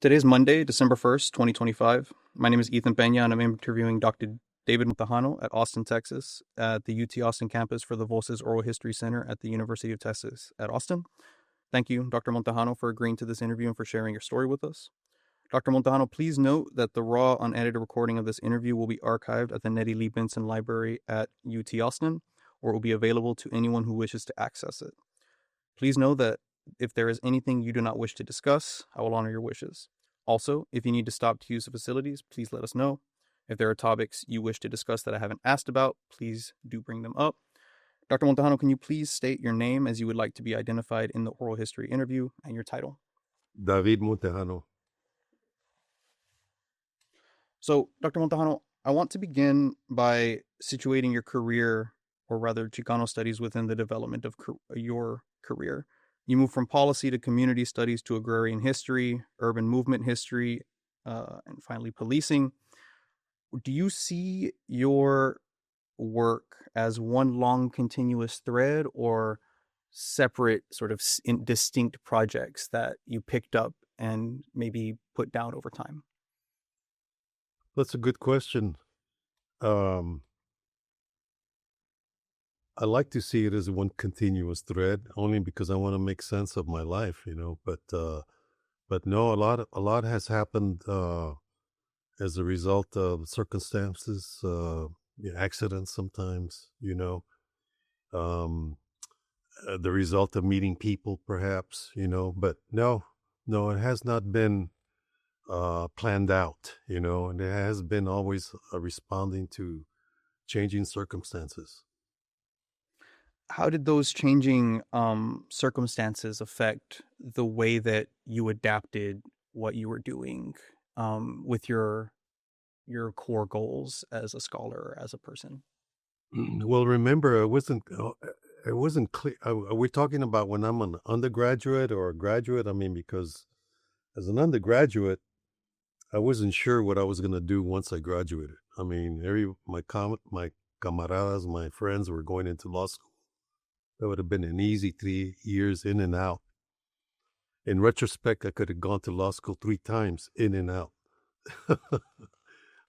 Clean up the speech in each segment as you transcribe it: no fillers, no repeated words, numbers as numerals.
Today is Monday, December 1st, 2025. My name is Ethen Peña, and I'm interviewing Dr. David Montejano at Austin, Texas, at the UT Austin campus for the Voces Oral History Center at the University of Texas at Austin. Thank you, Dr. Montejano, for agreeing to this interview and for sharing your story with us. Dr. Montejano, please note that the raw, unedited recording of this interview will be archived at the Nettie Lee Benson Library at UT Austin, or it will be available to anyone who wishes to access it. Please know that if there is anything you do not wish to discuss, I will honor your wishes. Also, if you need to stop to use the facilities, please let us know. If there are topics you wish to discuss that I haven't asked about, please do bring them up. Dr. Montejano, can you please state your name as you would like to be identified in the oral history interview and your title? David Montejano. So, Dr. Montejano, I want to begin by situating your career, or rather Chicano Studies, within the development of your career. You moved from policy to community studies to agrarian history, urban movement history, and finally policing. Do you see your work as one long continuous thread or separate sort of distinct projects that you picked up and maybe put down over time? That's a good question. I like to see it as one continuous thread, only because I want to make sense of my life, But no, a lot has happened as a result of circumstances, accidents sometimes, the result of meeting people, perhaps, But no, it has not been planned out, and it has been always responding to changing circumstances. How did those changing circumstances affect the way that you adapted what you were doing with your core goals as a scholar, as a person? Well, remember, it wasn't clear. Are we talking about when I'm an undergraduate or a graduate? I mean, because as an undergraduate, I wasn't sure what I was going to do once I graduated. I mean, my camaradas, my friends were going into law school. That would have been an easy 3 years in and out. In retrospect, I could have gone to law school 3 times in and out.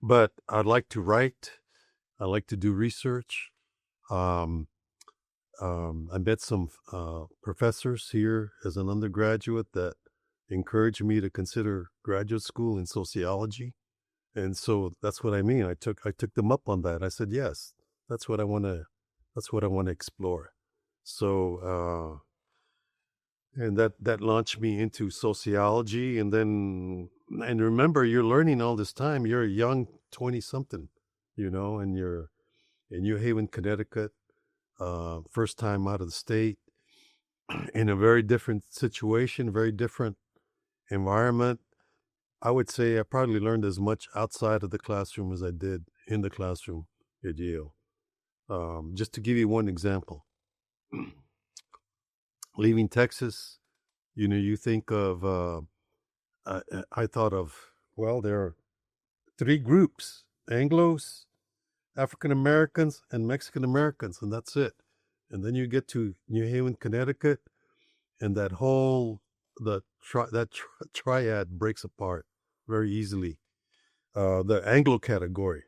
But I'd like to write. I like to do research. I met some professors here as an undergraduate that encouraged me to consider graduate school in sociology. And so that's what I mean. I took them up on that. I said, yes, that's what I want to explore. So, and that launched me into sociology. And remember, you're learning all this time. You're a young 20-something, and you're in New Haven, Connecticut, first time out of the state, in a very different situation, very different environment. I would say I probably learned as much outside of the classroom as I did in the classroom at Yale. Just to give you one example. Leaving Texas, you think of, I thought of, well, there are 3 groups, Anglos, African Americans, and Mexican Americans, and that's it. And then you get to New Haven, Connecticut, and that whole, triad breaks apart very easily. The Anglo category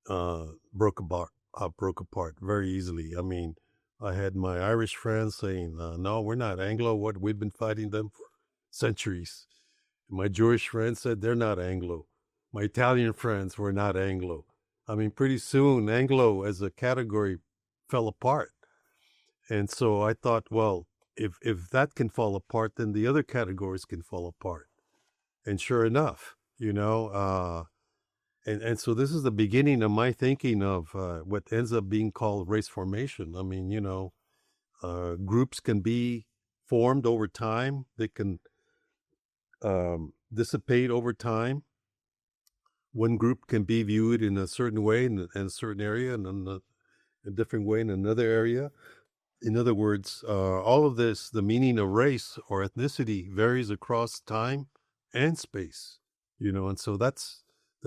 broke apart very easily. I mean, I had my Irish friends saying, no, we're not Anglo. We've been fighting them for centuries. My Jewish friends said they're not Anglo. My Italian friends were not Anglo. I mean, pretty soon Anglo as a category fell apart. And so I thought, well, if that can fall apart, then the other categories can fall apart. And sure enough, and so this is the beginning of my thinking of what ends up being called race formation. I mean, groups can be formed over time. They can dissipate over time. One group can be viewed in a certain way in a certain area, and in a different way in another area. In other words, all of this, the meaning of race or ethnicity varies across time and space, and so that's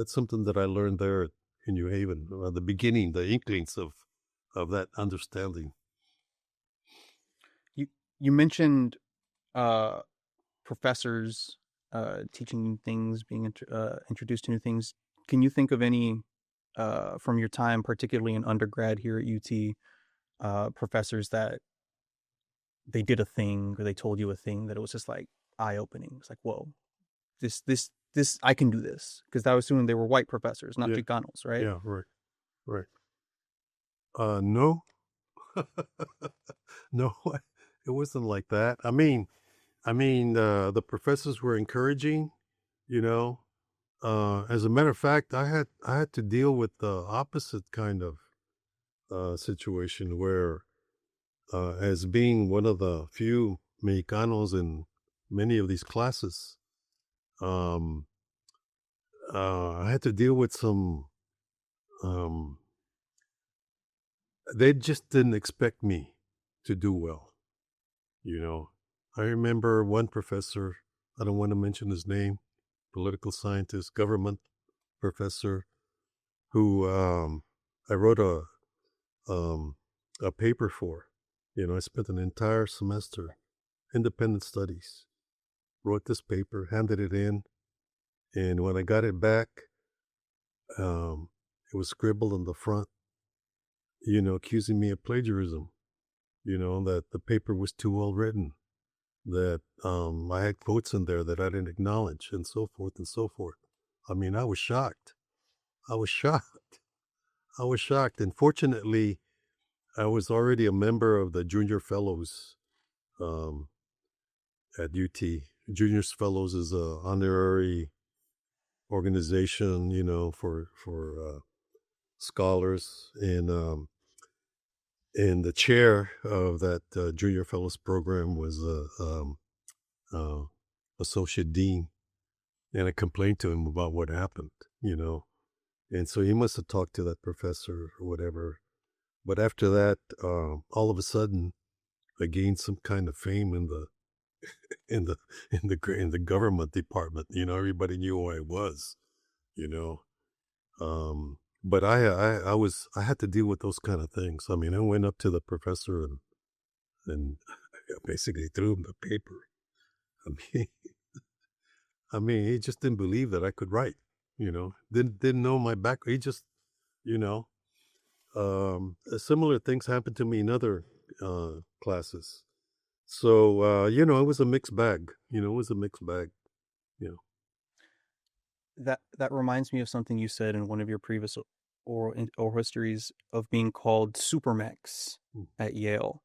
something that I learned there in New Haven, the beginning, the inklings of that understanding. You mentioned professors teaching new things, being introduced to new things. Can you think of any from your time, particularly in undergrad here at UT, professors that they did a thing or they told you a thing that it was just like eye-opening? It's like, whoa, this I can do this, because I was assuming they were white professors, not Chicanos, right? Yeah, right. No, no, it wasn't like that. I mean, the professors were encouraging, you know. As a matter of fact, I had to deal with the opposite kind of situation where, as being one of the few Mexicanos in many of these classes, um, I had to deal with some. They just didn't expect me to do well, you know. I remember one professor. I don't want to mention his name. Political scientist, government professor, who I wrote a paper for. You know, I spent an entire semester, independent studies, wrote this paper, handed it in, and when I got it back, it was scribbled on the front, you know, accusing me of plagiarism. You know, that the paper was too well written, that I had quotes in there that I didn't acknowledge, and so forth and so forth. I mean, I was shocked. I was shocked. I was shocked. And fortunately, I was already a member of the Junior Fellows at UT. Junior Fellows is a honorary organization, you know, for scholars. And the chair of that Junior Fellows program was associate dean. And I complained to him about what happened, you know. And so he must have talked to that professor or whatever. But after that, all of a sudden, I gained some kind of fame in the in the government department. You know, everybody knew who I was. You know, but I had to deal with those kind of things. I mean, I went up to the professor and I basically threw him the paper. I mean, he just didn't believe that I could write. You know, didn't know my background. He just, you know, similar things happened to me in other classes. So you know, it was a mixed bag. You know, it was a mixed bag. You know. That reminds me of something you said in one of your previous oral histories of being called supermex at Yale.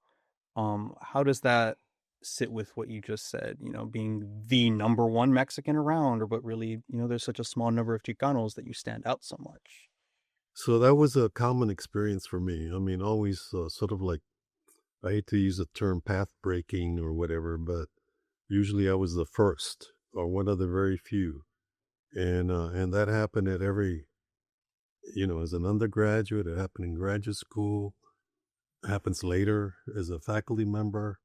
How does that sit with what you just said? You know, being the number one Mexican around, but really, you know, there's such a small number of Chicanos that you stand out so much. So that was a common experience for me. I mean, always sort of like, I hate to use the term path breaking or whatever, but usually I was the first or one of the very few. And that happened at every, you know, as an undergraduate, it happened in graduate school, it happens later as a faculty member.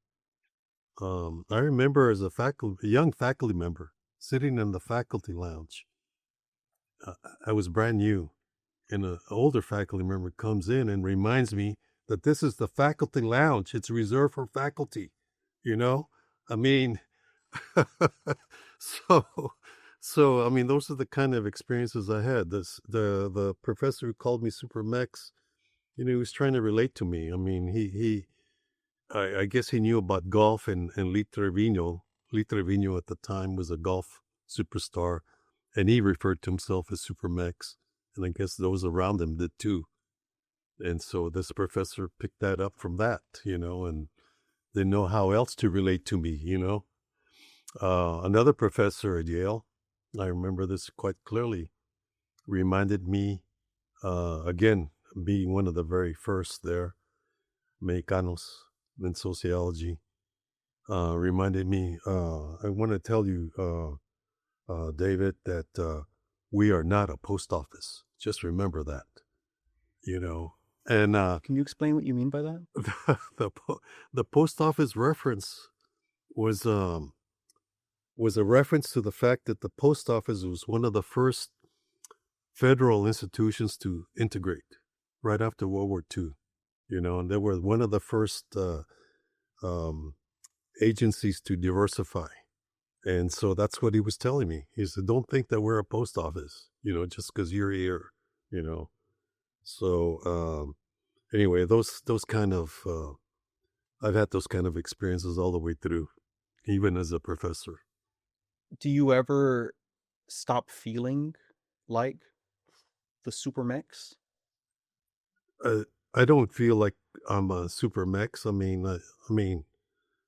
I remember as a young faculty member sitting in the faculty lounge. I was brand new, and an older faculty member comes in and reminds me that this is the faculty lounge. It's reserved for faculty, you know? I mean, so, I mean, those are the kind of experiences I had. The professor who called me Super Mex, you know, he was trying to relate to me. I mean, I guess he knew about golf and Lee Trevino. Lee Trevino at the time was a golf superstar, and he referred to himself as Super Mex. And I guess those around him did too. And so this professor picked that up from that, you know, and didn't know how else to relate to me, you know. Another professor at Yale, I remember this quite clearly, reminded me, again, being one of the very first there, Mexicanos in sociology, reminded me, I want to tell you, David, that we are not a post office. Just remember that, you know. And Can you explain what you mean by that? the post office reference was a reference to the fact that the post office was one of the first federal institutions to integrate right after World War II, you know, and they were one of the first agencies to diversify And so that's what he was telling me. He said, don't think that we're a post office, just because you're here, you know. So anyway, those kind of I've had those kind of experiences all the way through, even as a professor. Do you ever stop feeling like the super mix? I don't feel like I'm a super mex. I mean,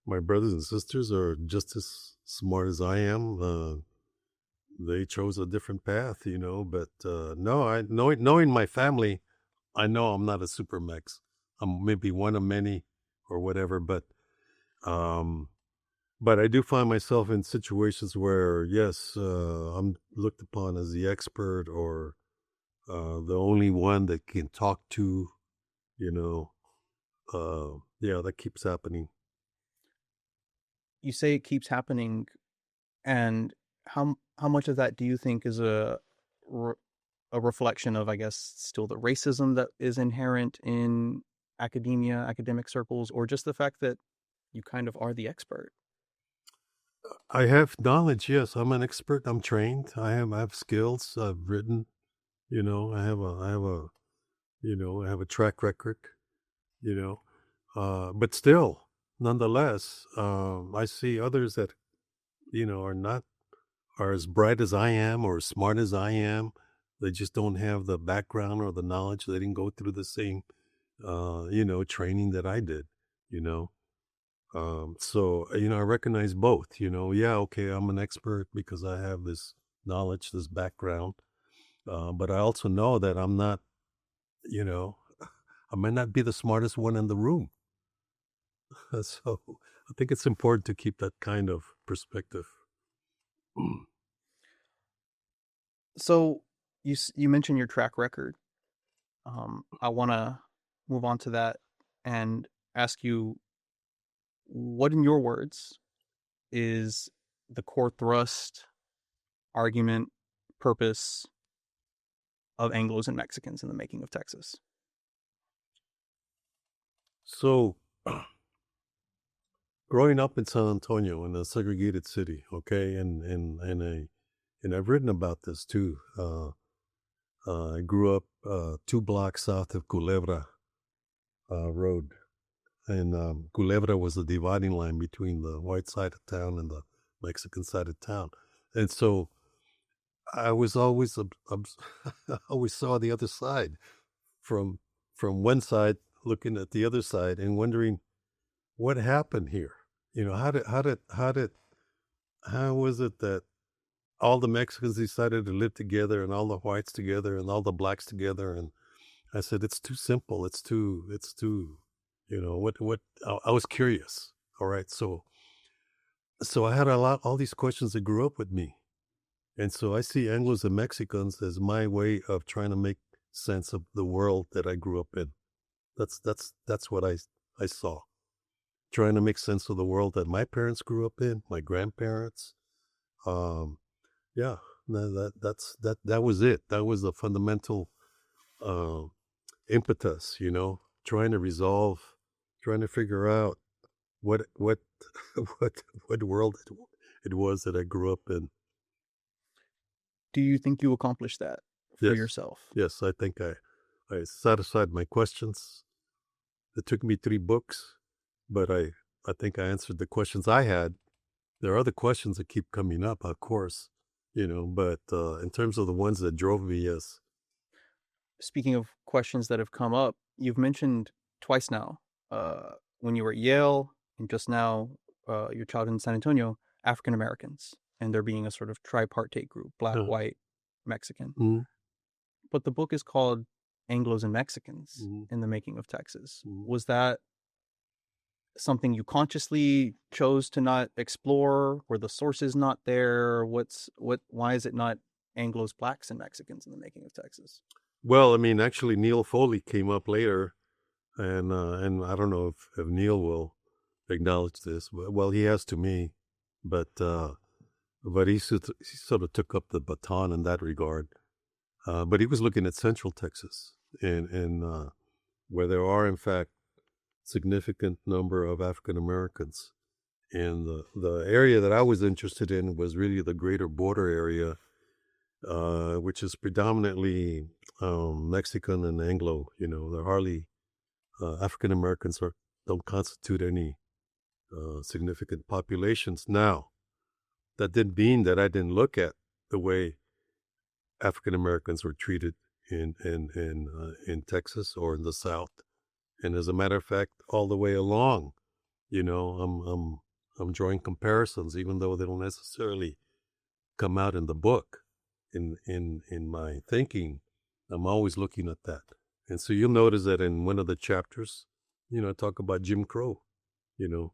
my brothers and sisters are just as smart as I am. They chose a different path, But no, knowing my family, I know I'm not a super mex. I'm maybe one of many, or whatever. But I do find myself in situations where, yes, I'm looked upon as the expert, or the only one that can talk to, you know. Yeah, that keeps happening. You say it keeps happening, and how much of that do you think is a reflection of, I guess, still the racism that is inherent in academic circles, or just the fact that you kind of are the expert? I have knowledge. Yes, I'm an expert. I'm trained. I have skills. I've written. I have a track record. You know, but still, nonetheless, I see others that are as bright as I am or as smart as I am. They just don't have the background or the knowledge. They didn't go through the same, training that I did. You know, so I recognize both. Yeah, okay, I'm an expert because I have this knowledge, this background, but I also know that I'm not. You know, I might not be the smartest one in the room. So I think it's important to keep that kind of perspective. So you mentioned your track record. I want to move on to that and ask you, what, in your words, is the core thrust, argument, purpose of Anglos and Mexicans in the making of Texas? So, growing up in San Antonio, in a segregated city, okay, and I've written about this too. I grew up 2 blocks south of Culebra Road, and Culebra was the dividing line between the white side of town and the Mexican side of town, and so I was always I always saw the other side from one side, looking at the other side and wondering what happened here. How was it that all the Mexicans decided to live together, and all the whites together, and all the blacks together? And I said, it's too simple. It's too, what I was curious. All right. So I had all these questions that grew up with me. And so I see Anglos and Mexicans as my way of trying to make sense of the world that I grew up in. That's what I saw. Trying to make sense of the world that my parents grew up in, my grandparents. Yeah, that was it. That was the fundamental uh, impetus, trying to resolve, trying to figure out what what world it was that I grew up in. Do you think you accomplished that for Yes, yourself? yes, I think I satisfied my questions. It took me 3 books, but I think I answered the questions I had. There are other questions that keep coming up, of course, but in terms of the ones that drove me, yes. Speaking of questions that have come up, you've mentioned twice now, when you were at Yale, and just now, your childhood in San Antonio, African Americans, and there being a sort of tripartite group, black, Uh, white, Mexican. mm, But the book is called Anglos and Mexicans mm, in the Making of Texas. mm. Was that something you consciously chose to not explore? Were the sources not there? Why is it not Anglos, blacks, and Mexicans in the Making of Texas? Well, I mean, actually, Neil Foley came up later, and I don't know if Neil will acknowledge this. Well, he has to me, but he sort of took up the baton in that regard. But he was looking at Central Texas, and where there are, in fact, significant number of African Americans And the area that I was interested in was really the greater border area, which is predominantly Mexican and Anglo. They're hardly African Americans don't constitute any significant populations. Now, that didn't mean that I didn't look at the way African Americans were treated in Texas or in the South, and as a matter of fact, all the way along, I'm drawing comparisons, even though they don't necessarily come out in the book. In my thinking, I'm always looking at that, and so you'll notice that in one of the chapters, I talk about Jim Crow, Jim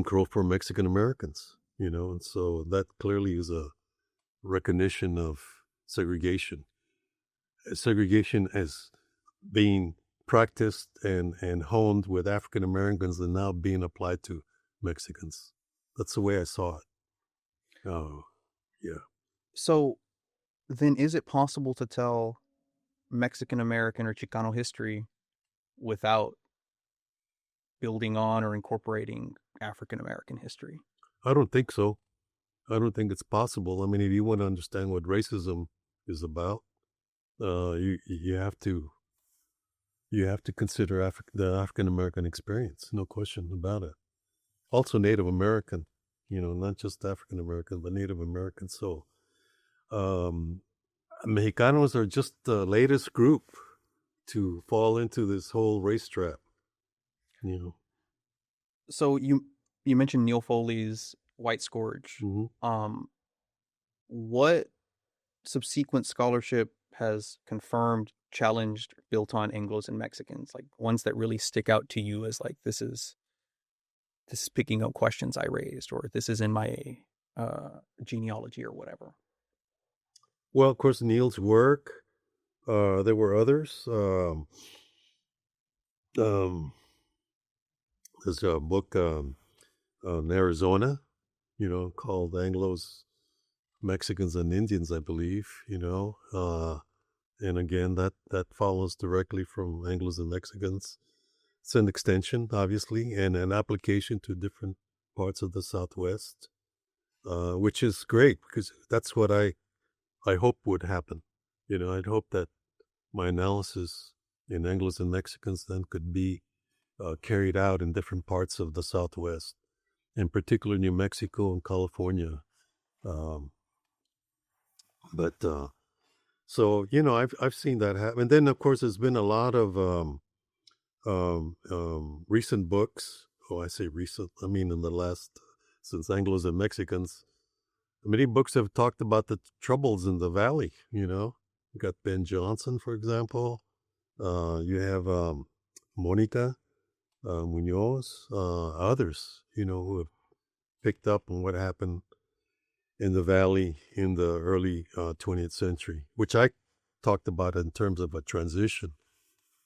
Crow for Mexican Americans, and so that clearly is a recognition of segregation as being practiced and honed with African Americans and now being applied to Mexicans. That's the way I saw it. Oh, yeah. So then is it possible to tell Mexican American or Chicano history without building on or incorporating African American history? I don't think so. I don't think it's possible. I mean, if you want to understand what racism is about, you have to consider the African American experience. No question about it. Also, Native American. Not just African American, but Native American. So, Mexicanos are just the latest group to fall into this whole race trap. So you mentioned Neil Foley's White Scourge. Mm-hmm. What subsequent scholarship has confirmed, challenged, built on Anglos and Mexicans, like ones that really stick out to you as like this is picking up questions I raised, or this is in my genealogy or whatever? Well, of course, Neil's work. There were others. There's a book in Arizona, called Anglos, Mexicans, and Indians, I believe. And again, that follows directly from Anglos and Mexicans. It's an extension, obviously, and an application to different parts of the Southwest, which is great because that's what I hope would happen. I'd hope that my analysis in Anglos and Mexicans then could be carried out in different parts of the Southwest, in particular New Mexico and California. So I've seen that happen. And then of course there's been a lot of recent books. Oh, I say recent. I mean in the last, since Anglos and Mexicans, many books have talked about the troubles in the valley. You got Ben Johnson, for example. You have Monica Munoz, others, who have picked up on what happened in the valley in the early 20th century, which I talked about in terms of a transition.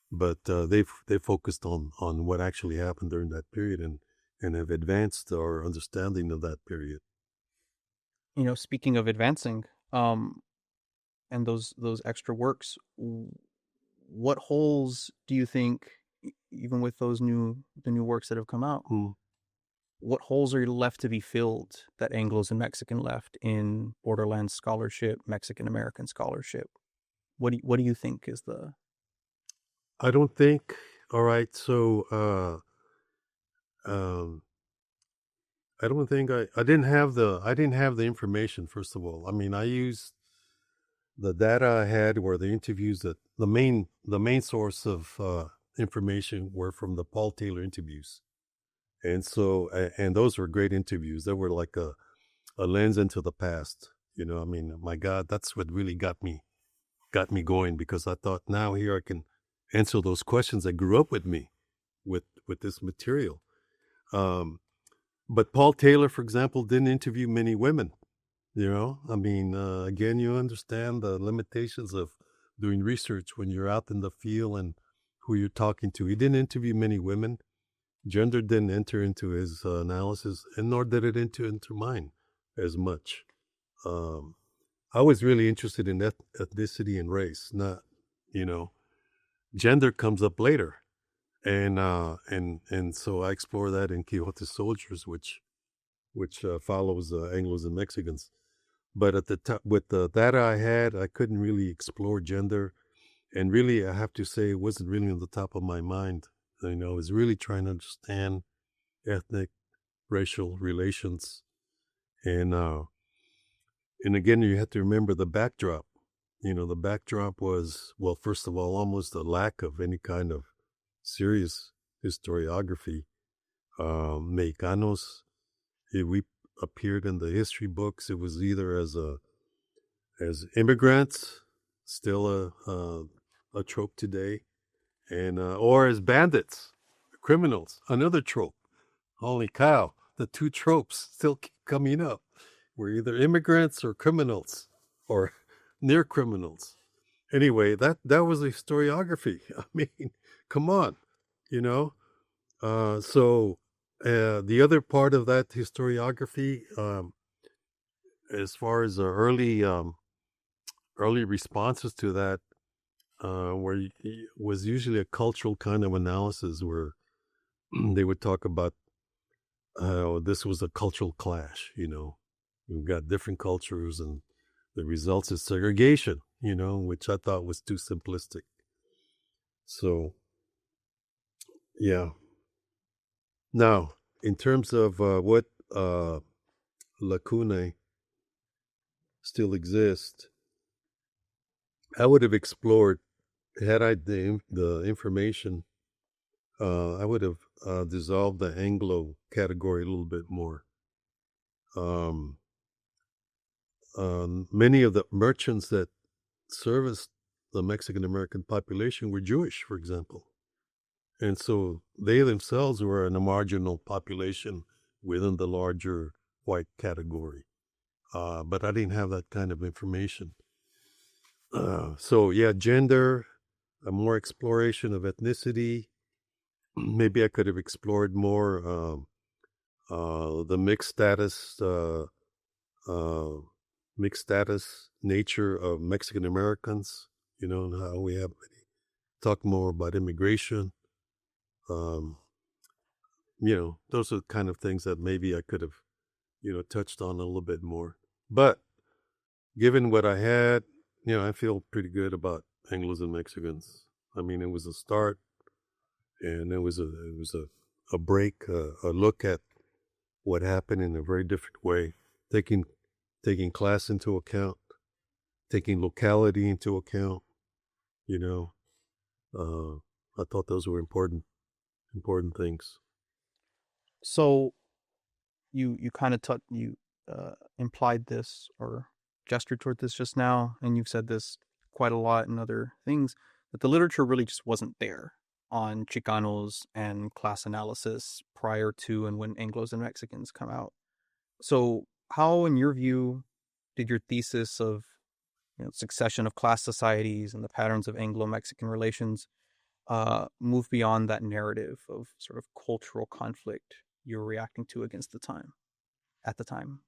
But they focused on what actually happened during that period and have advanced our understanding of that period. Speaking of advancing, and those extra works, what holes do you think, even with the new works that have come out, what holes are left to be filled that Anglos and Mexican left in borderland scholarship, Mexican American scholarship? What do you think is the? I don't think. All right, so I don't think I didn't have the information. First of all, I mean, I used the data I had were the interviews that the main source of information were from the Paul Taylor interviews, and so and those were great interviews. They were like a lens into the past. I mean, my God, that's what really got me going, because I thought, now here I can answer those questions that grew up with me with this material. But Paul Taylor, for example, didn't interview many women. I mean, again, you understand the limitations of doing research when you're out in the field and who you're talking to. He didn't interview many women. Gender didn't enter into his analysis, and nor did it enter into mine as much. I was really interested in ethnicity and race, not, gender comes up later. and so I explore that in Quixote's Soldiers, which follows Anglos and Mexicans. But at the top, with the data I had, I couldn't really explore gender, and really, I have to say, it wasn't really on the top of my mind. I was really trying to understand ethnic, racial relations, and again, you have to remember the backdrop. The backdrop was, well, first of all, almost a lack of any kind of serious historiography. Mexicanos, we appeared in the history books. It was either as immigrants, still a trope today, and or as bandits, criminals, another trope. Holy cow, the two tropes still keep coming up. We're either immigrants or criminals, or near criminals. Anyway, that was a historiography. I mean, come on, So the other part of that historiography, as far as the early responses to that, was usually a cultural kind of analysis where they would talk about how this was a cultural clash. We've got different cultures, and the results is segregation. Which I thought was too simplistic. So, yeah. Now, in terms of what lacunae still exist, I would have explored, had I the information, I would have dissolved the Anglo category a little bit more. Many of the merchants that serviced the Mexican-American population were Jewish, for example. And so they themselves were a marginal population within the larger white category. But I didn't have that kind of information. So, yeah, gender, a more exploration of ethnicity. Maybe I could have explored more the mixed status nature of Mexican Americans, and how we have talked more about immigration. Those are the kind of things that maybe I could have, touched on a little bit more. But given what I had, I feel pretty good about Anglos and Mexicans. I mean, it was a start, and it was a break, a look at what happened in a very different way, taking class into account, taking locality into account. I thought those were important things. So you kind of implied this or gestured toward this just now, and you've said this quite a lot in other things, that the literature really just wasn't there on Chicanos and class analysis prior to and when Anglos and Mexicans come out. So how, in your view, did your thesis of succession of class societies and the patterns of Anglo-Mexican relations move beyond that narrative of sort of cultural conflict you're reacting to at the time?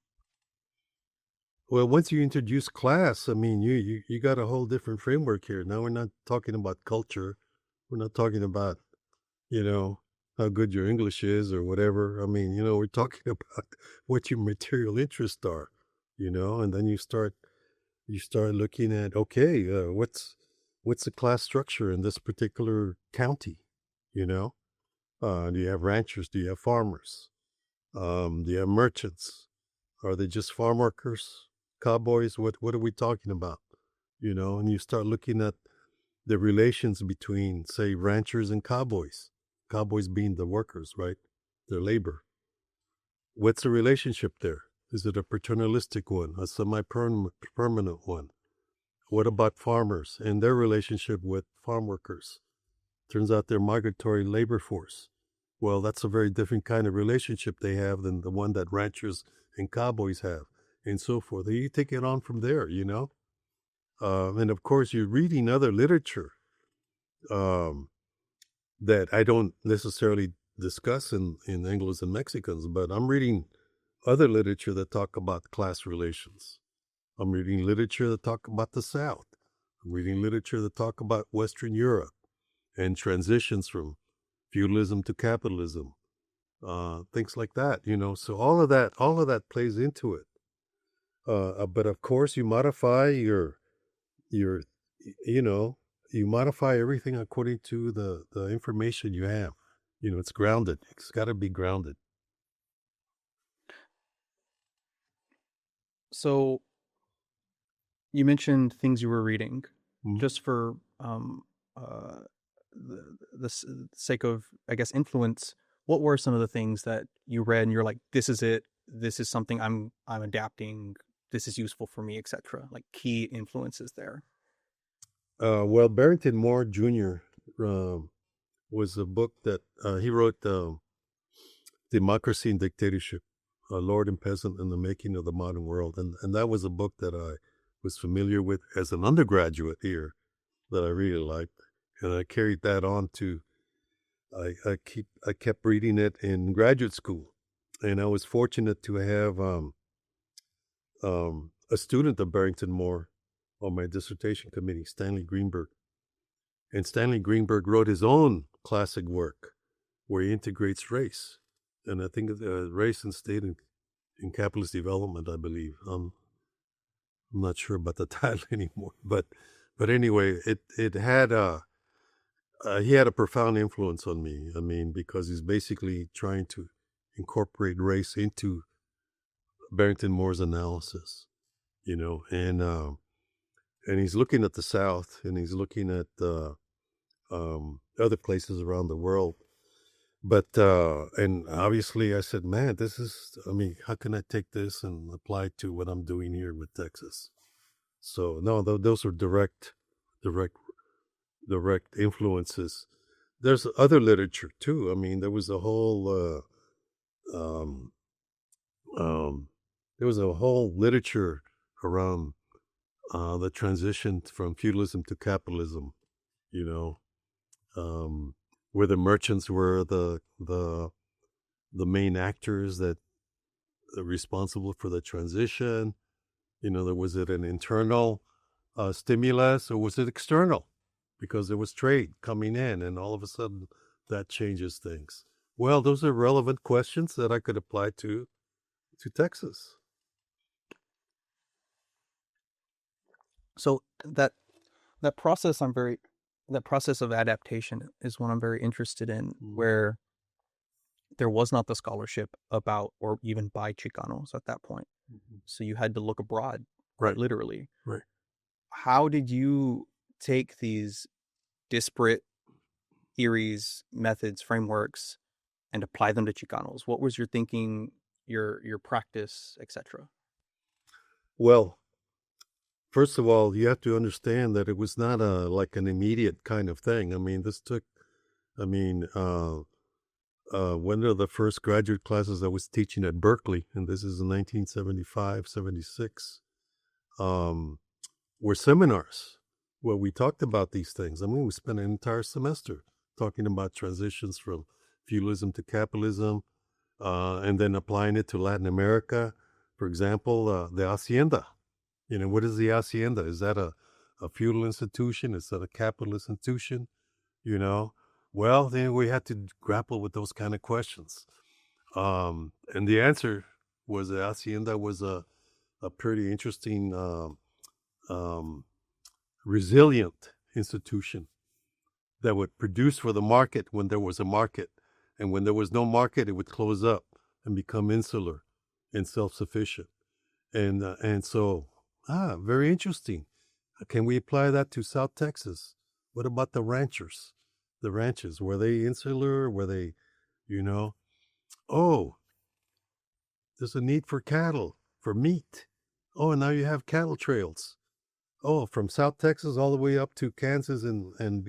Well, once you introduce class, I mean, you got a whole different framework here. Now we're not talking about culture. We're not talking about, how good your English is or whatever. I mean, we're talking about what your material interests are, and then you start looking at, okay, what's the class structure in this particular county? Do you have ranchers? Do you have farmers? Do you have merchants? Are they just farm workers? Cowboys? What are we talking about? And you start looking at the relations between, say, ranchers and cowboys being the workers, right? Their labor. What's the relationship there? Is it a paternalistic one, a semi-permanent one? What about farmers and their relationship with farm workers? Turns out they're migratory labor force. Well, that's a very different kind of relationship they have than the one that ranchers and cowboys have, and so forth. You take it on from there, and of course, you're reading other literature that I don't necessarily discuss in Anglos and Mexicans, but I'm reading other literature that talk about class relations. I'm reading literature that talk about the South. I'm reading literature that talk about Western Europe and transitions from feudalism to capitalism, things like that, So all of that plays into it. But of course, you modify your, you know, you modify everything according to the information you have. It's grounded. It's got to be grounded. So you mentioned things you were reading. Just for the sake of, I guess, influence, what were some of the things that you read and you're like, this is it, this is something I'm adapting, this is useful for me, etc., like key influences there? Well, Barrington Moore Jr. Was a book that he wrote, Democracy and Dictatorship, Lord and Peasant and the Making of the Modern World. And that was a book that I was familiar with as an undergraduate here, that I really liked. And I carried that on to, I kept reading it in graduate school. And I was fortunate to have a student of Barrington Moore on my dissertation committee, Stanley Greenberg. And Stanley Greenberg wrote his own classic work where he integrates race. And I think race and state in capitalist development, I believe. I'm not sure about the title anymore. But anyway, it had he had a profound influence on me. I mean, because he's basically trying to incorporate race into Barrington Moore's analysis, and he's looking at the South, and he's looking at other places around the world. But and obviously I said, man, how can I take this and apply it to what I'm doing here with Texas? So no, those are direct influences. There's other literature too. I mean, there was a whole literature around the transition from feudalism to capitalism, where the merchants were the main actors that are responsible for the transition. Was it an internal stimulus, or was it external? Because there was trade coming in, and all of a sudden that changes things. Well, those are relevant questions that I could apply to Texas. So that process of adaptation is one I'm very interested in, where there was not the scholarship about or even by Chicanos at that point. So you had to look abroad, right? Literally. Right. How did you take these disparate theories, methods, frameworks, and apply them to Chicanos? What was your thinking, your practice, etc.? Well, first of all, you have to understand that it was not like an immediate kind of thing. I mean, one of the first graduate classes I was teaching at Berkeley, and this is in 1975, 76, were seminars where we talked about these things. I mean, we spent an entire semester talking about transitions from feudalism to capitalism, and then applying it to Latin America. For example, the hacienda. What is the hacienda? Is that a feudal institution? Is that a capitalist institution? Well, then we had to grapple with those kind of questions. And the answer was the hacienda was a pretty interesting, resilient institution that would produce for the market when there was a market. And when there was no market, it would close up and become insular and self-sufficient. And so, very interesting. Can we apply that to South Texas? What about the ranchers? The ranches, were they insular? Were they, oh, there's a need for cattle, for meat. Oh, and now you have cattle trails. Oh, from South Texas all the way up to Kansas and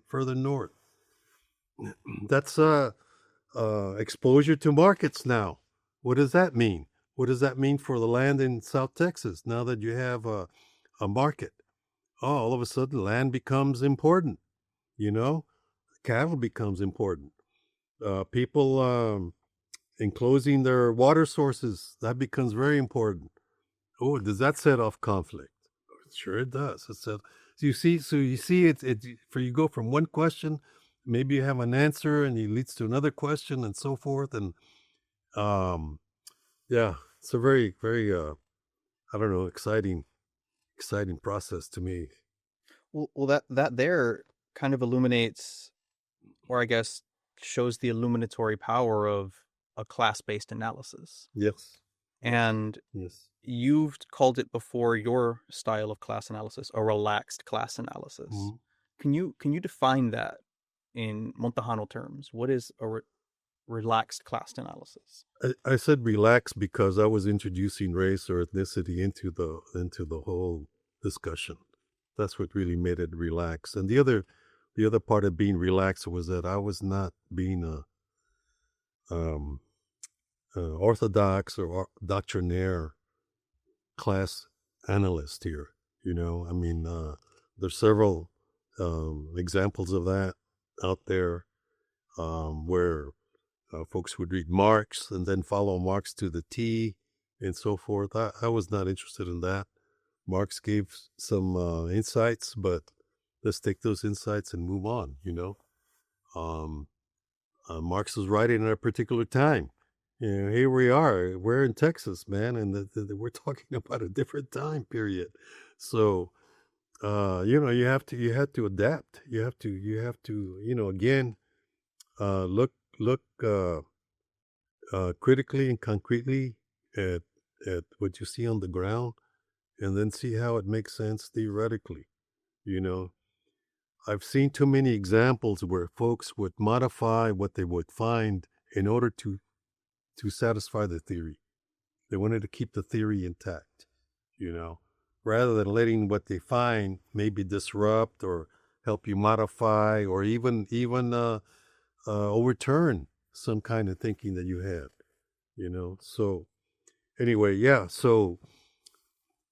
further north. That's exposure to markets now. What does that mean? What does that mean for the land in South Texas now that you have a market? Oh, all of a sudden land becomes important, cattle becomes important. People enclosing their water sources, that becomes very important. Oh, does that set off conflict? Sure it does. So you see, it for you go from one question maybe you have an answer and it leads to another question and so forth. And yeah, it's a very, very, I don't know, exciting process to me. Well, that there kind of illuminates, or I guess shows the illuminatory power of a class-based analysis. Yes. And Yes. you've called it before your style of class analysis a relaxed class analysis. Mm-hmm. Can you define that in Montejano terms? What is a relaxed class analysis? I said relax because I was introducing race or ethnicity into the whole discussion. That's what really made it relaxed. And the other part of being relaxed was that I was not being orthodox or doctrinaire class analyst here. I mean, there's several examples of that out there where folks would read Marx and then follow Marx to the T and so forth. I was not interested in that. Marx gave some insights, but let's take those insights and move on, Marx was writing at a particular time. Here we are. We're in Texas, man, and we're talking about a different time period. So, you have to adapt. You have to, again, look critically and concretely at what you see on the ground, and then see how it makes sense theoretically. I've seen too many examples where folks would modify what they would find in order to satisfy the theory. They wanted to keep the theory intact, rather than letting what they find maybe disrupt or help you modify or even overturn some kind of thinking that you had, So anyway, yeah. So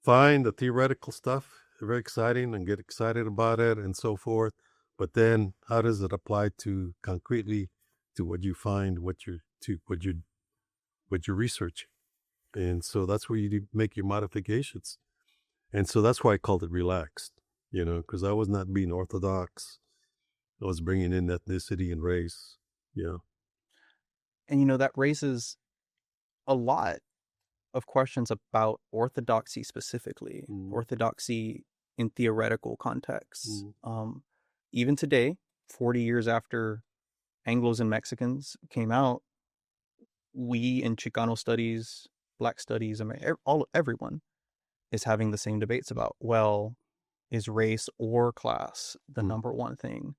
find the theoretical stuff, very exciting, and get excited about it and so forth. But then, how does it apply to concretely to what you find, what you're researching? And so that's where you make your modifications. And so that's why I called it relaxed, because I was not being orthodox. I was bringing in ethnicity and race. Yeah. And that raises a lot of questions about orthodoxy specifically, orthodoxy in theoretical contexts. Even today, 40 years after Anglos and Mexicans came out, we in Chicano Studies, Black Studies, everyone is having the same debates about, well, is race or class the number one thing?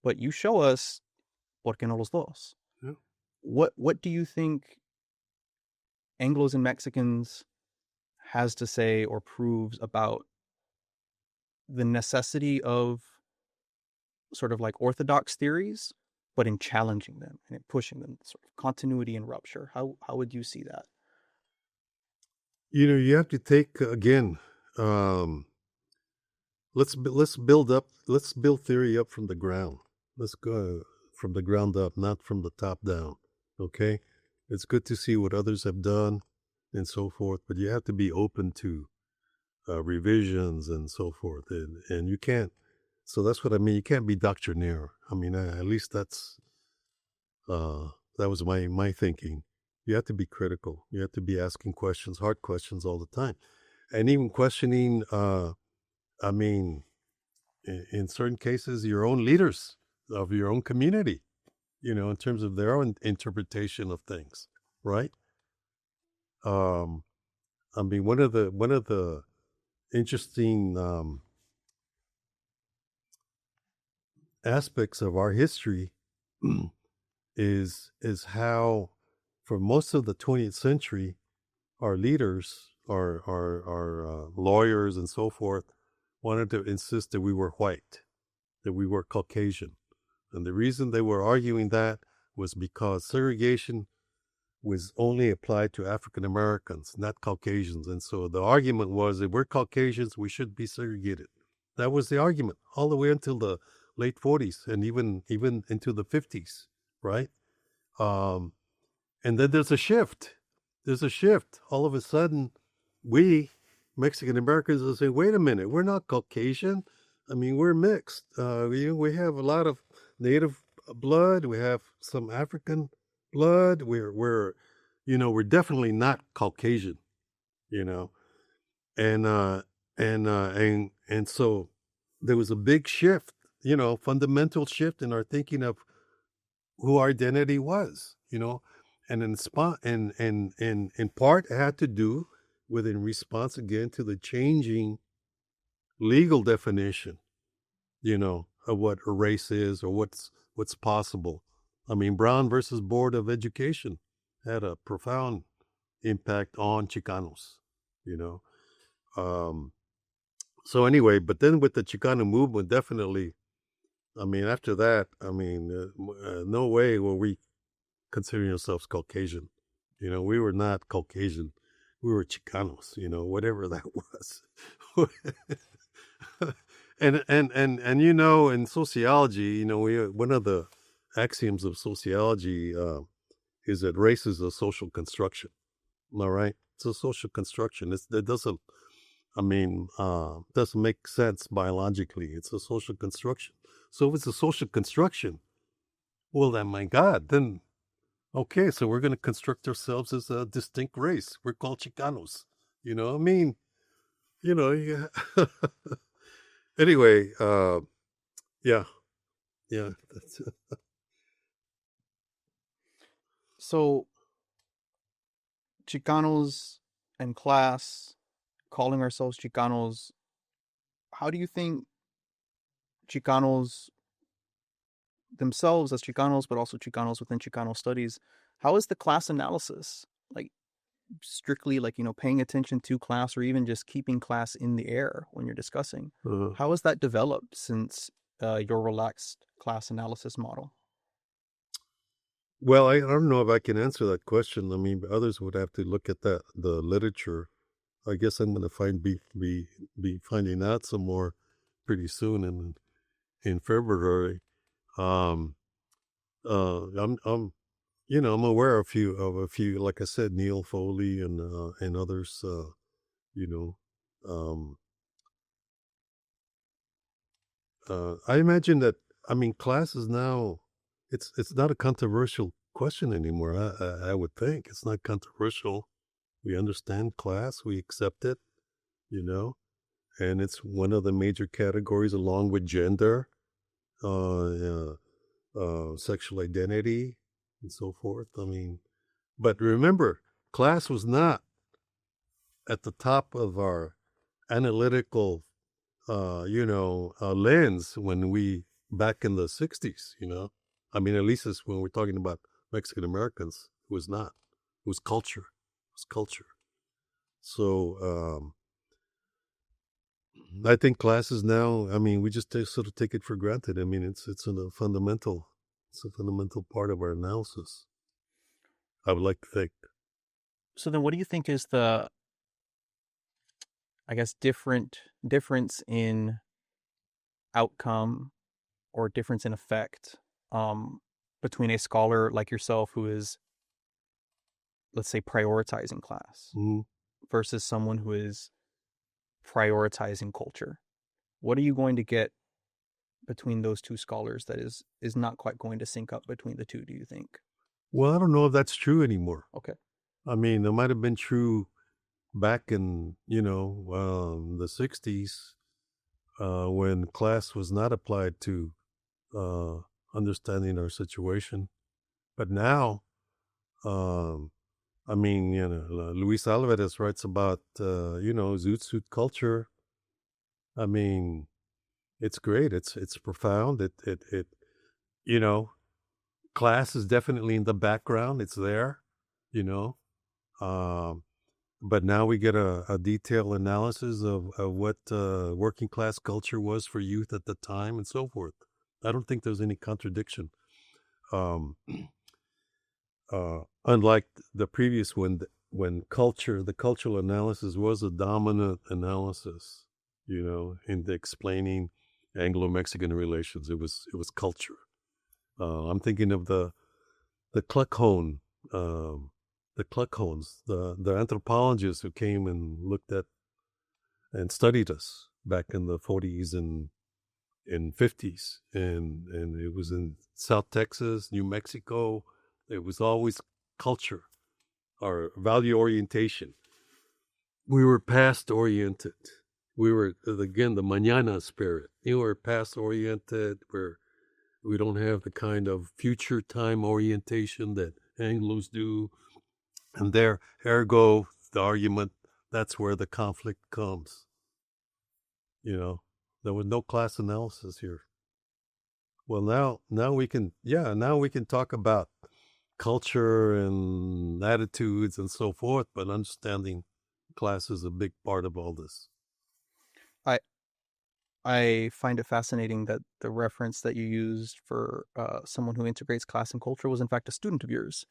But you show us, ¿por qué no los dos? Yeah. What do you think Anglos and Mexicans has to say or proves about the necessity of sort of like orthodox theories, but in challenging them and in pushing them, sort of continuity and rupture? How would you see that? You have to take again. Let's build theory up from the ground. Let's go from the ground up, not from the top down. Okay, it's good to see what others have done and so forth, but you have to be open to revisions and so forth, and you can't. So that's what I mean. You can't be doctrinaire. I mean, at least that was my thinking. You have to be critical. You have to be asking questions, hard questions all the time, and even questioning. I mean, in certain cases, your own leaders of your own community, in terms of their own interpretation of things, right? I mean, one of the interesting aspects of our history is how, for most of the 20th century, our leaders, our lawyers, and so forth, wanted to insist that we were white, that we were Caucasian. And the reason they were arguing that was because segregation was only applied to African Americans, not Caucasians. And so the argument was that we're Caucasians, we should be segregated. That was the argument all the way until the late 40s and even into the 50s, right? And then there's a shift. All of a sudden, we Mexican Americans will say, wait a minute, we're not Caucasian. I mean, we're mixed. We have a lot of native blood. We have some African blood. We're definitely not Caucasian, you know, and so there was a big shift, fundamental shift in our thinking of who our identity was, and in part it had to do with in response again to the changing legal definition, of what a race is or what's possible. I mean, Brown versus Board of Education had a profound impact on Chicanos, you know. So anyway, but then with the Chicano movement, definitely, I mean, after that, I mean, no way were we considering ourselves Caucasian. We were not Caucasian. We were Chicanos, whatever that was. and in sociology, one of the axioms of sociology is that race is a social construction. All right, it's a social construction. It doesn't make sense biologically. It's a social construction. So if it's a social construction, well, then, my God, then, okay, so we're going to construct ourselves as a distinct race. We're called Chicanos. Yeah. Anyway, yeah. That's So, Chicanos and class, calling ourselves Chicanos, how do you think Chicanos themselves as Chicanos, but also Chicanos within Chicano Studies, how is the class analysis? Like, strictly, paying attention to class or even just keeping class in the air when you're discussing. How has that developed since your relaxed class analysis model? Well, I don't know if I can answer that question. I mean, others would have to look at the literature. I guess I'm going to be finding out some more pretty soon in February. I'm aware of a few, like I said, Neil Foley and others. I imagine that. I mean, class is now. It's not a controversial question anymore. I would think it's not controversial. We understand class. We accept it. And it's one of the major categories, along with gender, sexual identity, and so forth. I mean, but remember, class was not at the top of our analytical, lens when we back in the 60s. I mean, at least it's when we're talking about Mexican Americans, it was not. It was culture. It was culture. So I think classes now, I mean, we just sort of take it for granted. I mean, it's a fundamental part of our analysis, I would like to think. So then what do you think is the, I guess, difference in outcome or difference in effect between a scholar like yourself who is, let's say, prioritizing class versus someone who is prioritizing culture? What are you going to get between those two scholars that is not quite going to sync up between the two, do you think? Well, I don't know if that's true anymore. Okay. I mean, it might have been true back in, the 60s when class was not applied to understanding our situation. But now, I mean, Luis Alvarez writes about, Zoot Suit culture. I mean, it's great. It's profound. It class is definitely in the background. It's there, but now we get a detailed analysis of what working class culture was for youth at the time and so forth. I don't think there's any contradiction. Unlike the previous one, when the cultural analysis was a dominant analysis, in the explaining Anglo-Mexican relations, it was culture. I'm thinking of the Cluckhone, the Cluckhones, the anthropologists who came and looked at and studied us back in the 40s and in 50s, and it was in South Texas, New Mexico. It was always culture or value orientation. We were past oriented. We were, again, the mañana spirit. You were past oriented, where we don't have the kind of future time orientation that Anglos do. And there, ergo, the argument, that's where the conflict comes. You know, there was no class analysis here. Well, now we can talk about culture and attitudes and so forth, but understanding class is a big part of all this. I find it fascinating that the reference that you used for someone who integrates class and culture was in fact a student of yours.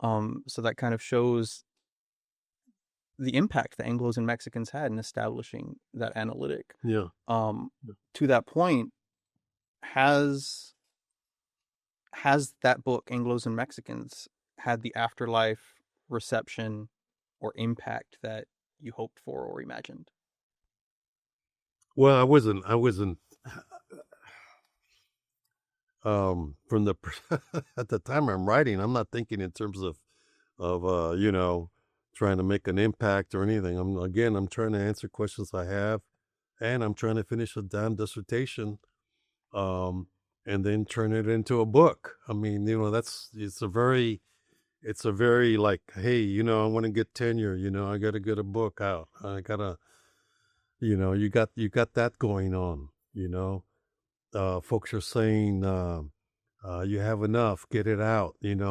So that kind of shows the impact that Anglos and Mexicans had in establishing that analytic. Yeah. To that point, has that book, Anglos and Mexicans, had the afterlife reception or impact that you hoped for or imagined? Well, I wasn't from the at the time I'm writing, I'm not thinking in terms of trying to make an impact or anything. I'm trying to answer questions I have, and I'm trying to finish a damn dissertation, and then turn it into a book. I mean, it's a very like, hey, I want to get tenure, I got to get a book out. I gotta, you got that going on, folks are saying, you have enough, get it out, and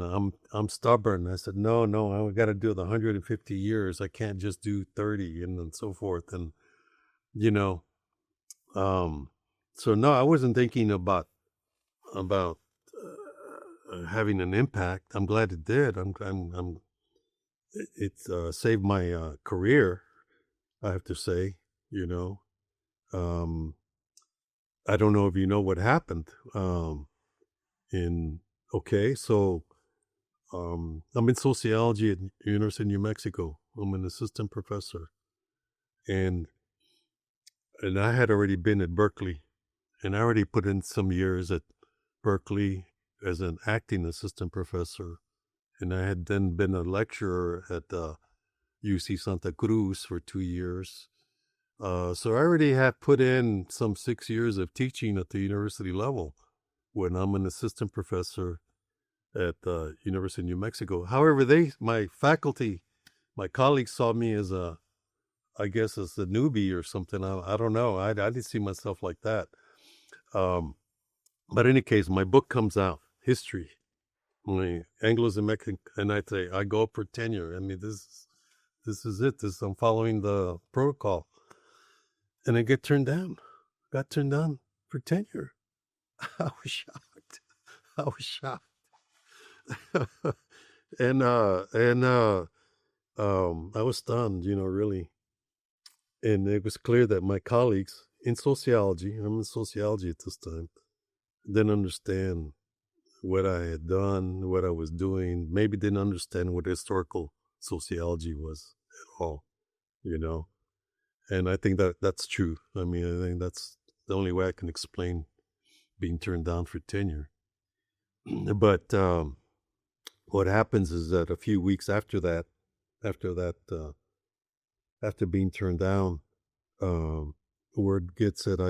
I'm stubborn. I said, no, I got to do the 150 years. I can't just do 30 and so forth. And, so no, I wasn't thinking about having an impact. I'm glad it did. It's saved my career, I have to say, I don't know if you know what happened. So I'm in sociology at University of New Mexico. I'm an assistant professor, and I had already been at Berkeley, and I already put in some years at Berkeley as an acting assistant professor, and I had then been a lecturer at UC Santa Cruz for 2 years. So I already had put in some 6 years of teaching at the university level when I'm an assistant professor at the University of New Mexico. However, my faculty, my colleagues saw me as a newbie or something. I don't know. I didn't see myself like that. But in any case, my book comes out, History, my Anglos and Mexicans, and I go up for tenure. I mean, this is it. I'm following the protocol. And I got turned down for tenure. I was shocked. and I was stunned, really. And it was clear that my colleagues in sociology, I'm in sociology at this time, didn't understand what I had done, what I was doing, maybe didn't understand what historical sociology was at all, And I think that's true. I mean, I think that's the only way I can explain being turned down for tenure. But what happens is that a few weeks after being turned down, word gets that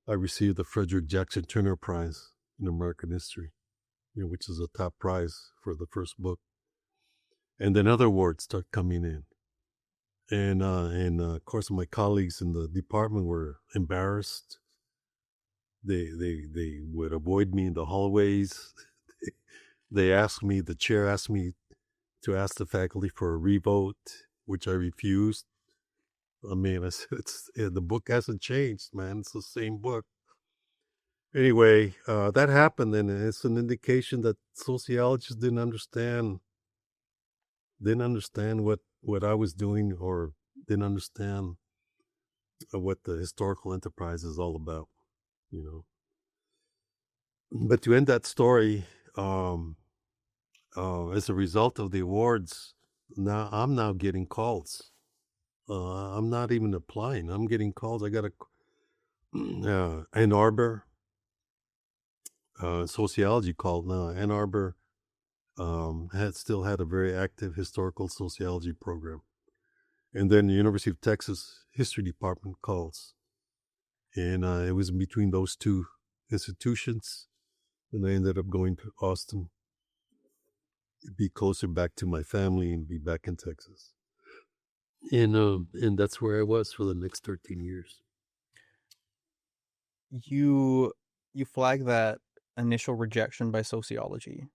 I received the Frederick Jackson Turner Prize in American History, which is a top prize for the first book. And then other awards start coming in. And of course, my colleagues in the department were embarrassed. They would avoid me in the hallways. The chair asked me to ask the faculty for a revote, which I refused. I mean, I said, the book hasn't changed, man. It's the same book. Anyway, that happened, and it's an indication that sociologists didn't understand what I was doing, or didn't understand what the historical enterprise is all about, But to end that story, as a result of the awards, I'm now getting calls. I'm not even applying. I'm getting calls. I got Ann Arbor, sociology called now. Ann Arbor still had a very active historical sociology program. And then the University of Texas History Department calls. And it was between those two institutions. And I ended up going to Austin, be closer back to my family and be back in Texas. And that's where I was for the next 13 years. You flag that initial rejection by sociology,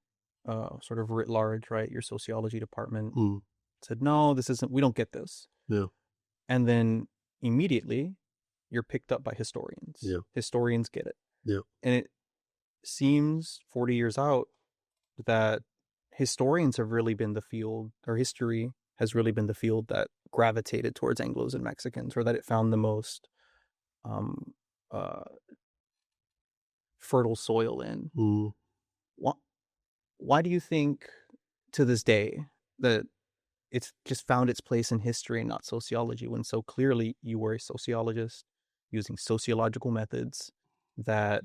sort of writ large, right? Your sociology department said, no, this isn't, we don't get this. Yeah. And then immediately you're picked up by historians. Yeah. Historians get it. Yeah. And it seems 40 years out that historians have really been the field, or history has really been the field that gravitated towards Anglos and Mexicans, or that it found the most fertile soil in. Why do you think to this day that it's just found its place in history and not sociology, when so clearly you were a sociologist using sociological methods that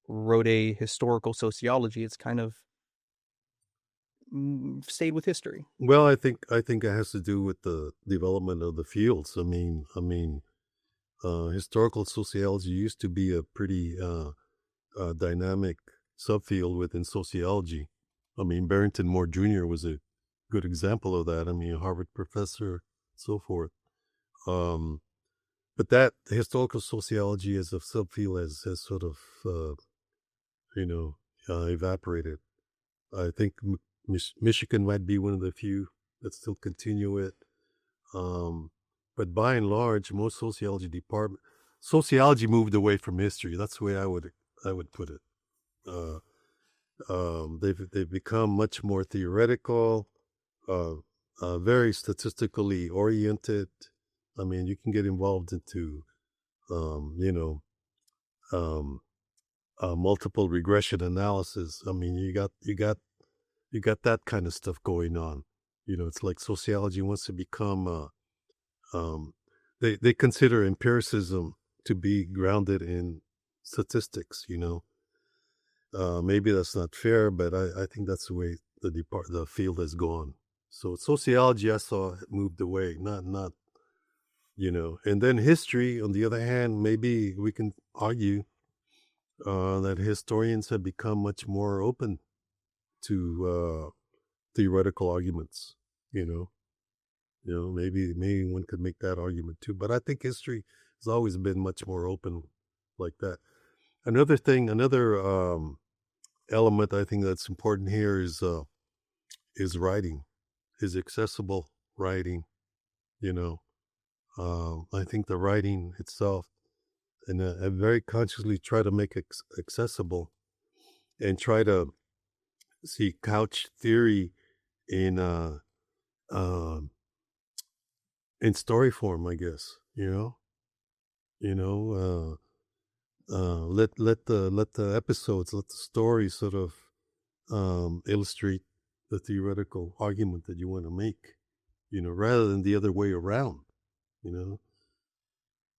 wrote a historical sociology? It's kind of stayed with history. Well, I think it has to do with the development of the fields. I mean, historical sociology used to be a pretty dynamic subfield within sociology. I mean, Barrington Moore Jr. was a good example of that. I mean, a Harvard professor, so forth. But that historical sociology as a subfield has sort of, evaporated. I think Michigan might be one of the few that still continue it. But by and large, most sociology moved away from history. That's the way I would put it. They've become much more theoretical, very statistically oriented. I mean, you can get involved into, multiple regression analysis. I mean, you got that kind of stuff going on. It's like sociology wants to become. They consider empiricism to be grounded in statistics. Maybe that's not fair, but I think that's the way the field has gone. So sociology, I saw, moved away, not. And then history, on the other hand, maybe we can argue that historians have become much more open to theoretical arguments. Maybe one could make that argument too. But I think history has always been much more open like that. Another element I think that's important here is writing, is accessible writing. I think the writing itself, and I very consciously try to make it accessible, and try to couch theory in story form, I guess. Let the episodes, let the story sort of illustrate the theoretical argument that you want to make, rather than the other way around,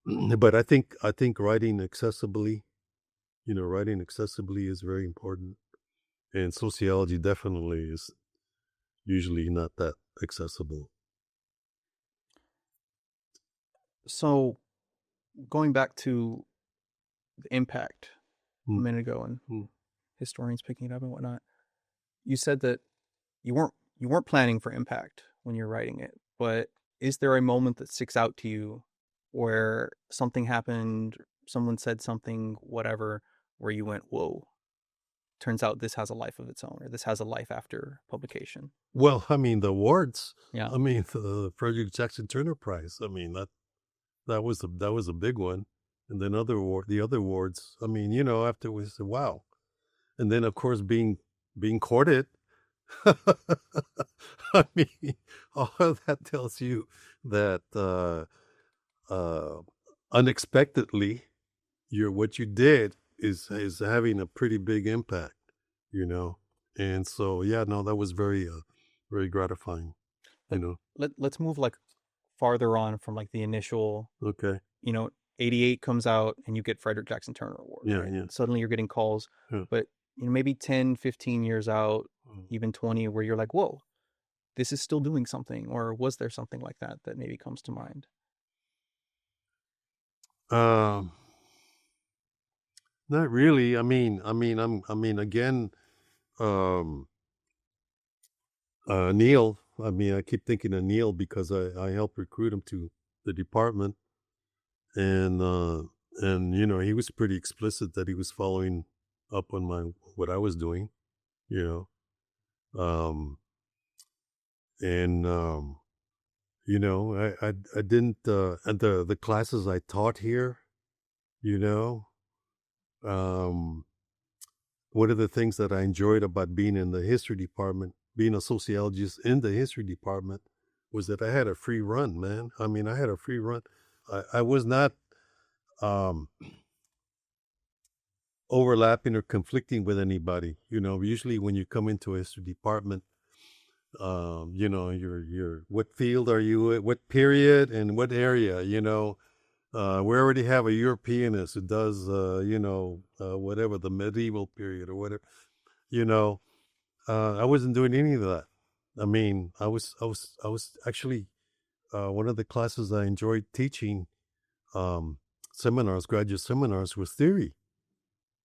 But I think writing accessibly is very important, and sociology definitely is usually not that accessible. So, going back to the impact a minute ago, and historians picking it up and whatnot, you said that you weren't planning for impact when you're writing it, but is there a moment that sticks out to you where something happened, someone said something, whatever, where you went, whoa, turns out this has a life of its own, or this has a life after publication? Well, I mean, the awards. Yeah. I mean, the Frederick Jackson Turner Prize. I mean, that was a big one. And then the other awards. I mean, afterwards, wow. And then, of course, being courted. I mean, all of that tells you that unexpectedly, what you did is having a pretty big impact, And so, yeah, no, that was very, very gratifying, Let's move like farther on from like the initial, Okay. 88 comes out and you get Frederick Jackson Turner Award. Yeah, right? yeah. Suddenly you're getting calls, Yeah. but maybe 10, 15 years out, even 20, where you're like, whoa, this is still doing something, or was there something like that that maybe comes to mind? Not really. Again, um, Neil. I keep thinking of Neil because I helped recruit him to the department, and he was pretty explicit that he was following up on what I was doing, you know, and I didn't and the classes I taught here, you know, one of the things that I enjoyed about being in the history department, being a sociologist in the history department, was that I had a free run, man. I had a free run. I was not overlapping or conflicting with anybody. Usually when you come into a history department, you're what field are you at, what period and what area, we already have a Europeanist who does, whatever, the medieval period or whatever, I wasn't doing any of that. I was actually, one of the classes I enjoyed teaching, graduate seminars, was theory,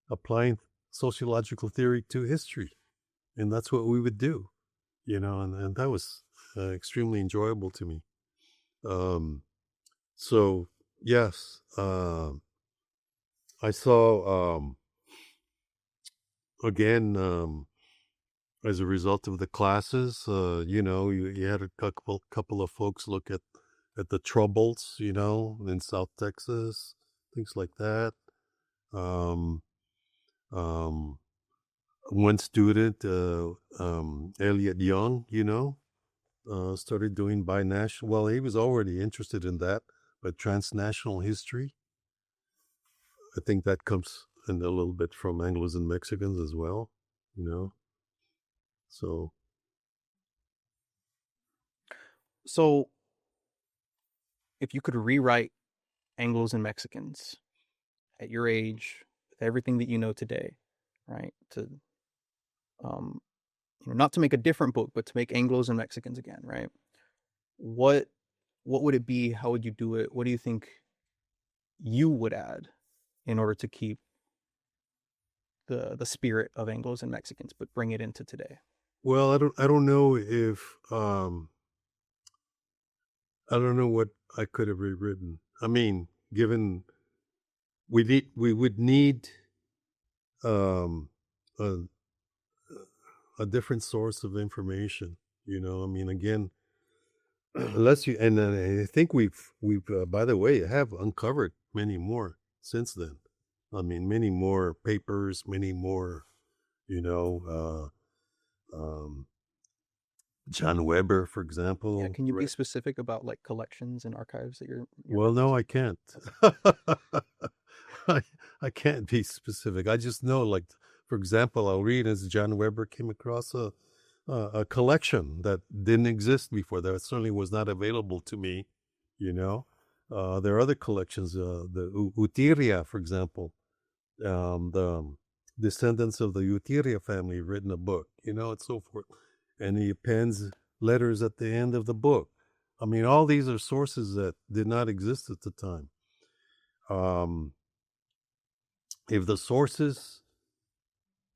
applying sociological theory to history. And that's what we would do, and that was extremely enjoyable to me. So yes, I saw, again, as a result of the classes, you had a couple of folks look at the troubles, in South Texas, things like that. Um, um, One student, Elliot Young, started doing binational. Well, he was already interested in that, but transnational history. I think that comes in a little bit from Anglos and Mexicans as well, So, So if you could rewrite Anglos and Mexicans at your age, with everything that you know today, right? To um, not to make a different book, but to make Anglos and Mexicans again, right? What would it be? How would you do it? What do you think you would add in order to keep the spirit of Anglos and Mexicans, but bring it into today? well, I don't know if I don't know what I could have rewritten. Given we would need um, a, a different source of information. Again, unless you and I think we've by the way, have uncovered many more since then. Many more papers, many more, you know, John Weber, for Yeah, example. can you be specific about like collections and archives that you're Well, no, I referencing? can't. I, I can't be specific. I just know, like, for example, I'll read as John Weber came across a collection that didn't exist before. That certainly was not available to me. There are other collections. The Utiria, for example, the descendants of the Utiria family written a book, and so forth. And he appends letters at the end of the book. All these are sources that did not exist at the time. If the sources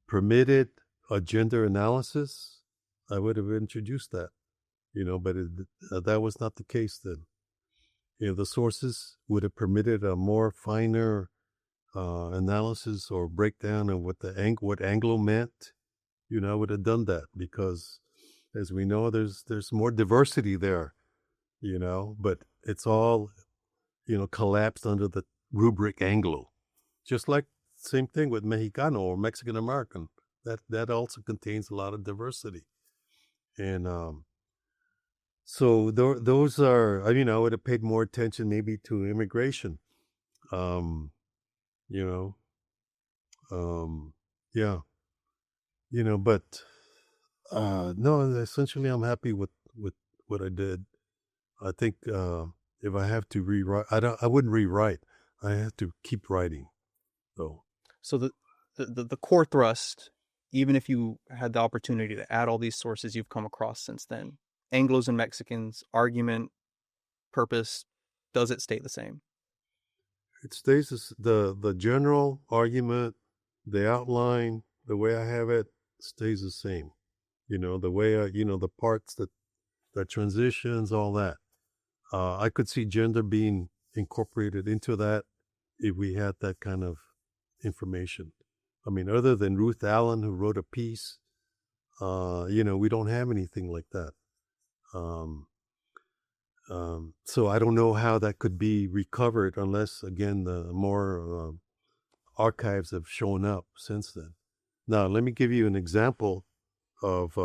permitted a gender analysis, I would have introduced that, but that was not the case then. If the sources would have permitted a more finer analysis or breakdown of what Anglo meant, I would have done that, because as we know, there's more diversity there, but it's all, collapsed under the rubric Anglo. Just like same thing with Mexicano or Mexican American. That also contains a lot of diversity. And so those are, I would have paid more attention maybe to immigration. Um, you know, yeah, but no, essentially I'm happy with what I did. I think if I have to rewrite, I wouldn't rewrite. I have to keep writing, though. So the core thrust, even if you had the opportunity to add all these sources you've come across since then, Anglos and Mexicans, argument, purpose, does it stay the same? It stays the general argument, the outline, the way I have it stays the same. The way the parts that transitions, all that. I could see gender being incorporated into that if we had that kind of information. I mean, other than Ruth Allen, who wrote a piece, we don't have anything like that. So I don't know how that could be recovered unless, again, the more archives have shown up since then. Now, let me give you an example of,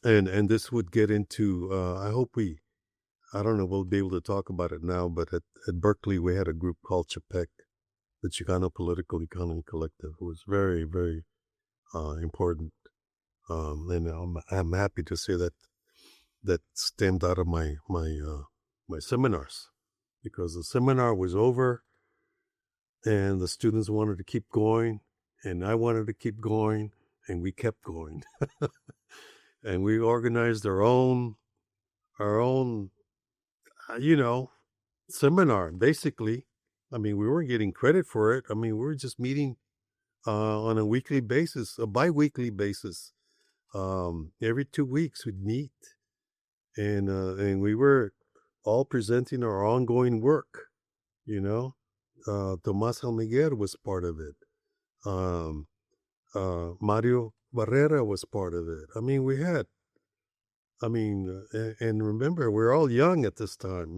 and this would get into, I don't know, we'll be able to talk about it now, but at Berkeley, we had a group called CHPEC, the Chicano Political Economy Collective, who was very, very important. And I'm happy to say that stemmed out of my seminars, because the seminar was over and the students wanted to keep going and I wanted to keep going, and we kept going. And we organized our own seminar, basically. I mean, we weren't getting credit for it. I mean, we were just meeting on a weekly basis, a bi-weekly basis. Every 2 weeks we'd meet, and we were all presenting our ongoing work. Tomás Almiguer was part of it. Mario Barrera was part of it. I mean, and remember, we're all young at this time,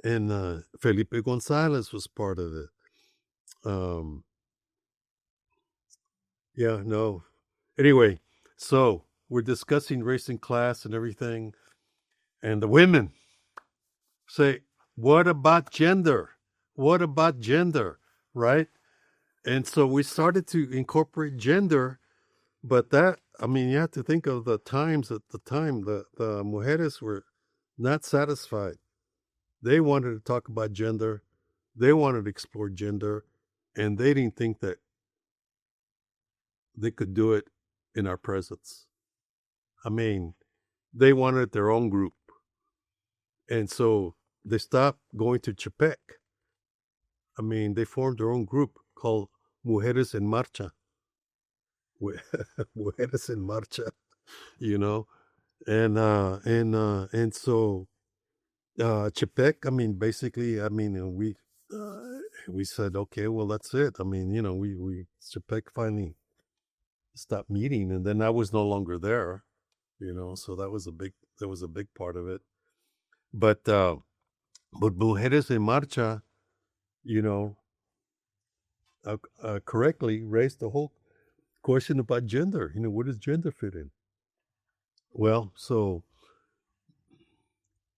and Felipe Gonzalez was part of it. Anyway, so we're discussing race and class and everything, and the women say, what about gender? What about gender? Right? And so we started to incorporate gender, but you have to think of the times at the time. The mujeres were not satisfied. They wanted to talk about gender. They wanted to explore gender, and they didn't think that they could do it in our presence. I mean, they wanted their own group. And so they stopped going to CHPEC. I mean, they formed their own group called Mujeres en Marcha. Mujeres en Marcha, and so CHPEC, basically, we said, okay, well, that's it. We CHPEC finally stopped meeting, and then I was no longer there, so that was a big part of it. But Mujeres en Marcha, correctly raised the whole question about gender. Where does gender fit in? Well, so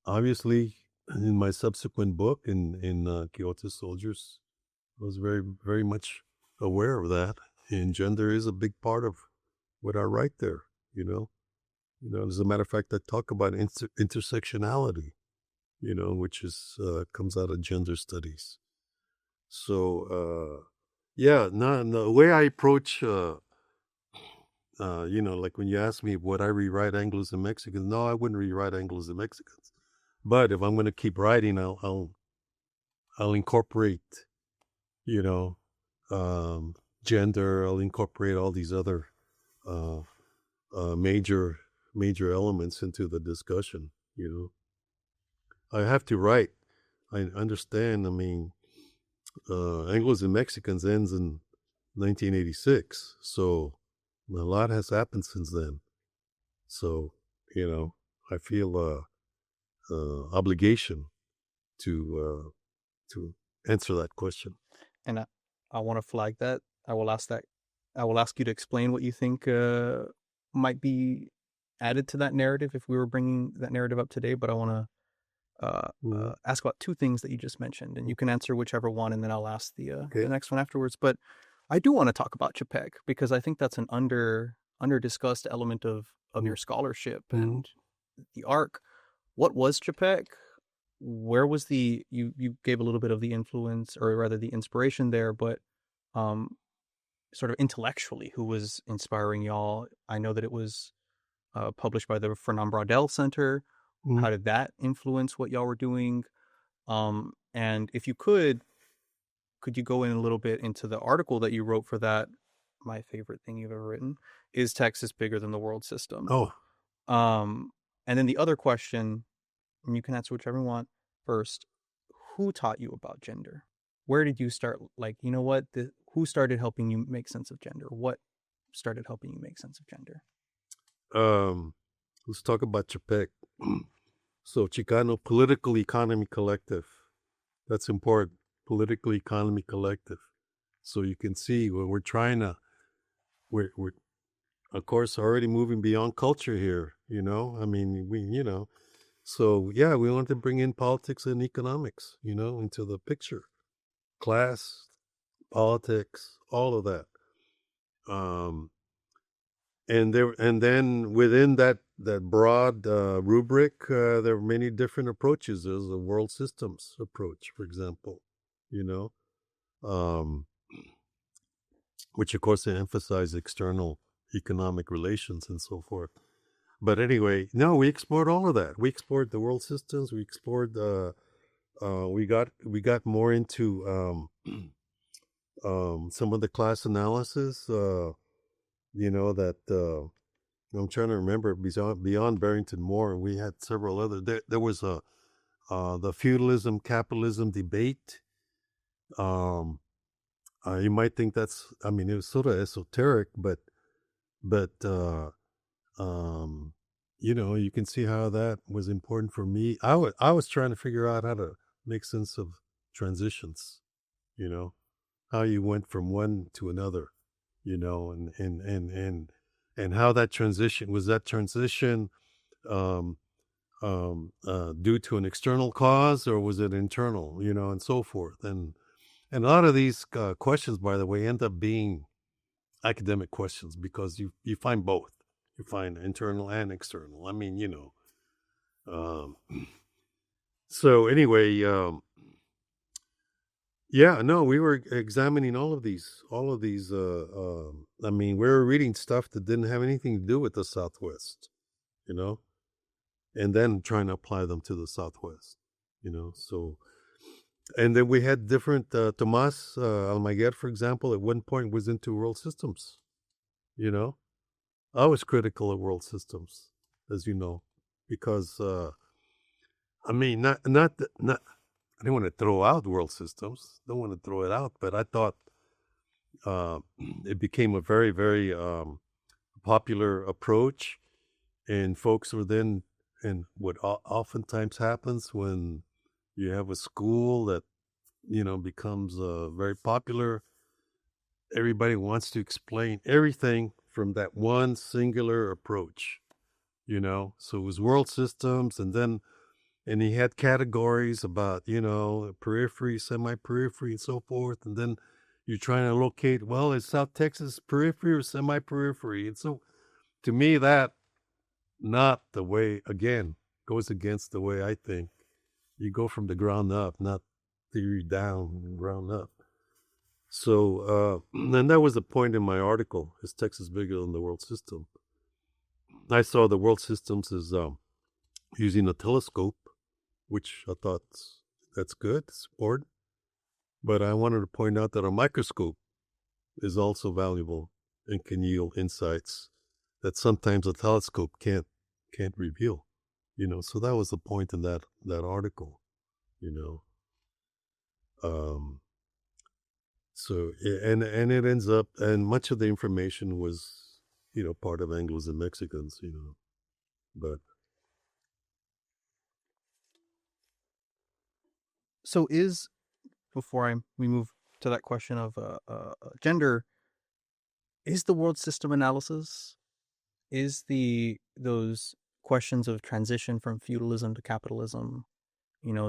obviously, in my subsequent book in Quixote Soldiers, I was very, very much aware of that. And gender is a big part of what I write there, As a matter of fact, I talk about intersectionality, which comes out of gender studies. So, the way I approach, like when you ask me, would I rewrite Anglos and Mexicans? No, I wouldn't rewrite Anglos and Mexicans. But if I'm going to keep writing, I'll incorporate, gender. I'll incorporate all these other major elements into the discussion. I have to write. I understand. Anglos and Mexicans ends in 1986, so a lot has happened since then. So I feel obligation to answer that question. And I want to flag that. I will ask you to explain what you think might be added to that narrative if we were bringing that narrative up today. But I want to ask about two things that you just mentioned, and you can answer whichever one, and then I'll ask the next one afterwards. But I do want to talk about CHPEC because I think that's an under discussed element of your scholarship and the arc. What was CHPEC? where was you gave a little bit of the influence, or rather the inspiration there, but sort of intellectually, who was inspiring y'all? I know that it was published by the Fernand Braudel Center. Mm. How did that influence what y'all were doing? And if you could you go in a little bit into the article that you wrote for that? My favorite thing you've ever written, is Texas bigger than the world system? Oh, And then the other question, and you can answer whichever you want first: who taught you about gender? Where did you start? Like, you know what? Who started helping you make sense of gender? What started helping you make sense of gender? let's talk about Chapek. So, Chicano Political Economy Collective. That's important. Political Economy Collective. So you can see when we're trying to, we're of course already moving beyond culture here. I mean, So yeah, we wanted to bring in politics and economics, into the picture. Class, politics, all of that. Um, and then within that broad rubric, there are many different approaches. There's a world systems approach, for example, you know, um, which of course emphasize external economic relations and so forth. But anyway, no, we explored all of that. We explored the world systems. We explored we got more into some of the class analysis. That I'm trying to remember beyond Barrington Moore, and we had several other. There was the feudalism capitalism debate. You might think that's. I mean, it was sort of esoteric, but you can see how that was important for me. I was trying to figure out how to make sense of transitions. How you went from one to another. And how that transition was. That transition due to an external cause, or was it internal? And so forth. And a lot of these questions, by the way, end up being academic questions, because you find both. You find internal and external. I mean, so anyway, yeah, no, we were examining all of these. I mean, we were reading stuff that didn't have anything to do with the Southwest, and then trying to apply them to the Southwest, So, and then we had different. Tomas Almaguer, for example, at one point was into world systems. I was critical of world systems, as you know, because I mean, not. I didn't want to throw out world systems. Don't want to throw it out, but I thought it became a very, very popular approach, and folks were then. And what oftentimes happens when you have a school that becomes very popular, everybody wants to explain everything from that one singular approach. So it was world systems, and he had categories about, periphery, semi-periphery, and so forth. And then you're trying to locate, well, is South Texas periphery or semi-periphery? And so to me, that not the way, again, goes against the way I think. You go from the ground up, not theory down, ground up. So, and that was the point in my article, is Texas bigger than the world system? I saw the world systems as using a telescope, which I thought that's good, it's important. But I wanted to point out that a microscope is also valuable and can yield insights that sometimes a telescope can't reveal. So that was the point in that article. So and it ends up, and much of the information was part of Anglos and Mexicans. But So before we move to that question of gender, is the world system analysis, is those questions of transition from feudalism to capitalism,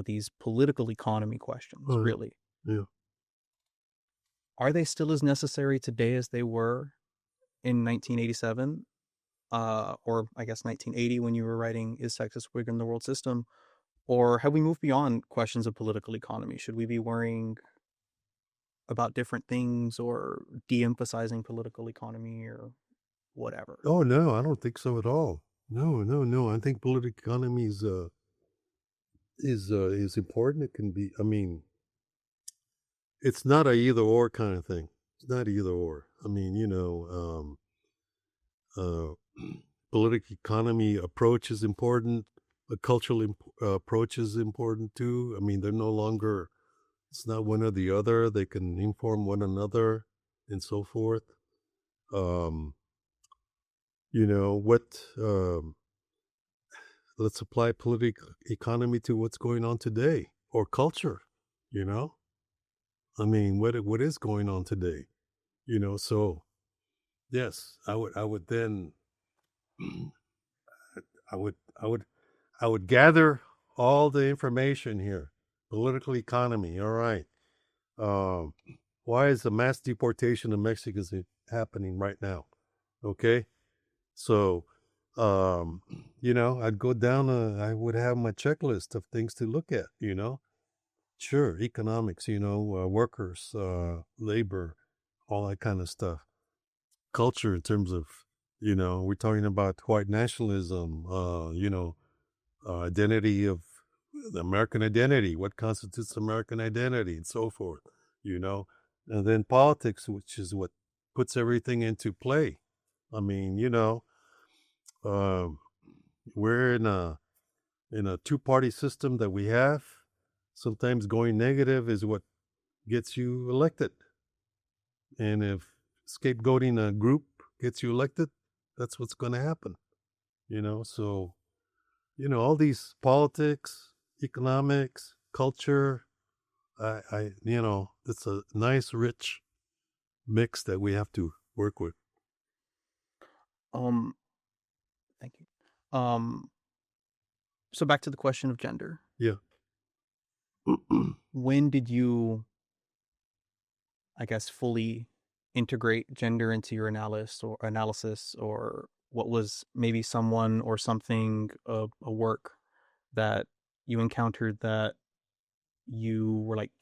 these political economy questions, really, yeah, are they still as necessary today as they were in 1987, or I guess 1980, when you were writing "Is Texas Bigger Than the World System"? Or have we moved beyond questions of political economy? Should we be worrying about different things or de-emphasizing political economy or whatever? Oh no, I don't think so at all. No, no, no. I think political economy is important. It can be. I mean, it's not a either or kind of thing. It's not either or. I mean, uh, political economy approach is important. A cultural approach is important too. I mean, they're no longer. It's not one or the other. They can inform one another, and so forth. Um, what? Let's apply political economy to what's going on today, or culture. You know, I mean, what is going on today? So yes, I would then I would I would I would gather all the information here. Political economy, all right. Um, why is the mass deportation of Mexicans happening right now? Okay, so I'd go down. I would have my checklist of things to look at. Sure, economics. Workers, labor, all that kind of stuff. Culture in terms of, we're talking about white nationalism, identity of the American identity, what constitutes American identity, and so forth, and then politics, which is what puts everything into play. I mean, we're in a two-party system that we have. Sometimes going negative is what gets you elected, and if scapegoating a group gets you elected, that's what's going to happen. So all these politics, economics, culture, it's a nice, rich mix that we have to work with. Thank you. So back to the question of gender. Yeah. When did you, I guess, fully integrate gender into your analysis, or what was maybe someone or something, a work that you encountered that you were like,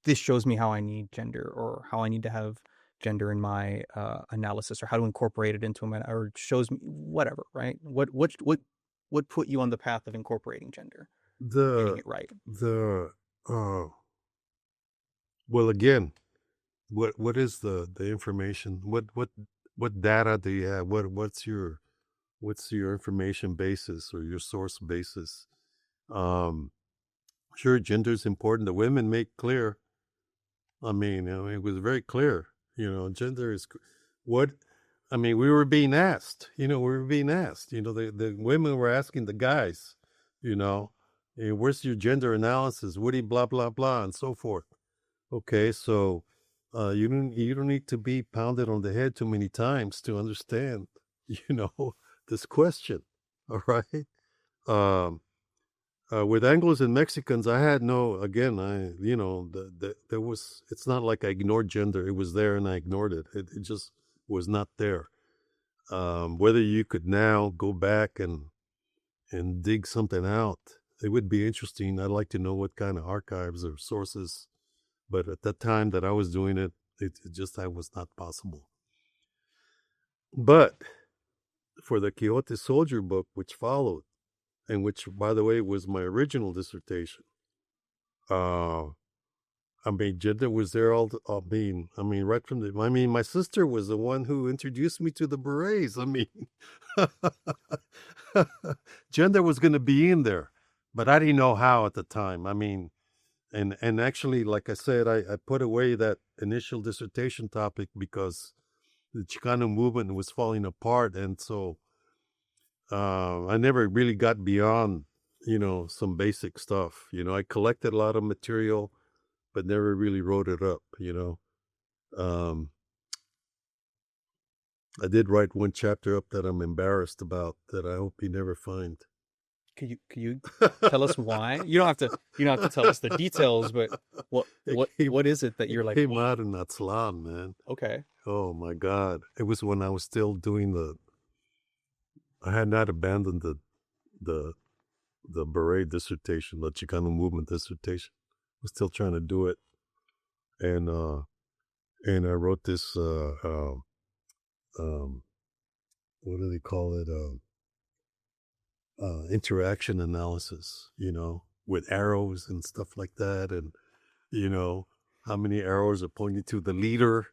this shows me how I need gender, or how I need to have gender in my analysis, or how to incorporate it into my, or shows me whatever, right? What put you on the path of incorporating gender, getting it right? Well, again, what is the information? What data do you have? What's your information basis or your source basis? Sure, gender is important. The women make clear. I mean, it was very clear. Gender is what. I mean, we were being asked. The women were asking the guys. Hey, where's your gender analysis? Woody, blah blah blah, and so forth. Okay, so you don't need to be pounded on the head too many times to understand, this question. All right. With Anglos and Mexicans, I had there was. It's not like I ignored gender. It was there, and I ignored it. It just was not there. Whether you could now go back and dig something out, it would be interesting. I'd like to know what kind of archives or sources. But at that time that I was doing it, that was not possible. But for the Quixote Soldier book, which followed, and which, by the way, was my original dissertation, gender was there right from my sister was the one who introduced me to the berets. Gender was going to be in there, but I didn't know how at the time. And actually, like I said, I put away that initial dissertation topic because the Chicano movement was falling apart, and so I never really got beyond, some basic stuff. I collected a lot of material, but never really wrote it up. I did write one chapter up that I'm embarrassed about that I hope you never find. Could you tell us why? You don't have to tell us the details, but what is it that you're like? It came out in Aztlan, man. Okay. Oh my God! It was when I was still doing I had not abandoned the the beret dissertation, the Chicano Movement dissertation. I was still trying to do it, and I wrote this. What do they call it? Interaction analysis. With arrows and stuff like that, and how many arrows are pointing to the leader.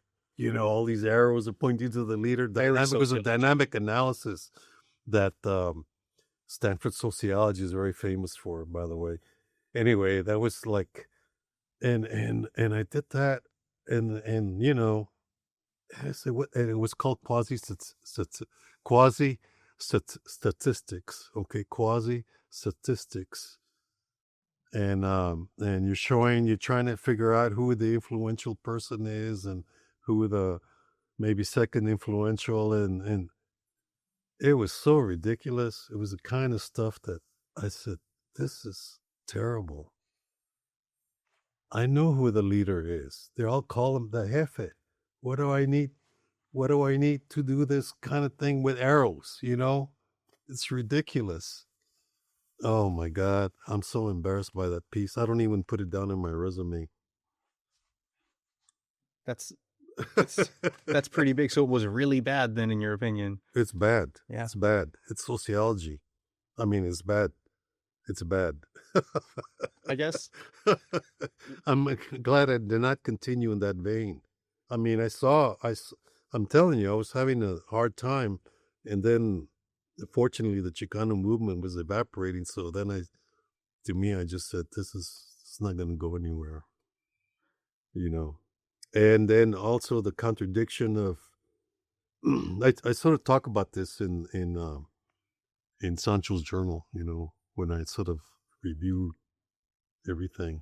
All these arrows are pointing to the leader. Dynamic was a dynamic analysis that Stanford sociology is very famous for, by the way. Anyway, that was like, and I did that, and I said what, and it was called quasi statistics. Okay, quasi statistics. And you're trying to figure out who the influential person is and who the maybe second influential, and it was so ridiculous. It was the kind of stuff that I said, this is terrible. I know who the leader is. They all call him the jefe. What do I need to do this kind of thing with arrows? It's ridiculous. Oh my God, I'm so embarrassed by that piece. I don't even put it down in my resume. That's pretty big. So it was really bad then, in your opinion? It's bad. Yeah. It's bad. It's sociology. I mean, it's bad. It's bad. I guess. I'm glad I did not continue in that vein. I mean, I'm telling you, I was having a hard time, and then fortunately the Chicano movement was evaporating. So then I just said, it's not going to go anywhere, And then also the contradiction of, I sort of talk about this in Sancho's journal, when I sort of reviewed everything.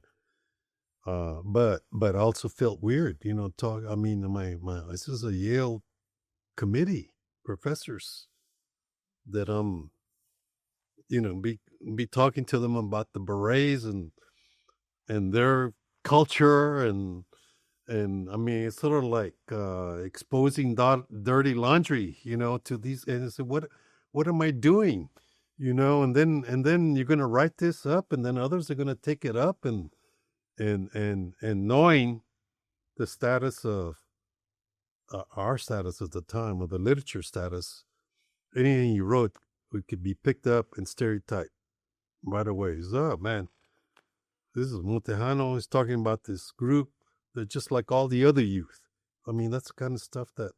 But I also felt weird, this is a Yale committee, professors that be talking to them about the berets and their culture, and I mean, it's sort of like exposing dirty laundry, to these. And I said, what am I doing? And then you're going to write this up, and then others are going to take it up, and knowing the status of our status at the time, or the literature status, anything you wrote could be picked up and stereotyped right away. So, man, this is Montejano. He's talking about this group. They're just like all the other youth. I mean, that's the kind of stuff that,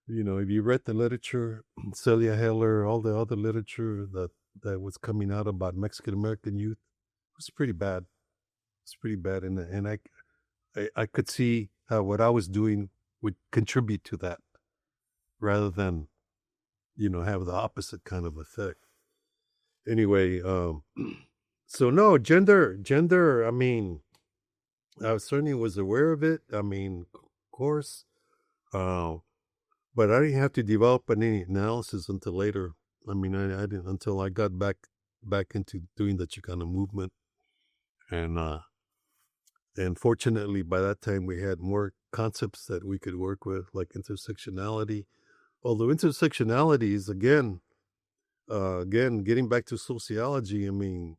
if you read the literature, Celia Heller, all the other literature that was coming out about Mexican American youth, it was pretty bad. It's pretty bad. And I could see how what I was doing would contribute to that, rather than, have the opposite kind of effect. Anyway, so no, gender, I mean, I certainly was aware of it. I mean, of course, but I didn't have to develop any analysis until later. I mean, I didn't until I got back into doing the Chicano movement, and fortunately, by that time, we had more concepts that we could work with, like intersectionality. Although intersectionality is again, getting back to sociology. I mean,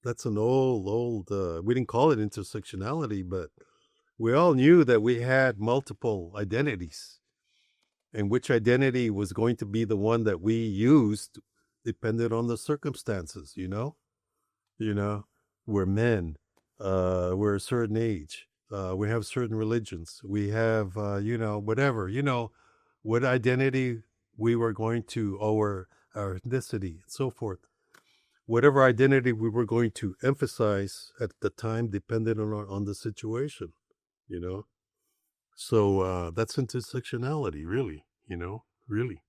that's an old. We didn't call it intersectionality, but we all knew that we had multiple identities, and which identity was going to be the one that we used depended on the circumstances. We're men. We're a certain age. We have certain religions. We have, whatever. What identity we were going to, or our ethnicity, and so forth. Whatever identity we were going to emphasize at the time depended on the situation, So that's intersectionality, really, really.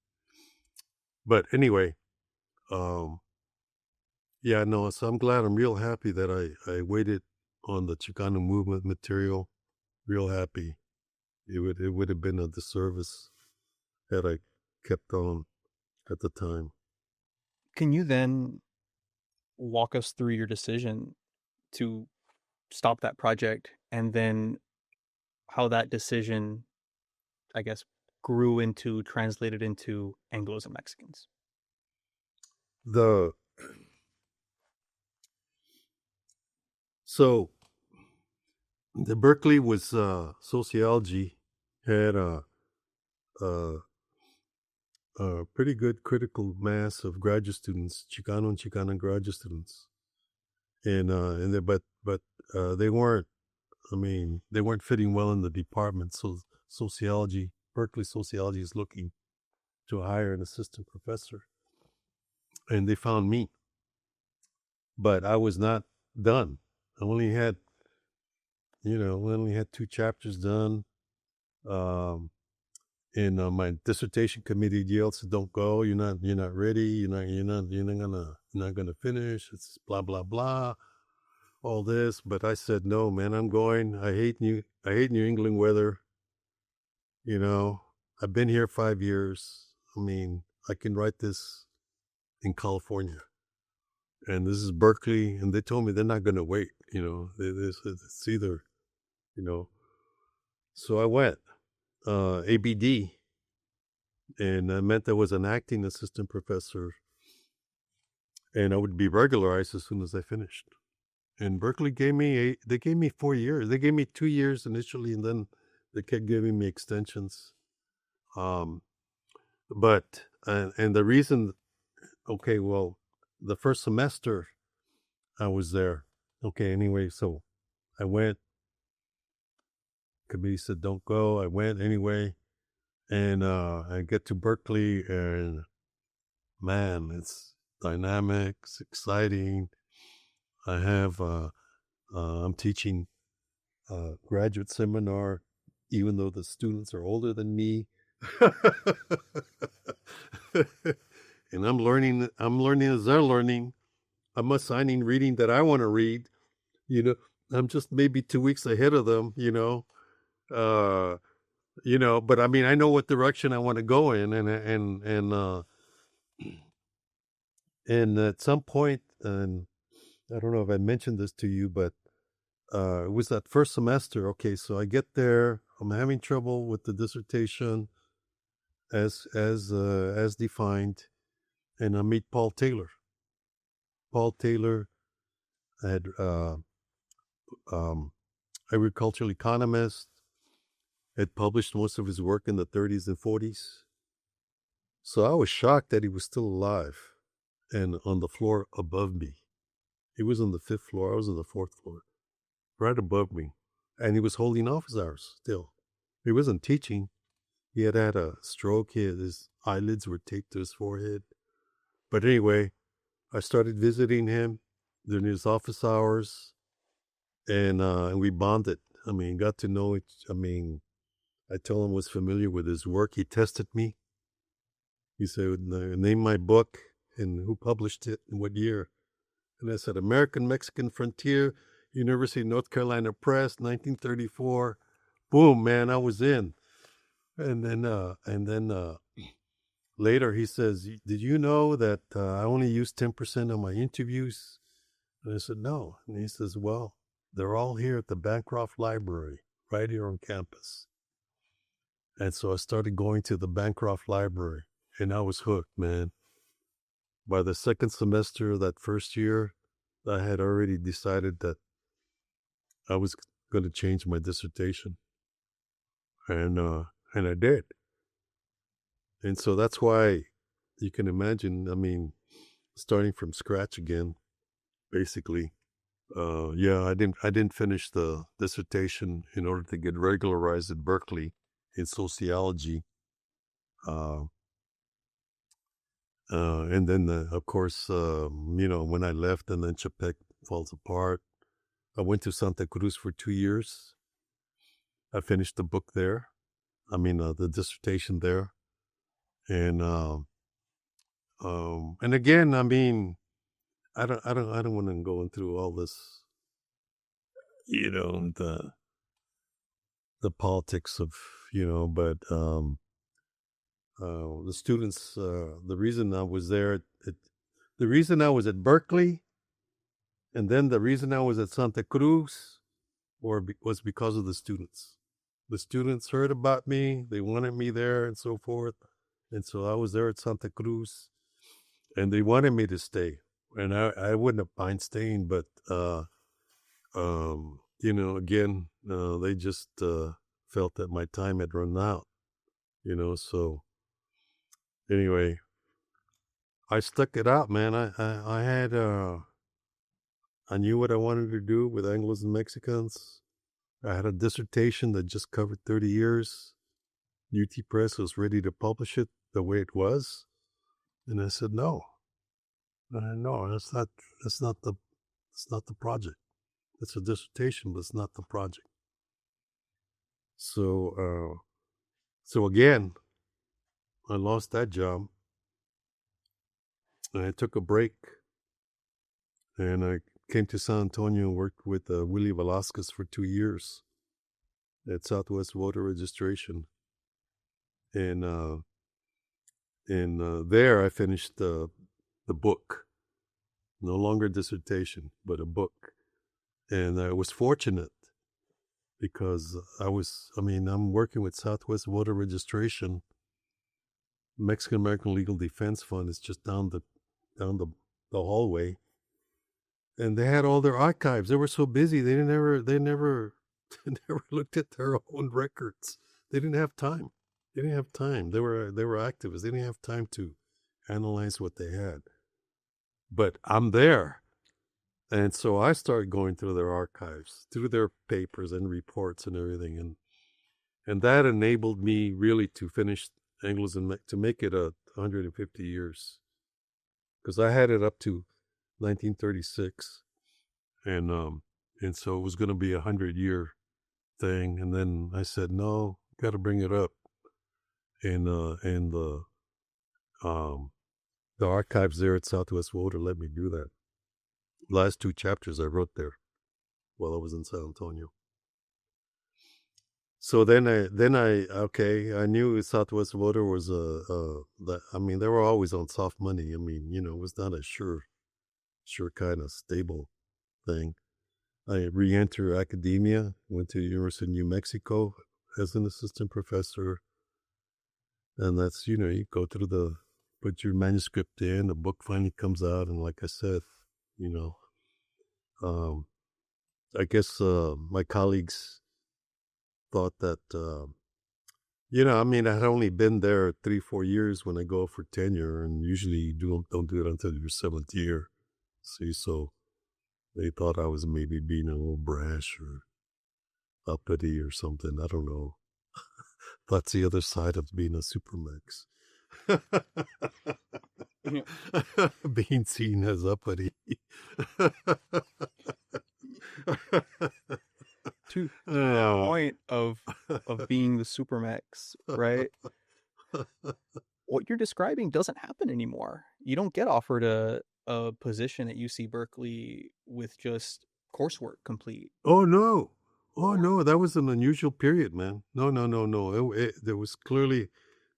But anyway, yeah, no, so I'm real happy that I waited on the Chicano movement material. Real happy. It would have been a disservice had I kept on at the time. Can you then walk us through your decision to stop that project, and then how that decision, I guess, translated into Anglos and Mexicans? So the Berkeley was sociology, had a pretty good critical mass of graduate students, Chicano and Chicana graduate students, and they weren't. I mean, they weren't fitting well in the department. So sociology, Berkeley sociology, is looking to hire an assistant professor, and they found me. But I was not done. I only had, we only had 2 chapters done. And my dissertation committee yelled, said, "Don't go. You're not ready. You're not gonna finish. It's blah blah blah, all this." But I said, "No, man, I'm going. I hate New England weather. I've been here 5 years. I mean, I can write this in California, and this is Berkeley." And they told me they're not gonna wait. They said it's either, So I went. ABD, and that meant I was an acting assistant professor, and I would be regularized as soon as I finished. And Berkeley gave me 4 years. They gave me 2 years initially, and then they kept giving me extensions. But the reason, okay, well, the first semester I was there. Okay, anyway, so I went. Committee said, "Don't go." I went anyway. And I get to Berkeley, and man, it's dynamic, it's exciting. I have, I'm teaching a graduate seminar, even though the students are older than me. And I'm learning as they're learning. I'm assigning reading that I want to read. I'm just maybe 2 weeks ahead of them, but I mean, I know what direction I want to go in, and at some point, and I don't know if I mentioned this to you, but it was that first semester. Okay, so I get there, I'm having trouble with the dissertation as defined, and I meet Paul Taylor. Paul Taylor had agricultural economist, had published most of his work in the 30s and 40s. So I was shocked that he was still alive and on the floor above me. He was on the 5th floor. I was on the 4th floor, right above me. And he was holding office hours still. He wasn't teaching. He had had a stroke. His eyelids were taped to his forehead. But anyway, I started visiting him during his office hours, and we bonded. I mean, got to know each. I mean, I told him I was familiar with his work. He tested me. He said, "Name my book and who published it and what year." And I said, "American Mexican Frontier, University of North Carolina Press, 1934. Boom, man, I was in. And then later he says, "Did you know that I only use 10% of my interviews?" And I said, "No." And he says, "Well, they're all here at the Bancroft Library, right here on campus." And so I started going to the Bancroft Library, and I was hooked, man. By the second semester of that first year, I had already decided that I was going to change my dissertation. And I did. And so that's why you can imagine, I mean, starting from scratch again, basically. I didn't finish the dissertation in order to get regularized at Berkeley in sociology. And then, of course, when I left and then Chapec falls apart, I went to Santa Cruz for 2 years. I finished the book there. I mean, the dissertation there. And again, I mean, I don't want to go into all this, the politics of, but the students, the reason I was there, the reason I was at Berkeley, and then the reason I was at Santa Cruz was because of the students. The students heard about me, they wanted me there and so forth. And so I was there at Santa Cruz, and they wanted me to stay. And I wouldn't have mind staying, but again, they just felt that my time had run out, so anyway, I stuck it out, man. I had, I knew what I wanted to do with Anglos and Mexicans. I had a dissertation that just covered 30 years. UT Press was ready to publish it the way it was. And I said, no, that's not the project. It's a dissertation, but it's not the project. So again, I lost that job, and I took a break, and I came to San Antonio and worked with Willie Velasquez for 2 years at Southwest Voter Registration, and there I finished the book, no longer dissertation, but a book, and I was fortunate because I'm working with Southwest Voter Registration. Mexican American Legal Defense Fund is just down the hallway, and they had all their archives. They were so busy they never looked at their own records. They didn't have time. They were activists. They didn't have time to analyze what they had. But I'm there. And so I started going through their archives, through their papers and reports and everything. And that enabled me really to finish Anglos and to make it 150 years. Because I had it up to 1936. And so it was going to be a 100-year thing. And then I said, no, got to bring it up. And the archives there at Southwest Voter let me do that. Last 2 chapters I wrote there while I was in San Antonio. So then I knew Southwest Voter was they were always on soft money. It was not a sure kind of stable thing. I re-entered academia, went to the University of New Mexico as an assistant professor. And that's, you go through put your manuscript in, the book finally comes out. And like I said, I guess my colleagues thought that, I had only been there 3-4 years when I go for tenure, and usually you don't do it until your 7th year. See, so they thought I was maybe being a little brash or uppity or something. I don't know. That's the other side of being a supermax. Being seen as uppity. To the point of being the supermax, right? What you're describing doesn't happen anymore. You don't get offered a position at UC Berkeley with just coursework complete. Oh no, that was an unusual period, man. No. There was clearly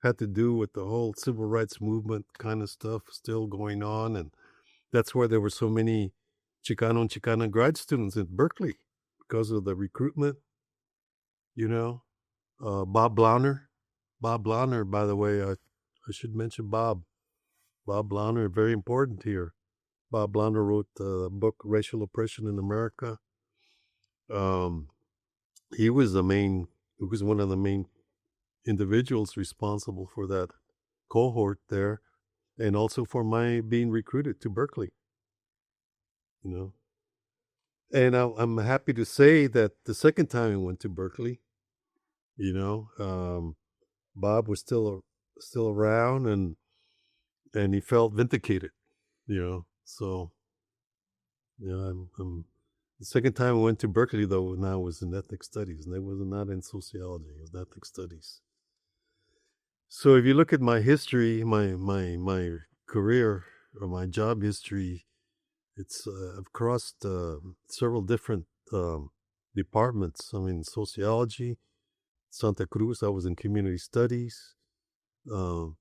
had to do with the whole civil rights movement kind of stuff still going on, and that's why there were so many Chicano and Chicana grad students at Berkeley because of the recruitment. Bob Blauner, by the way, I should mention Bob Blauner, very important here. Bob Blauner wrote the book Racial Oppression in America. He was one of the main individuals responsible for that cohort there, and also for my being recruited to Berkeley. And I'm happy to say that the second time I went to Berkeley, Bob was still around, and he felt vindicated, So, I'm the second time I went to Berkeley, though, now was in ethnic studies, and it was not in sociology; it was ethnic studies. So, if you look at my history, my career or my job history, it's I've crossed several different departments. Sociology, Santa Cruz, I was in community studies. New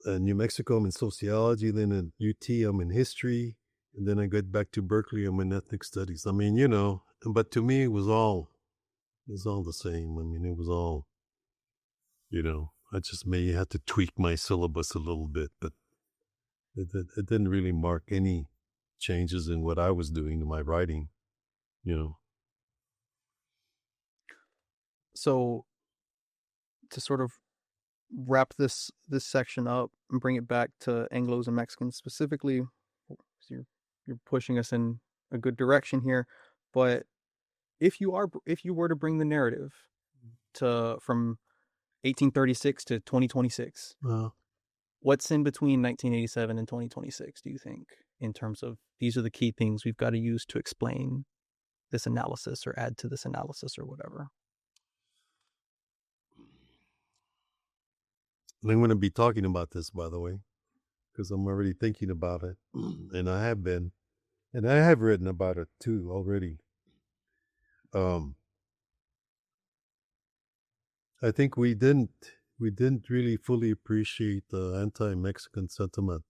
Mexico, I'm in sociology. Then at UT, I'm in history. And then I got back to Berkeley, I'm in ethnic studies. But to me, it was all the same. It was all, I just may have to tweak my syllabus a little bit, but it didn't really mark any changes in what I was doing to my writing. you know. So to sort of wrap this section up and bring it back to Anglos and Mexicans specifically, you're pushing us in a good direction here. But if you were to bring the narrative to from 1836 to 2026, what's in between 1987 and 2026, do you think, in terms of these are the key things we've got to use to explain this analysis or add to this analysis or whatever? And I'm going to be talking about this, by the way, because I'm already thinking about it. And I have been. And I have written about it too already. I think we didn't really fully appreciate the anti-Mexican sentiment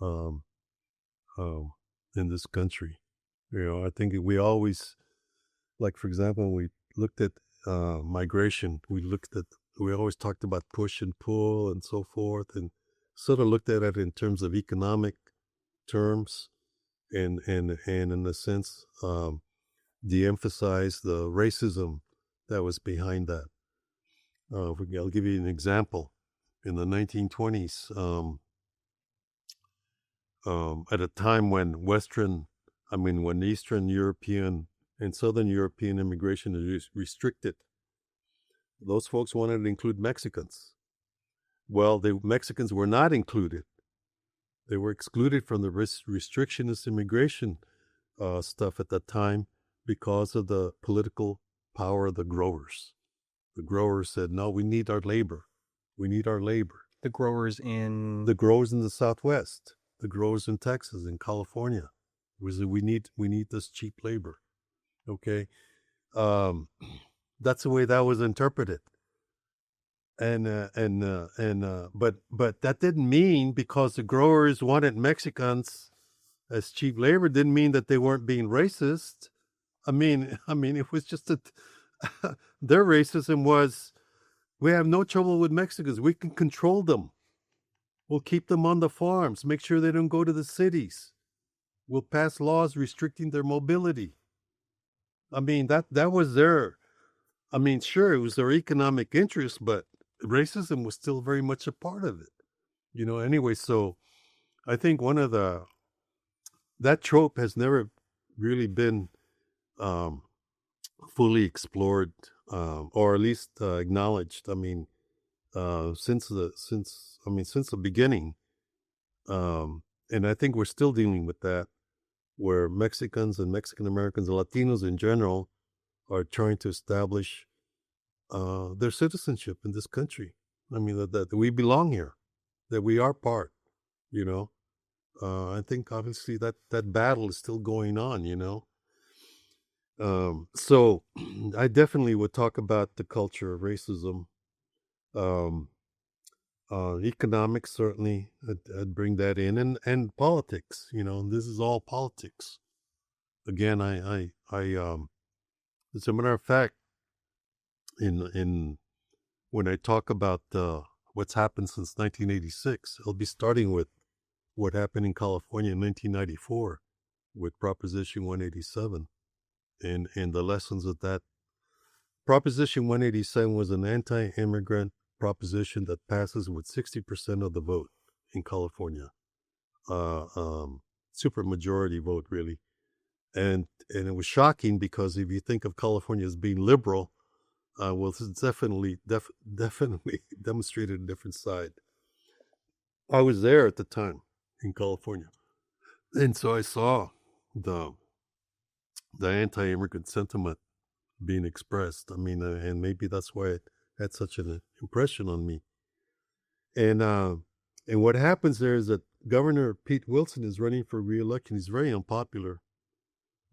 in this country. I think we always, like, for example, when we looked at migration, we always talked about push and pull and so forth, and sort of looked at it in terms of economic terms, and in a sense, de-emphasize the racism that was behind that. I'll give you an example. In the 1920s, at a time when when Eastern European and Southern European immigration is restricted, those folks wanted to include Mexicans. Well, the Mexicans were not included. They were excluded from the restrictionist immigration stuff at that time because of the political power of the growers. The growers said, no, we need our labor. We need our labor. The growers in the Southwest, the growers in Texas, in California. We need this cheap labor. Okay. That's the way that was interpreted. But that didn't mean because the growers wanted Mexicans as cheap labor didn't mean that they weren't being racist. I mean, it was just that their racism was, we have no trouble with Mexicans. We can control them. We'll keep them on the farms, make sure they don't go to the cities. We'll pass laws restricting their mobility. I mean, that was sure, it was their economic interest, but racism was still very much a part of it. Anyway, so I think that trope has never really been fully explored, or at least acknowledged. Since the beginning, and I think we're still dealing with that, where Mexicans and Mexican Americans and Latinos in general are trying to establish their citizenship in this country. That we belong here, that we are part. I think obviously that battle is still going on. So I definitely would talk about the culture of racism. Economics, certainly, I'd bring that in, and politics. This is all politics. Again, I as a matter of fact, in when I talk about what's happened since 1986, I'll be starting with what happened in California in 1994 with Proposition 187, and the lessons of that. Proposition 187 was an anti-immigrant proposition that passes with 60% of the vote in California, supermajority vote, really, and it was shocking because if you think of California as being liberal, well, this definitely demonstrated a different side. I was there at the time in California, and so I saw the anti-immigrant sentiment being expressed. And maybe that's why it had such an impression on me. And what happens there is that Governor Pete Wilson is running for re-election. He's very unpopular,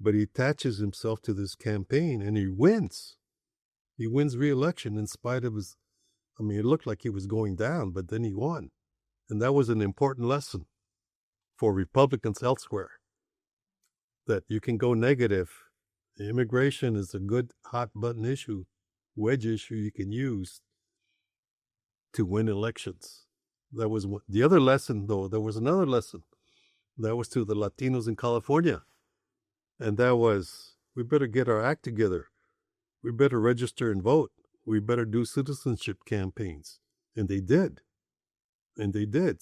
but he attaches himself to this campaign and he wins. He wins re-election in spite of his, it looked like he was going down, but then he won. And that was an important lesson for Republicans elsewhere, that you can go negative. Immigration is a good hot button issue, wedge issue you can use to win elections. That was the other lesson, though. There was another lesson that was to the Latinos in California, and that was We better get our act together. We better register and vote. We better do citizenship campaigns. And they did.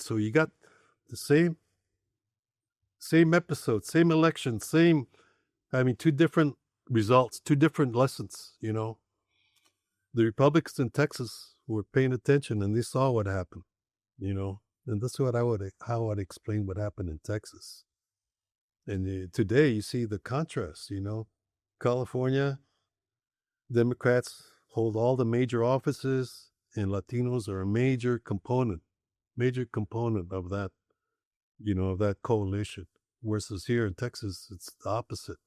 So you got the same episode, same election, two different results, two different lessons, The Republicans in Texas were paying attention and they saw what happened, And that's how I'd explain what happened in Texas. And today you see the contrast, California, Democrats hold all the major offices and Latinos are a major component of that, of that coalition. Versus here in Texas, it's the opposite,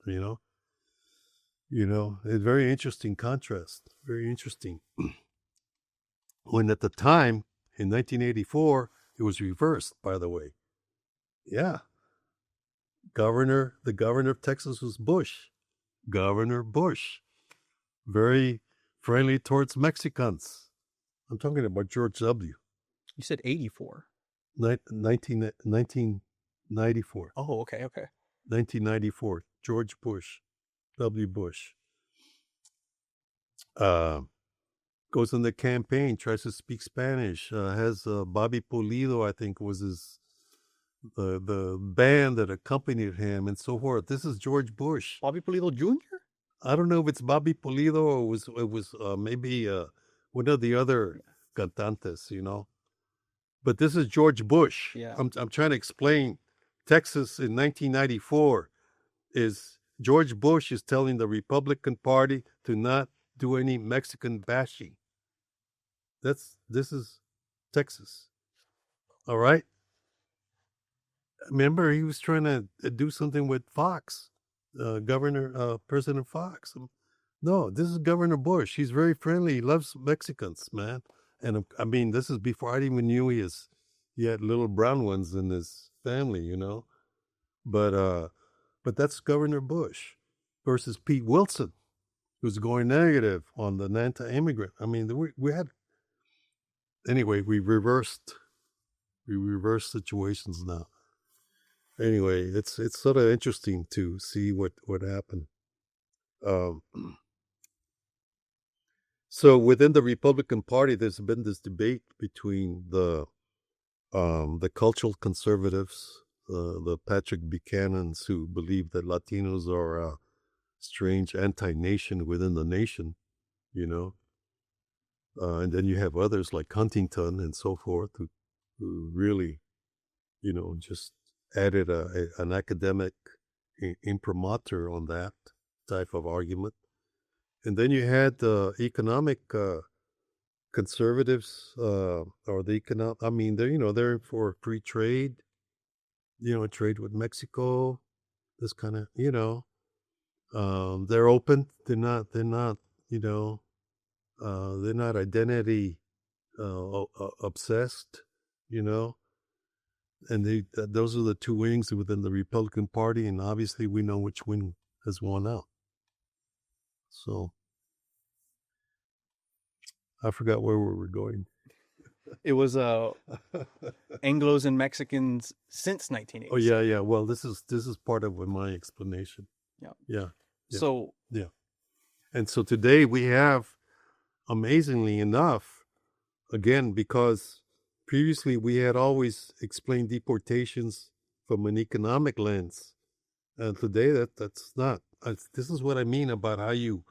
It's very interesting contrast, very interesting. When at the time, in 1984, it was reversed, by the way. Yeah. The governor of Texas was Bush. Governor Bush. Very friendly towards Mexicans. I'm talking about George W. You said 84. 1994. Oh, okay. 1994. George Bush. W. Bush. Goes on the campaign, tries to speak Spanish, has Bobby Pulido, I think, was the band that accompanied him and so forth. This is George Bush. Bobby Pulido Jr.? I don't know if it's Bobby Pulido or it was maybe one of the other cantantes, But this is George Bush. Yeah. I'm trying to explain. Texas in 1994 is George Bush is telling the Republican Party to not do any Mexican bashing. This is Texas. All right. Remember, he was trying to do something with Fox, President Fox. No, this is Governor Bush. He's very friendly. He loves Mexicans, man. And this is before I even knew he had little brown ones in his family, But that's Governor Bush versus Pete Wilson, who's going negative on the anti-immigrant. We had. Anyway, we reversed situations now. Anyway, it's sort of interesting to see what happened. So within the Republican Party, there's been this debate between the cultural conservatives, the Patrick Buchanans, who believe that Latinos are a strange anti-nation within the nation, and then you have others like Huntington and so forth who really, just added an academic imprimatur on that type of argument. And then you had the economic conservatives, or the economic. They're for free trade. Trade with Mexico. This kind of, they're open. They're not. They're not identity obsessed. And those are the two wings within the Republican Party, and obviously we know which wing has won out. So I forgot where we were going. It was Anglos and Mexicans since 1980. Oh yeah. Well, this is part of my explanation. Yeah. So yeah, and so today we have, amazingly enough, again, because previously we had always explained deportations from an economic lens, and today that's not. This is what I mean about how you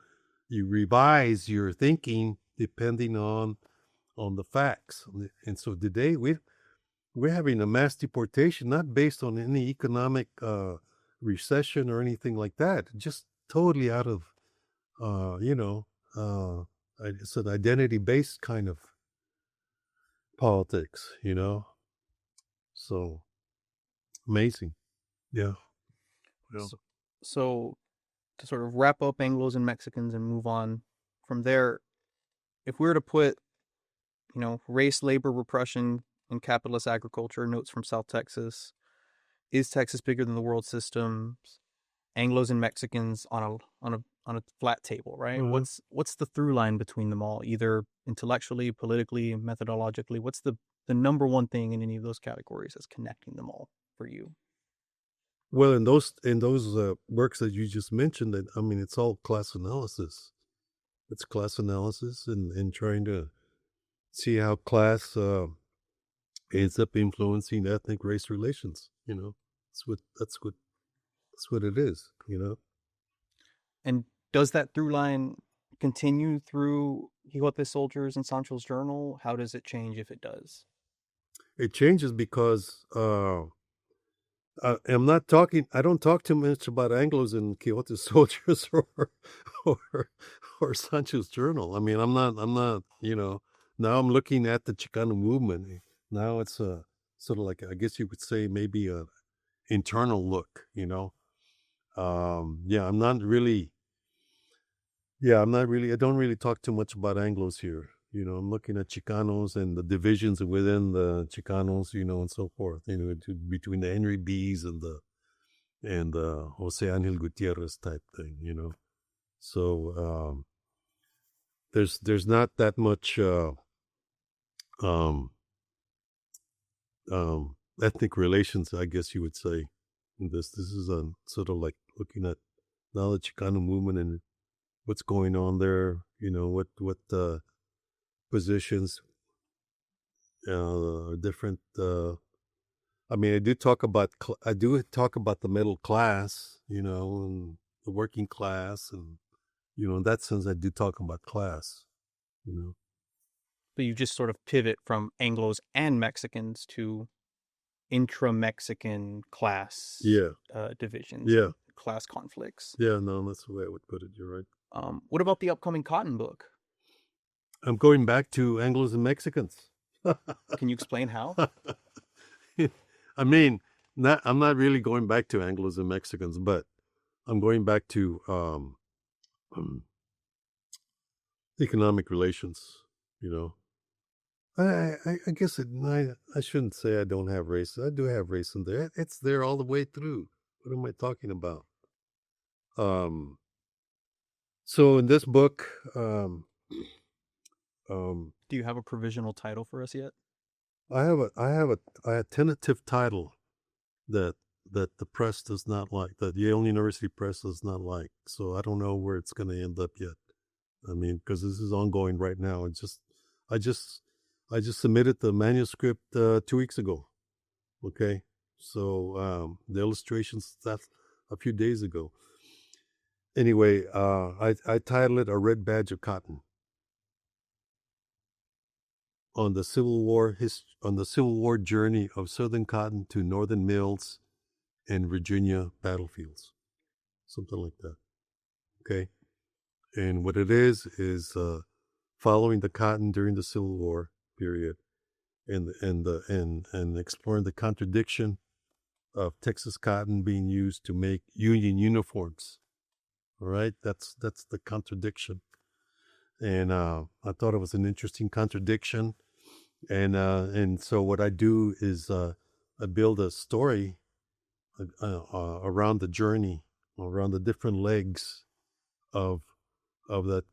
revise your thinking depending on the facts. And so today we're having a mass deportation, not based on any economic recession or anything like that, just totally out of it's an identity-based kind of politics, So amazing. Yeah. So to sort of wrap up Anglos and Mexicans and move on from there, if we were to put, race, labor, repression, and capitalist agriculture, notes from South Texas, is Texas bigger than the world systems, Anglos and Mexicans on a flat table, right? Mm-hmm. What's the through line between them all, either intellectually, politically, methodologically? What's the number one thing in any of those categories that's connecting them all for you? Well, in those works that you just mentioned, that I mean, it's all class analysis. It's class analysis and trying to see how class ends up influencing ethnic race relations. That's what it is. And does that through line continue through Quixote Soldiers and Sancho's Journal? How does it change if it does? It changes because I'm not talking. I don't talk too much about Anglos and Quixote soldiers or or Sancho's Journal. I mean, I'm not. Now I'm looking at the Chicano movement. Now it's a sort of like, I guess you could say, maybe a internal look. Yeah, I'm not really. Yeah, I'm not really. I don't really talk too much about Anglos here. I'm looking at Chicanos and the divisions within the Chicanos, and so forth. Between the Henry B's and the Jose Angel Gutierrez type thing. So there's not that much ethnic relations, I guess you would say. This is a sort of like looking at now the Chicano movement and what's going on there. What positions different. I mean, I do talk about the middle class, and the working class, and in that sense, I do talk about class. But you just sort of pivot from Anglos and Mexicans to intra-Mexican class divisions, class conflicts. Yeah, no, that's the way I would put it. You're right. What about the upcoming Cotton book? I'm going back to Anglos and Mexicans. Can you explain how? I mean, I'm not really going back to Anglos and Mexicans, but I'm going back to economic relations. I guess I shouldn't say I don't have race. I do have race in there. It's there all the way through. What am I talking about? So in this book, do you have a provisional title for us yet? I have a tentative title that the press does not like, that Yale University Press does not like. So I don't know where it's going to end up yet. I mean, because this is ongoing right now. I just submitted the manuscript 2 weeks ago. Okay, so the illustrations, that's a few days ago. Anyway, I titled it "A Red Badge of Cotton." On the Civil War journey of Southern cotton to Northern mills and Virginia battlefields, something like that. Okay, and what it is following the cotton during the Civil War period, and exploring the contradiction of Texas cotton being used to make Union uniforms. All right, that's the contradiction, and I thought it was an interesting contradiction. And so what I do is I build a story around the journey, around the different legs of that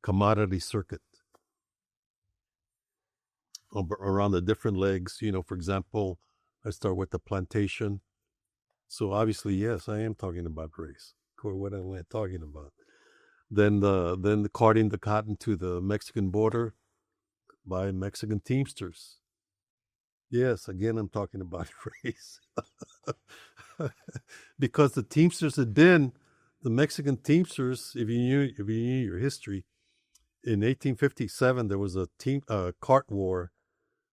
commodity circuit, around the different legs. For example, I start with the plantation. So obviously, yes, I am talking about race. What am I talking about? Then the carting the cotton to the Mexican border by Mexican teamsters. Yes, again, I'm talking about race. Because the teamsters had been, the Mexican teamsters, if you knew your history, in 1857, there was a cart war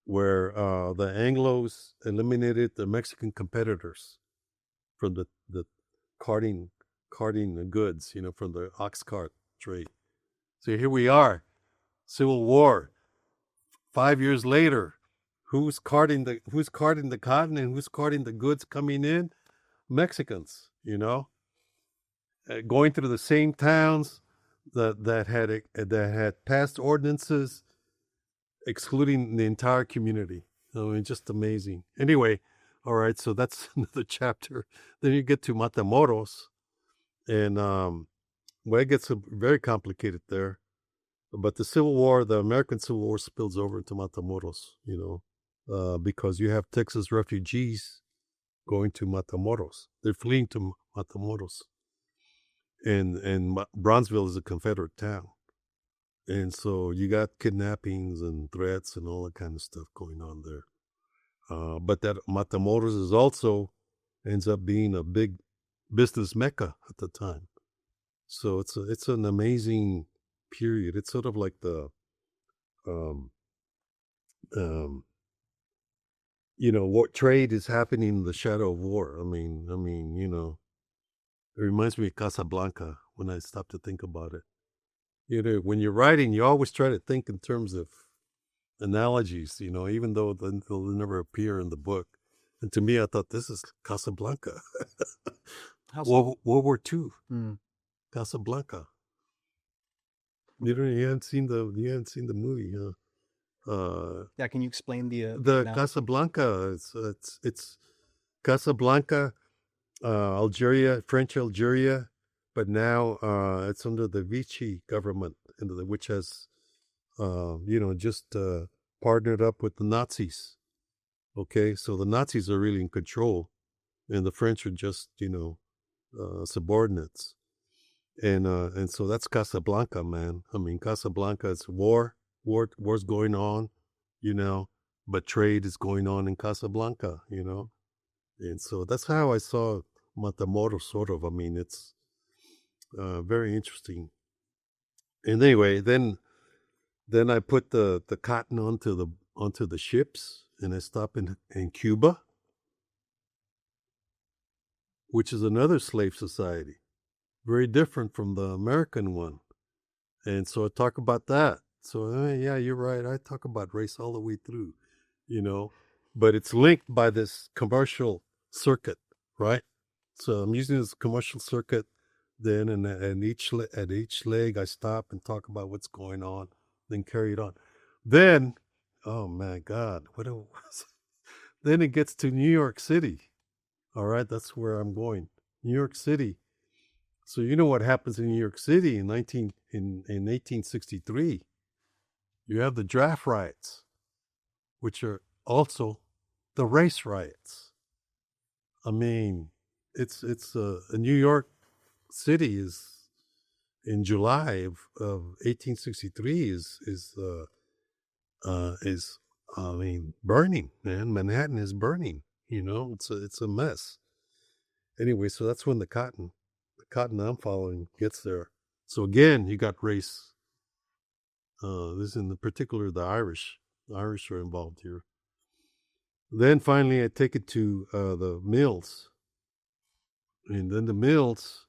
where the Anglos eliminated the Mexican competitors from the carting the goods, from the ox cart trade. So here we are, Civil War. 5 years later, who's carting the cotton and who's carting the goods coming in? Mexicans, going through the same towns that had passed ordinances excluding the entire community. I mean, just amazing. Anyway, all right, so that's another chapter. Then you get to Matamoros, and well, it gets very complicated there. But the Civil War, the American Civil War, spills over into Matamoros, because you have Texas refugees going to Matamoros. They're fleeing to Matamoros. And Bronzeville is a Confederate town. And so you got kidnappings and threats and all that kind of stuff going on there. But that Matamoros is also ends up being a big business mecca at the time. So it's an amazing period. It's sort of like the what trade is happening in the shadow of war. I mean, it reminds me of Casablanca when I stop to think about it. When you're writing, you always try to think in terms of analogies, even though they'll never appear in the book. And to me, I thought this is Casablanca. World War II, Casablanca. You hadn't seen the movie, huh? Yeah, can you explain the Casablanca? It's Casablanca, Algeria, French Algeria, but now it's under the Vichy government, which has, just partnered up with the Nazis. Okay, so the Nazis are really in control, and the French are just, subordinates. And so that's Casablanca, man. I mean, Casablanca is war's going on, but trade is going on in Casablanca, And so that's how I saw Matamoros, sort of. I mean, it's very interesting. And anyway, then I put the cotton onto the ships, and I stopped in Cuba, which is another slave society, very different from the American one. And so I talk about that. So yeah, you're right. I talk about race all the way through, but it's linked by this commercial circuit, right? So I'm using this commercial circuit then, and at each leg I stop and talk about what's going on, then carry it on. Then, oh my God, what it was. Then it gets to New York City. All right, that's where I'm going. New York City. So you know what happens in New York City in 1863? You have the draft riots, which are also the race riots. I mean, it's New York City is in July of 1863 is burning, man. Manhattan is burning. It's a mess. Anyway, so that's when the cotton I'm following gets there. So again, you got race. This is in particular the Irish. The Irish are involved here. Then finally, I take it to the mills, and then the mills.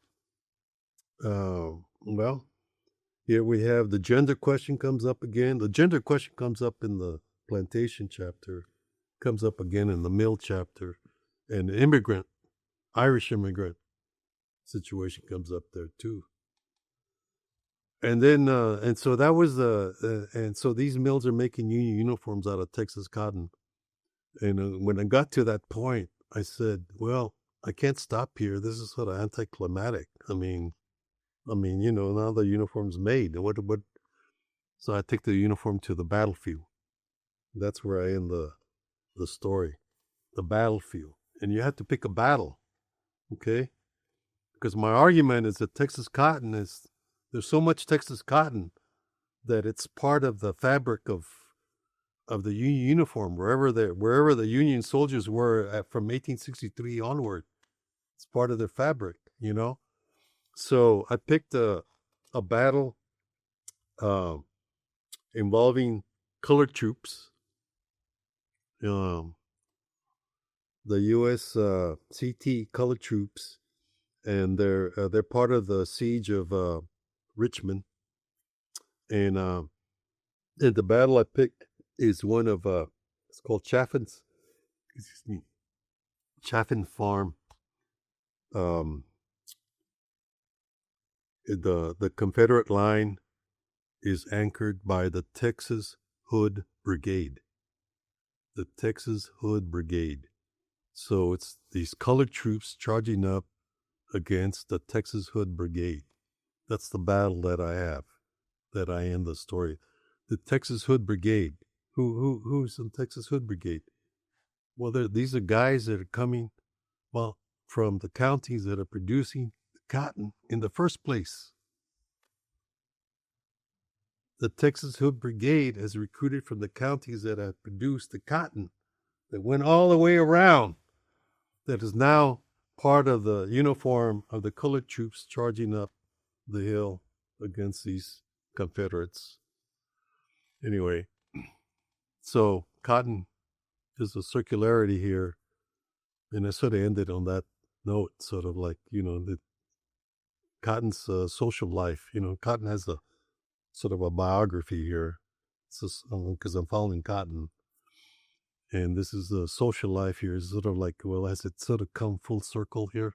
Here we have the gender question comes up again. The gender question comes up in the plantation chapter, comes up again in the mill chapter, and the Irish immigrant situation comes up there too. And then, and so that was and so these mills are making union uniforms out of Texas cotton. And when I got to that point, I said, well, I can't stop here. This is sort of anticlimactic. I mean, now the uniform's made. What? So I take the uniform to the battlefield. That's where I end the story, the battlefield. And you have to pick a battle, okay? Because my argument is that there's so much Texas cotton that it's part of the fabric of the Union uniform, wherever the Union soldiers were from 1863 onward. It's part of their fabric, So I picked a battle involving colored troops, the U.S. CT colored troops, and they're part of the siege of Richmond. And the battle I picked is one of it's called Chaffin Farm. The Confederate line is anchored by the Texas Hood Brigade. The Texas Hood Brigade. So it's these colored troops charging up against the Texas Hood Brigade. That's the battle that I have, that I end the story. The Texas Hood Brigade. Who's the Texas Hood Brigade? Well, these are guys that are coming Well, from the counties that are producing the cotton in the first place. The Texas Hood Brigade has recruited from the counties that have produced the cotton that went all the way around, that is now part of the uniform of the colored troops charging up the hill against these Confederates. Anyway, so cotton is a circularity here, and I sort of ended on that note, sort of like, the cotton's social life. Cotton has a sort of a biography here, because I'm following cotton, and this is the social life here. Is sort of like, well, has it sort of come full circle here?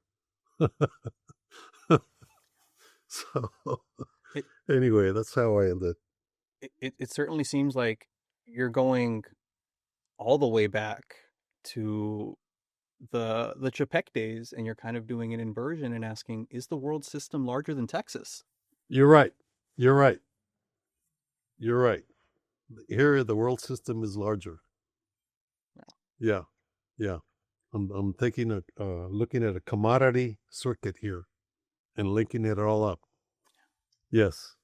So It, anyway, that's how I ended. it certainly seems like you're going all the way back to the Chapek days, and you're kind of doing an inversion and asking, is the world system larger than Texas? You're right. You're right. You're right. Here, the world system is larger. Yeah, yeah. I'm thinking of looking at a commodity circuit here and linking it all up. Yes,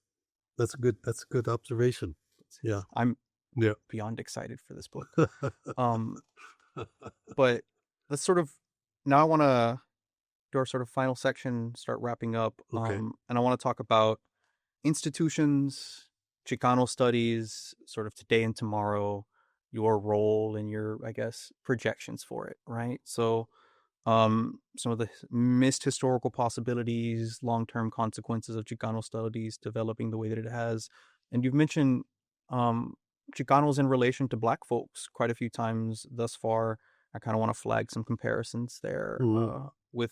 that's a good observation. Yeah, I'm yeah. beyond excited for this book. But let's sort of, now I want to do our sort of final section, start wrapping up. Okay. And I want to talk about institutions, Chicano studies, sort of today and tomorrow, your role and your, I guess, projections for it, right? So some of the missed historical possibilities, long-term consequences of Chicano studies developing the way that it has. And you've mentioned Chicanos in relation to Black folks quite a few times thus far. I kind of want to flag some comparisons there with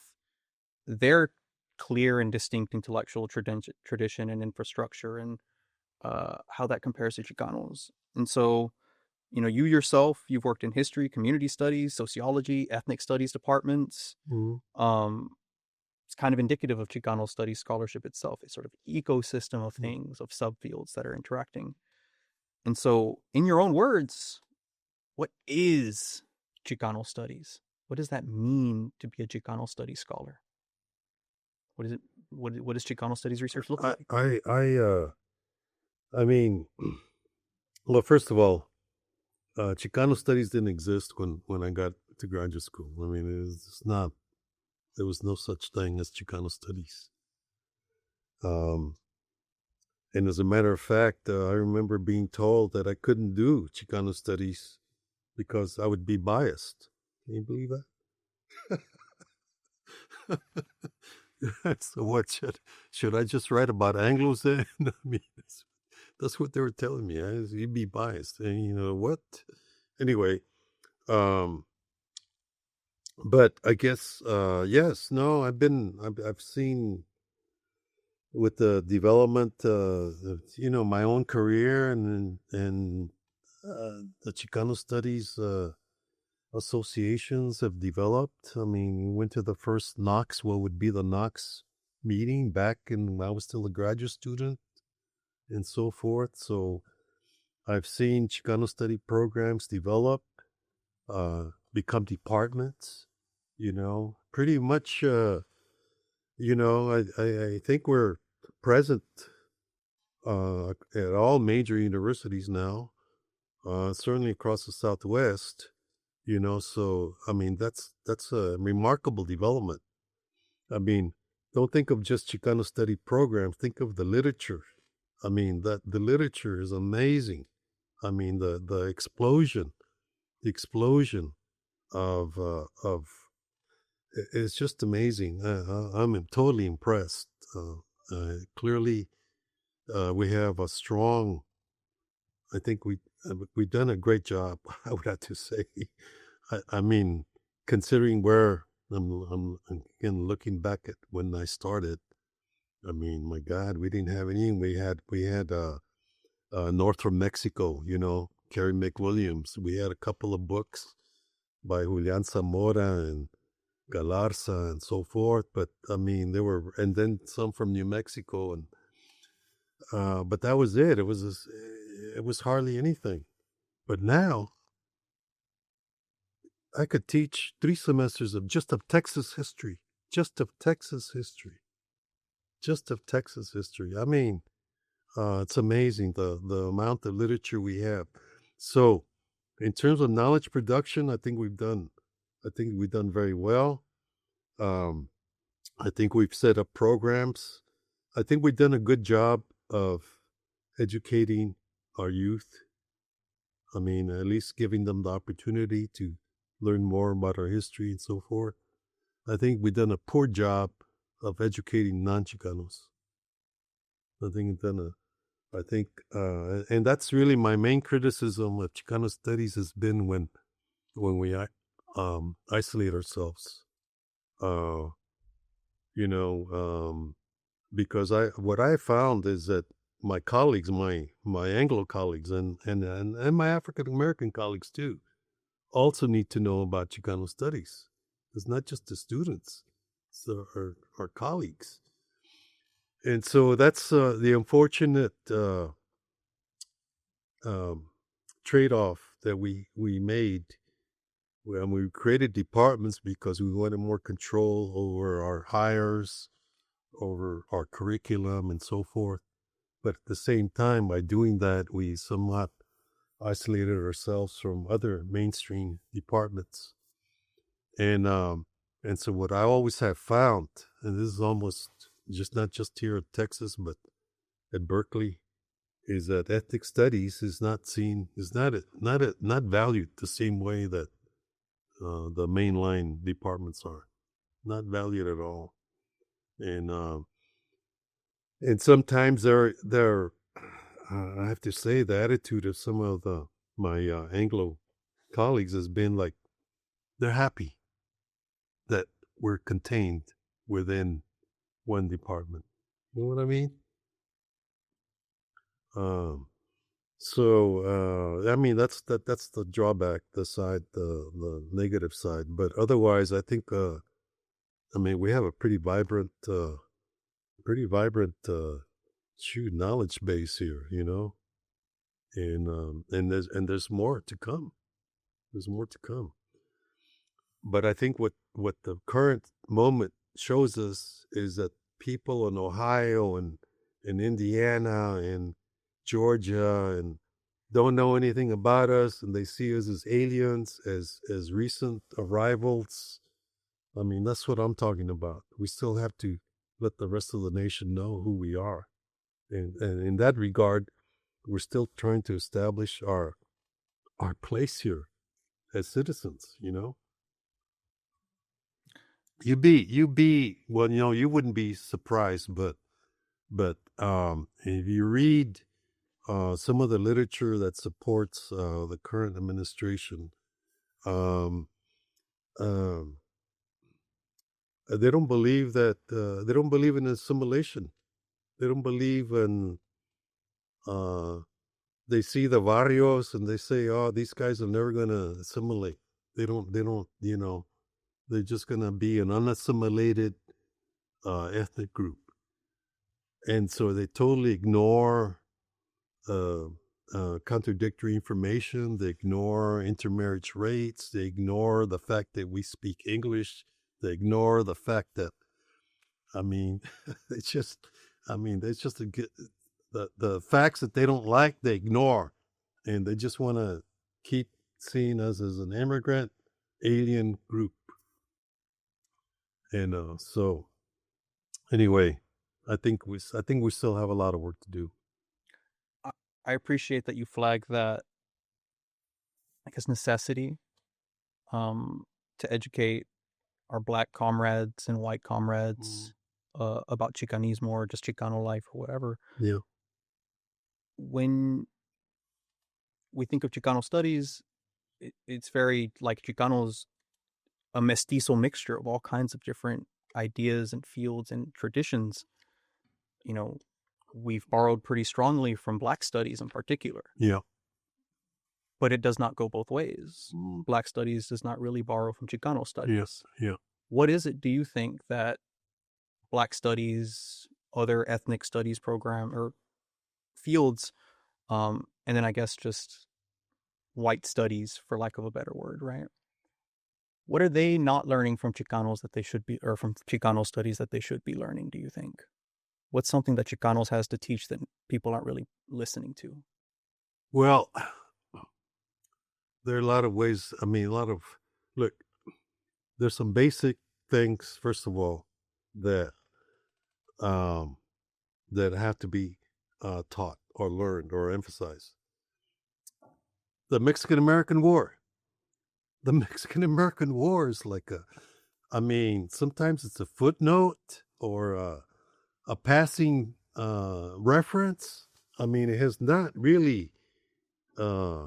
their clear and distinct intellectual tradition and infrastructure, and how that compares to Chicanos. And so, you yourself, you've worked in history, community studies, sociology, ethnic studies departments. It's kind of indicative of Chicano studies scholarship itself, a sort of ecosystem of things, of subfields that are interacting. And so, in your own words, what is Chicano studies? What does that mean to be a Chicano studies scholar? What is it? What does Chicano studies research look like? I mean, well, first of all, Chicano studies didn't exist when I got to graduate school. I mean, there was no such thing as Chicano studies. And as a matter of fact, I remember being told that I couldn't do Chicano studies because I would be biased. Can you believe that? So what, should I just write about Anglos then? I mean, that's what they were telling me. You'd be biased. And you know what? Anyway, but I guess, yes, no, I've seen with the development, my own career and the Chicano studies associations have developed. I mean, we went to the first Knox, what would be the Knox meeting back when I was still a graduate student and so forth. So I've seen Chicano study programs develop, become departments, pretty much, I think we're present at all major universities now, certainly across the Southwest, so, I mean, that's a remarkable development. I mean, don't think of just Chicano study programs, think of the literature. I mean, the literature is amazing. I mean, the explosion of it's just amazing. I'm totally impressed. Clearly, we have a strong. I think we've done a great job. I would have to say. I mean, considering where I'm again looking back at when I started. I mean, my God, we didn't have any. We had North from Mexico. Carrie McWilliams. We had a couple of books by Julian Zamora and Galarza and so forth. But I mean, and then some from New Mexico, and but that was it. It was hardly anything. But now, I could teach 3 semesters of just of Texas history, just of Texas history, just of Texas history. I mean, it's amazing the amount of literature we have. So, in terms of knowledge production, I think we've done very well. Um, I think we've set up programs. I think we've done a good job of educating our youth. I mean, at least giving them the opportunity to learn more about our history and so forth. I think we've done a poor job of educating non-Chicanos. I think we've done and that's really my main criticism of Chicano studies has been when we isolate ourselves. Uh, you know, because what I found is that my colleagues, my Anglo colleagues, and my African American colleagues too, also need to know about Chicano studies. It's not just the students; it's our colleagues. And so that's the unfortunate trade-off that we made when we created departments because we wanted more control over our hires, over our curriculum, and so forth. But at the same time, by doing that, we somewhat isolated ourselves from other mainstream departments. And so what I always have found, and this is almost just not just here at Texas, but at Berkeley, is that ethnic studies is not seen, is not valued the same way that the mainline departments are. Not valued at all. And sometimes I have to say, the attitude of some of my Anglo colleagues has been like they're happy that we're contained within one department. You know what I mean? I mean that's the drawback, the negative side. But otherwise, I think I mean we have a pretty vibrant knowledge base here, you know, and there's more to come. There's more to come. But I think what the current moment shows us is that people in Ohio and in Indiana and Georgia and don't know anything about us, and they see us as aliens, as recent arrivals. I mean, that's what I'm talking about. We still have to let the rest of the nation know who we are. And in that regard, we're still trying to establish our place here as citizens, you know. Well, you know, you wouldn't be surprised, but if you read some of the literature that supports the current administration, um, um, they don't believe that they don't believe in assimilation. They don't believe in. They see the barrios and they say, "Oh, these guys are never going to assimilate." They don't. They don't. You know, they're just going to be an unassimilated ethnic group, and so they totally ignore uh, contradictory information. They ignore intermarriage rates. They ignore the fact that we speak English. They ignore the fact that, I mean, it's just, I mean, it's just the facts that they don't like, they ignore. And they just want to keep seeing us as an immigrant alien group. And so, anyway, I think we still have a lot of work to do. I appreciate that you flag that, I guess, necessity to educate our Black comrades and white comrades about Chicanismo or just Chicano life or whatever. Yeah. When we think of Chicano studies, it's very like Chicanos, a mestizo mixture of all kinds of different ideas and fields and traditions. You know, we've borrowed pretty strongly from Black studies in particular. Yeah. But it does not go both ways. Black studies does not really borrow from Chicano studies. Yes. Yeah. What is it, do you think, that Black studies, other ethnic studies program or fields, and then I guess just white studies, for lack of a better word, right? What are they not learning from Chicanos that they should be, or from Chicano studies that they should be learning, do you think? What's something that Chicanos has to teach that people aren't really listening to? Well, there are a lot of ways. I mean, look, there's some basic things, first of all, that um, that have to be taught or learned or emphasized. The Mexican-American War. The Mexican-American War is like I mean, sometimes it's a footnote or a passing reference. I mean, it has not really, uh,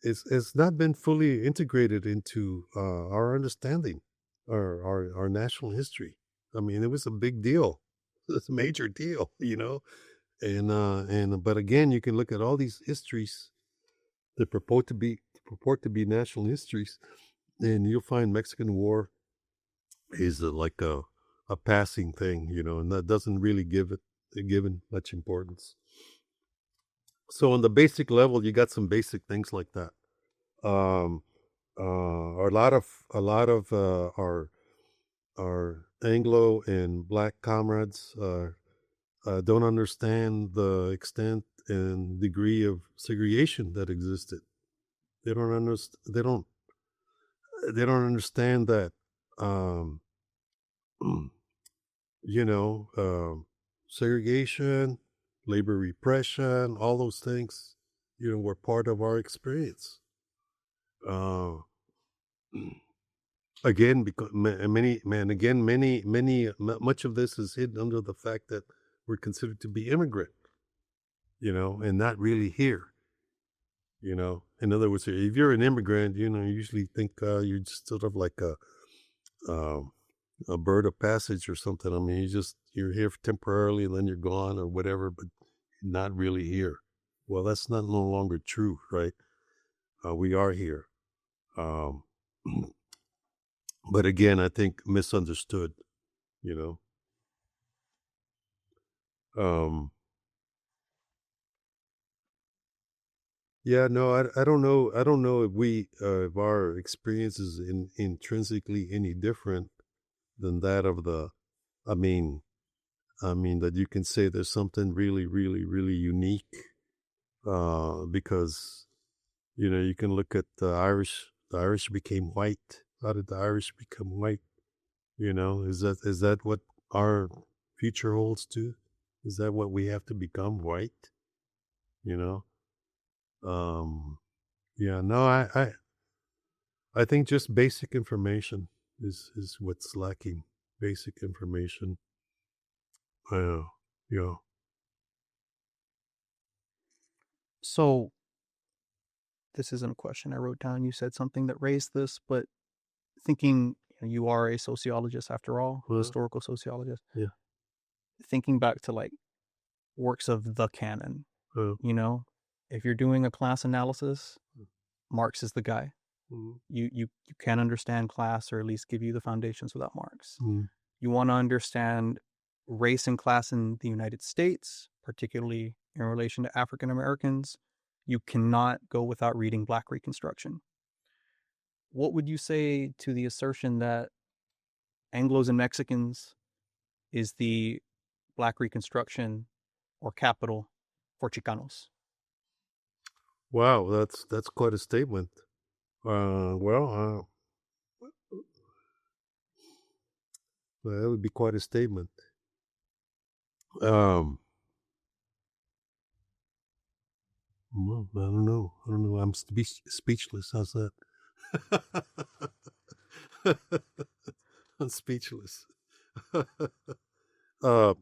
it's not been fully integrated into our understanding, our national history. I mean, it was a big deal. It's a major deal, you know. But again, you can look at all these histories that purport to be national histories, and you'll find Mexican War is like a passing thing, you know, and that doesn't really give it given much importance. So on the basic level, you got some basic things like that. Um, a lot of our Anglo and Black comrades don't understand the extent and degree of segregation that existed. They don't understand. They don't understand that. Um, you know, segregation, labor repression, all those things, you know, were part of our experience. Uh, again, because much of this is hidden under the fact that we're considered to be immigrant, you know, and not really here. You know, in other words, if you're an immigrant, you know, you usually think you're just sort of like a bird of passage or something. I mean, you're here temporarily and then you're gone or whatever, but not really here. Well, that's not no longer true, right? We are here. Um, but again, I think misunderstood, you know. Yeah, no, I don't know. I don't know if our experience is intrinsically any different than that of I mean, that you can say there's something really, really, really unique, because, you know, you can look at the Irish. The Irish became white. How did the Irish become white? You know, is that what our future holds too? Is that what we have to become, white? You know, yeah. No, I think just basic information is what's lacking. Basic information. Yeah, yeah. So, this isn't a question I wrote down. You said something that raised this, but thinking you are a sociologist after all, historical sociologist. Yeah. Thinking back to like works of the canon, you know, if you're doing a class analysis, Marx is the guy. You can't understand class, or at least give you the foundations without Marx. You want to understand race and class in the United States, particularly in relation to African Americans, you cannot go without reading Black Reconstruction. What would you say to the assertion that Anglos and Mexicans is the Black Reconstruction or capital for Chicanos? Wow, that's quite a statement. Well, that would be quite a statement. Well, I don't know. I'm speechless. How's that? I'm speechless. I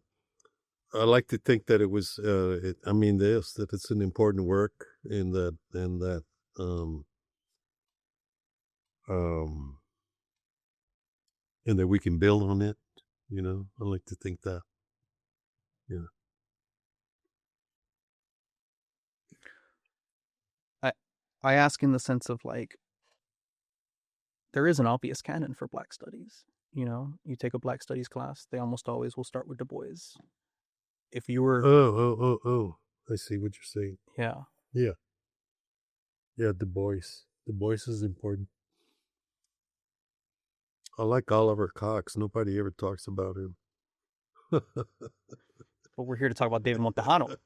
like to think that it was. That it's an important work, um, um, and that we can build on it. You know, I like to think that. Yeah. I ask in the sense of like, there is an obvious canon for Black studies. You know, you take a Black studies class, they almost always will start with Du Bois. If you were, Oh! I see what you're saying. yeah, Yeah. Yeah, Du Bois. Du Bois is important. I like Oliver Cox. Nobody ever talks about him. But we're here to talk about David Montejano.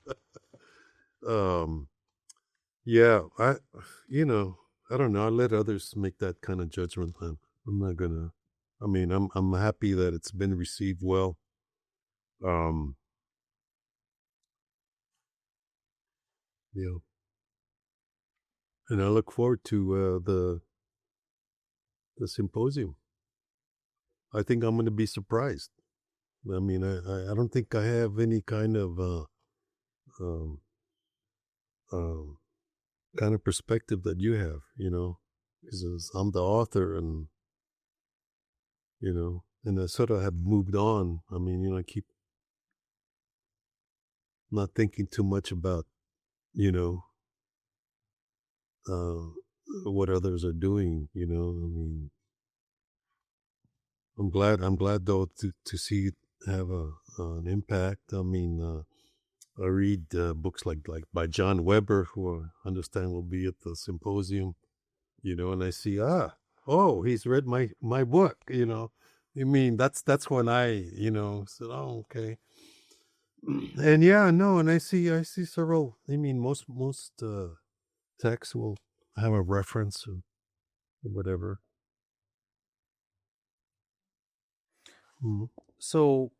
Yeah, I don't know. I let others make that kind of judgment. I'm not gonna. I mean, I'm happy that it's been received well. You know, and I look forward to the symposium. I think I'm going to be surprised. I mean, I don't think I have any kind of um, kind of perspective that you have. Because I'm the author, and and I sort of have moved on. I mean, I keep not thinking too much about you know uh, what others are doing. I mean, I'm glad though to see it have an impact. I mean, I read books like by John Weber, who I understand will be at the symposium. And I see he's read my book. I mean, that's when I said, oh, okay. And yeah, no, and I see several. I mean, most texts will have a reference or whatever. Mm. So,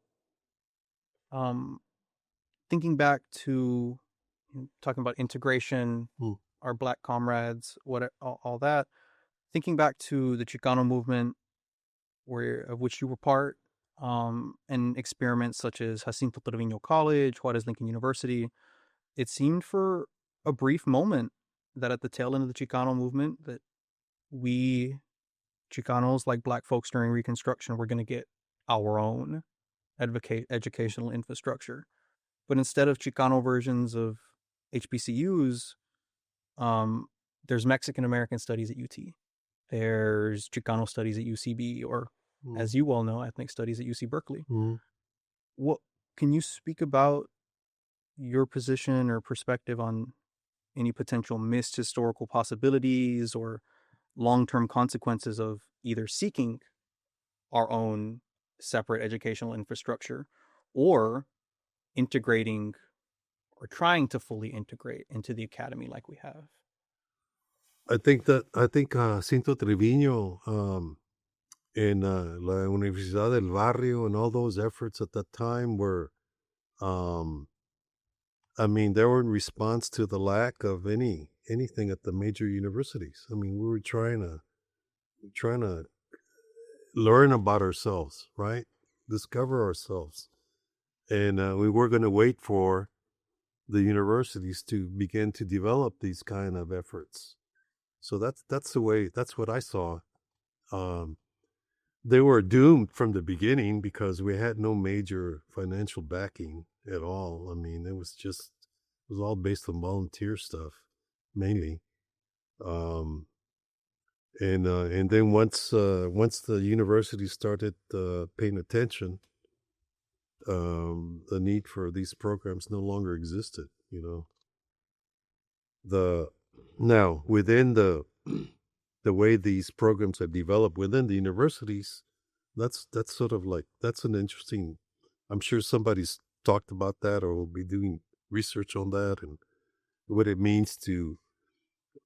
thinking back to talking about integration, our Black comrades, all that. Thinking back to the Chicano movement, of which you were part, and experiments such as Jacinto Trevino College, Juarez Lincoln University, it seemed for a brief moment that at the tail end of the Chicano movement that we Chicanos, like Black folks during Reconstruction, were going to get our own educational infrastructure. But instead of Chicano versions of HBCUs, there's Mexican American studies at UT. There's Chicano studies at UCB, or as you well know, ethnic studies at UC Berkeley. What can you speak about your position or perspective on any potential missed historical possibilities or long-term consequences of either seeking our own separate educational infrastructure or integrating or trying to fully integrate into the academy like we have? I think Jacinto Trevino in La Universidad del Barrio and all those efforts at that time were, I mean, they were in response to the lack of anything at the major universities. I mean, we were trying to learn about ourselves, right? Discover ourselves, and we were going to wait for the universities to begin to develop these kind of efforts. So that's the way. That's what I saw. They were doomed from the beginning because we had no major financial backing at all. I mean, it was all based on volunteer stuff mainly. And then once the university started paying attention, the need for these programs no longer existed. Now within the way these programs have developed within the universities, that's sort of like, that's an interesting. I'm sure somebody's talked about that or will be doing research on that and what it means to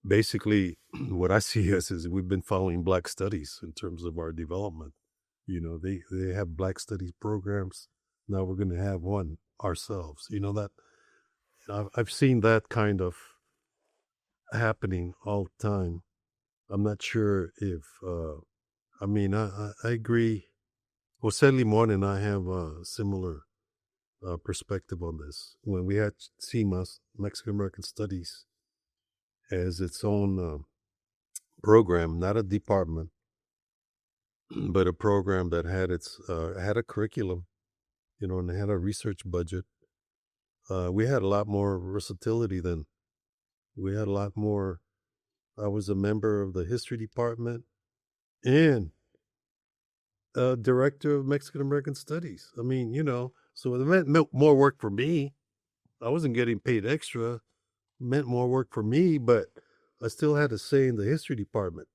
basically what I see is we've been following Black studies in terms of our development. They have Black studies programs. Now we're going to have one ourselves. That I've seen that kind of happening all the time. I'm not sure if I mean I agree. Jose Limon and I have a similar perspective on this. When we had CIMAS, Mexican American Studies, as its own program, not a department, but a program that had had a curriculum, and they had a research budget. We had a lot more versatility than we had a lot more. I was a member of the history department and director of Mexican American Studies. I mean, so it meant more work for me. I wasn't getting paid extra. It meant more work for me, but I still had a say in the history department,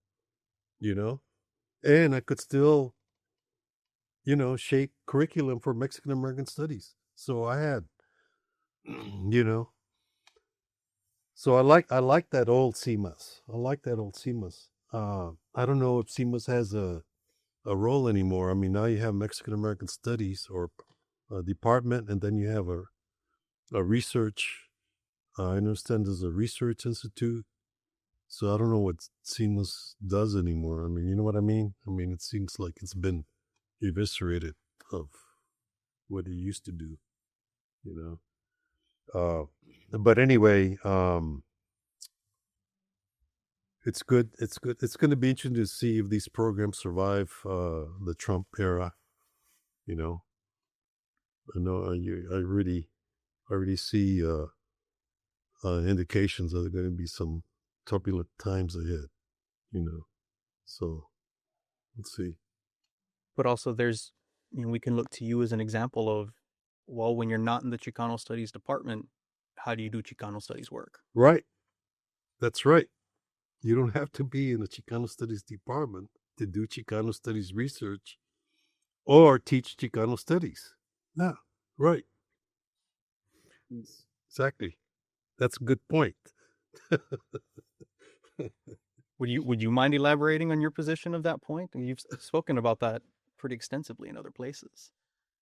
and I could still shape curriculum for Mexican American studies. So I had, you know, so I like that old CMAS. I like that old CMAS. I don't know if CMAS has a role anymore. I mean, now you have Mexican American Studies or a department, and then you have a research. I understand there's a research institute. So I don't know what CMAS does anymore. I mean, you know what I mean? I mean, it seems like it's been eviscerated of what it used to do, you know. But anyway, it's good. It's good. It's going to be interesting to see if these programs survive the Trump era. You know, I know I already see indications that there are going to be some turbulent times ahead. You know, so let's see. But also, we can look to you as an example of, well, when you're not in the Chicano Studies department, how do you do Chicano Studies work? Right. That's right. You don't have to be in the Chicano Studies department to do Chicano Studies research or teach Chicano Studies. No, right. Exactly. That's a good point. Would you mind elaborating on your position of that point? You've spoken about that pretty extensively in other places.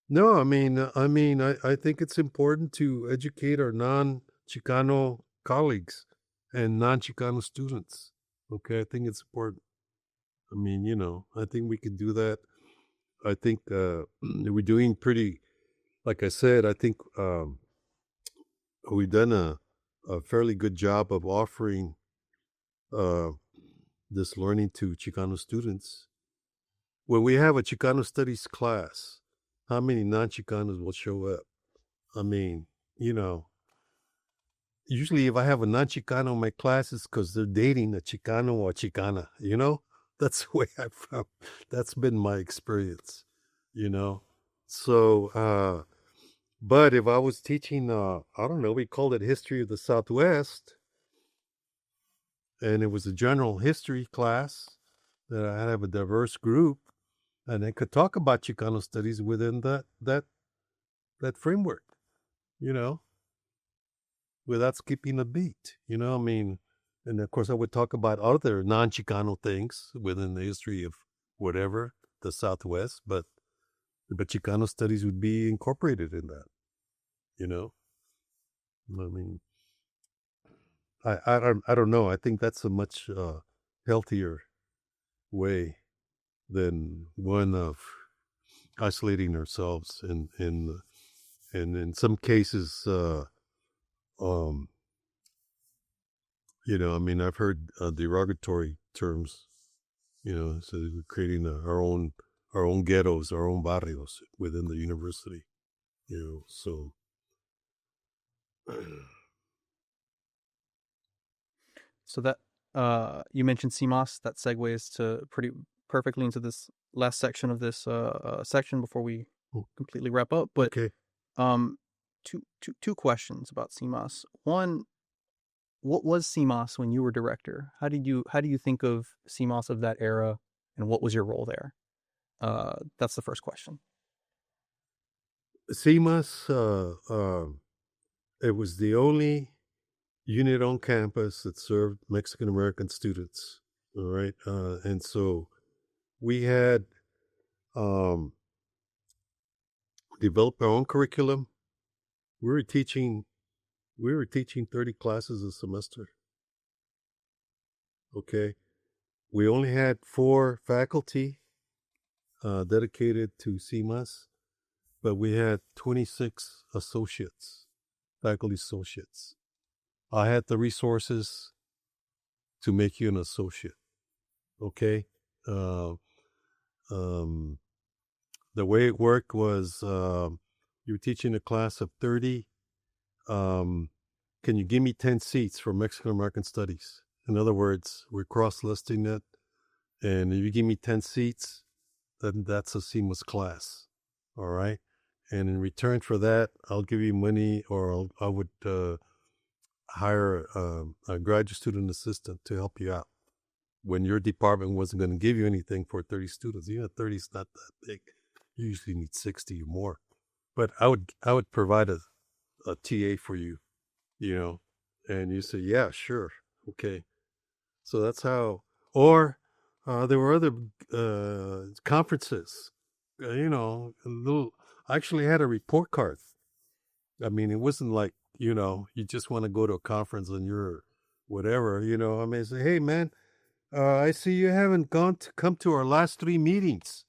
No, I think it's important to educate our non-Chicano colleagues and non-Chicano students. Okay, I think it's important. I mean, I think we can do that. I think we're doing pretty, like I said, I think we've done a fairly good job of offering uh, this learning to Chicano students. When we have a Chicano studies class, how many non-Chicanos will show up? I mean, usually if I have a non-Chicano in my class, it's because they're dating a Chicano or a Chicana, That's the way I found. That's been my experience, So, but if I was teaching, I don't know, we called it History of the Southwest, and it was a general history class that I had a diverse group, and I could talk about Chicano studies within that framework, without skipping a beat. I mean, and of course I would talk about other non-Chicano things within the history of whatever the Southwest, but Chicano studies would be incorporated in that. I mean, I don't know. I think that's a much healthier way than one of isolating ourselves and in some cases I mean, I've heard derogatory terms, so we're creating our own ghettos, our own barrios within the university, so So that you mentioned CMOS, that segues to pretty perfectly into this last section of this section before we completely wrap up. But okay. Two questions about CMOS. One, what was CMOS when you were director? How do you think of CMOS of that era, and what was your role there? That's the first question. CMAS, it was the only unit on campus that served Mexican American students. All right, and so we had developed our own curriculum. We were teaching 30 classes a semester. Okay, we only had 4 faculty dedicated to CMAS, but we had 26 faculty associates. I had the resources to make you an associate. Okay. The way it worked was you were teaching a class of 30. Can you give me 10 seats for Mexican American Studies? In other words, we're cross-listing it. And if you give me 10 seats, then that's a CMAS class. All right. And in return for that, I'll give you money, or I would hire a graduate student assistant to help you out when your department wasn't going to give you anything for 30 students. 30 is not that big, You usually need 60 or more. But I would provide a TA for you, and you say, yeah, sure, okay. So that's how. Or there were other conferences. A little. I actually had a report card. I mean, it wasn't like you just want to go to a conference and you're whatever. I mean, say, hey man, I see you haven't come to our last 3 meetings,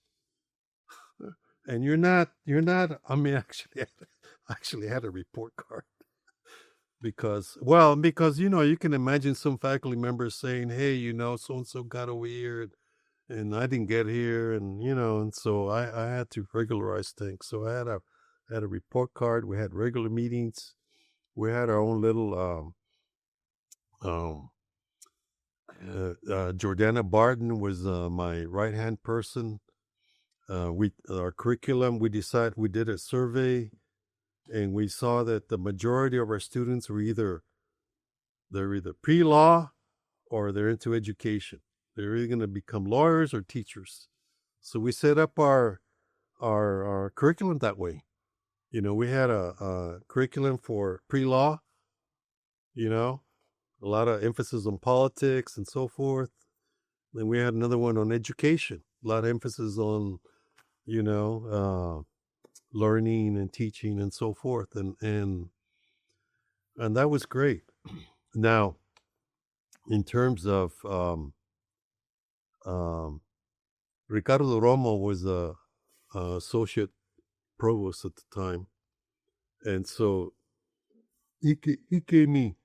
and you're not. I mean, actually had a report card. Because you can imagine some faculty members saying, hey, so and so got over here and I didn't get here, and so I had to regularize things. So I had a report card. We had regular meetings. We had our own little Jordana Barton was my right hand person. Our curriculum, we did a survey, and we saw that the majority of our students were either pre-law or they're into education. They're either going to become lawyers or teachers. So we set up our curriculum that way. We had a curriculum for pre-law, a lot of emphasis on politics and so forth. Then we had another one on education, a lot of emphasis on, learning and teaching and so forth. And that was great. Now, in terms of Ricardo Romo was a associate provost at the time, and so he gave me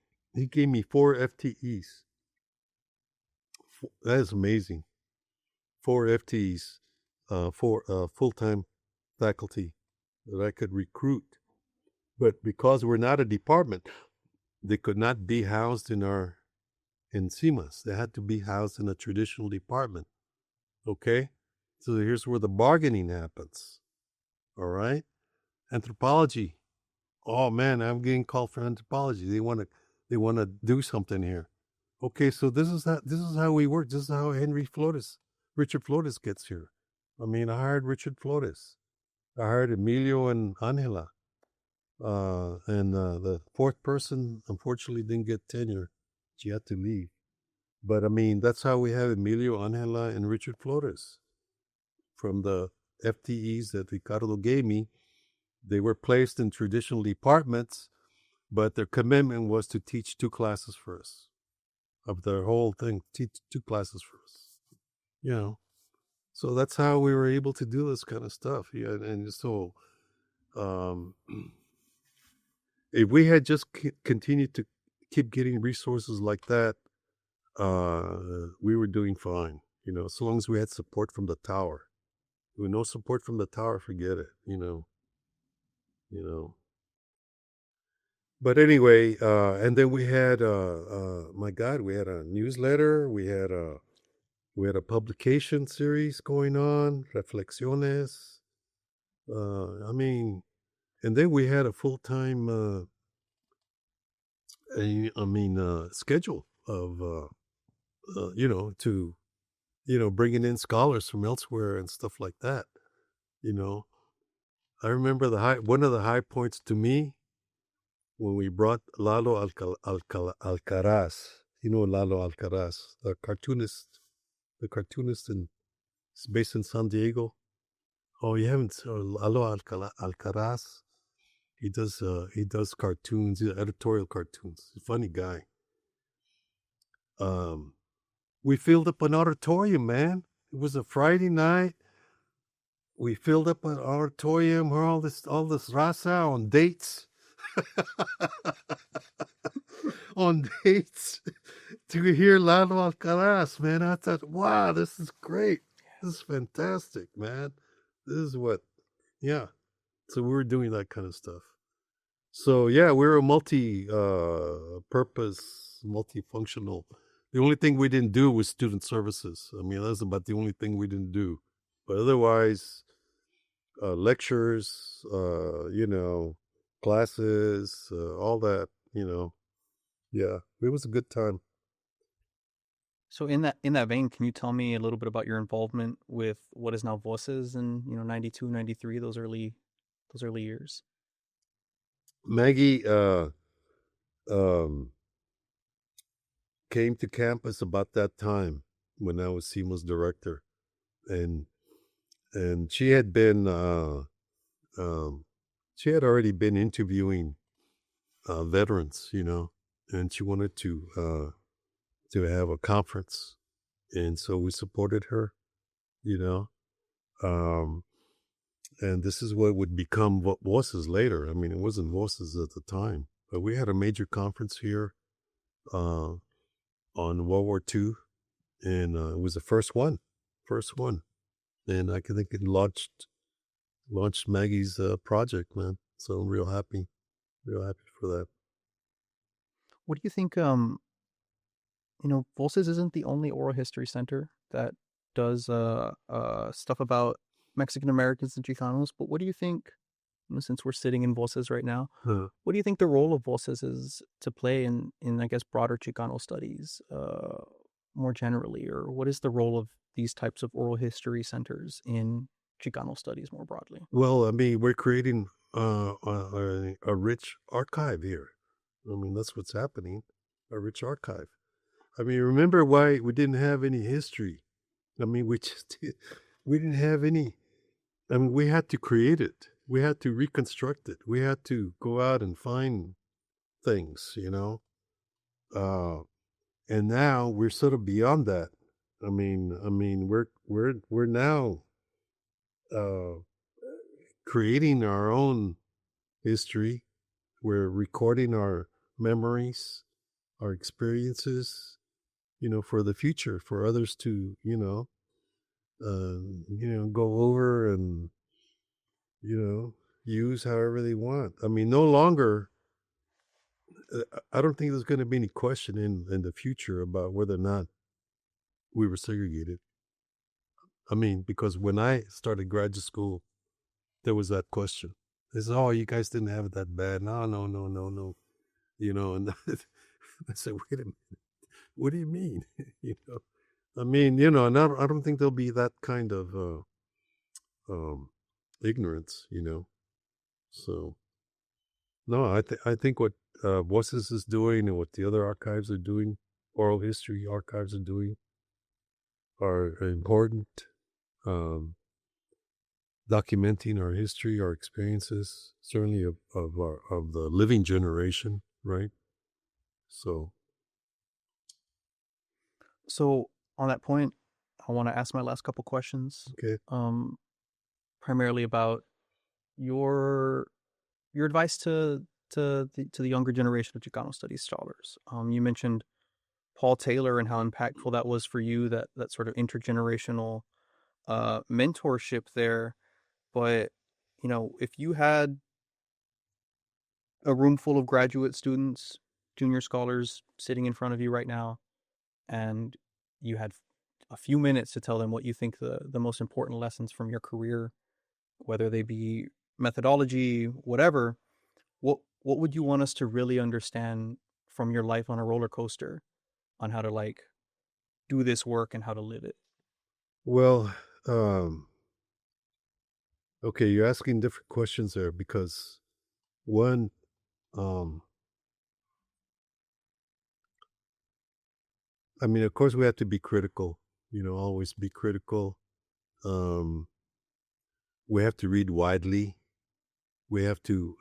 4 FTEs. That is amazing. 4 FTEs, for full-time faculty that I could recruit, but because we're not a department, they could not be housed in CIMAS. They had to be housed in a traditional department. Okay? So here's where the bargaining happens. All right? Anthropology. Oh man, I'm getting called for anthropology. They want to do something here. Okay, so this is how we work. This is how Richard Flores gets here. I mean, I hired Richard Flores. I hired Emilio and Angela. And the 4th person, unfortunately, didn't get tenure. She had to leave. But I mean, that's how we have Emilio, Angela, and Richard Flores. From the FTEs that Ricardo gave me, they were placed in traditional departments, but their commitment was to teach 2 classes for us. Of their whole thing, teach 2 classes for us. So that's how we were able to do this kind of stuff. Yeah, and so if we had just continued to keep getting resources like that, we were doing fine. As long as we had support from the tower. With no support from the tower, forget it. But anyway, and then we had my God, we had a newsletter. We had a publication series going on, Reflexiones. I mean, and then we had a full-time schedule of to bringing in scholars from elsewhere and stuff like that. I remember one of the high points to me when we brought Lalo Alcaraz. Lalo Alcaraz, the cartoonist it's based in San Diego. Oh, you haven't seen Lalo Alcaraz? He does cartoons, editorial cartoons. He's a funny guy. We filled up an auditorium, man. It was a Friday night. We filled up an auditorium. We're all this raza on dates. On dates to hear Lalo Alcaraz, man. I thought, wow, this is great. This is fantastic, man. This is yeah. So we were doing that kind of stuff. So yeah, we're a multi-purpose, multifunctional. The only thing we didn't do was student services. I mean, that's about the only thing we didn't do. But otherwise, lectures, classes, all that, Yeah, it was a good time. So in that vein, can you tell me a little bit about your involvement with what is now Voces in 92, 93, those early years? Maggie um, came to campus about that time when I was CMOS director, and she had been um, she had already been interviewing veterans, and she wanted to have a conference, and so we supported her, you know. Um, and this is what would become Voices later. I mean, it wasn't Voices at the time, but we had a major conference here uh, on World War II, and it was the first one, and I think it launched Maggie's project, man. So I'm real happy for that. What do you think? Voces isn't the only oral history center that does stuff about Mexican Americans and Chicanos. But what do you think? Since we're sitting in Voces right now, Uh, what do you think the role of Voces is to play in I guess broader Chicano studies, more generally, or what is the role of these types of oral history centers in Chicano studies more broadly? well, I mean, we're creating a rich archive here. I mean, that's what's happening, a rich archive. I mean, remember why we didn't have any history? I mean, we didn't have any. I mean, we had to create it. We had to reconstruct it. We had to go out and find things, Uh, and now we're sort of beyond that. I mean, we're now uh, creating our own history. We're recording our memories, our experiences, for the future, for others to, go over and, you know, use however they want. I mean, no longer, I don't think there's going to be any question in the future about whether or not we were segregated. I mean, because when I started graduate school, there was that question. They said, "Oh, you guys didn't have it that bad." No, no, no, no, no. And I said, "Wait a minute. What do you mean?" you know, I mean, and I don't think there'll be that kind of um, ignorance, So no, I think what Voices is doing and what the other archives are doing, oral history archives are doing, are important. Um, Documenting our history, our experiences, certainly of the living generation, right? So So on that point, I want to ask my last couple questions, okay, um, primarily about your your advice to the younger generation of Chicano studies scholars. You mentioned Paul Taylor and how impactful that was for you, that sort of intergenerational mentorship there. But if you had a room full of graduate students, junior scholars sitting in front of you right now, and you had a few minutes to tell them what you think the most important lessons from your career, whether they be methodology, whatever, what would you want us to really understand from your life on a roller coaster on how to do this work and how to live it? well, okay, you're asking different questions there because one, um, I mean, of course, we have to be critical. Always be critical. Um, we have to read widely. We have to.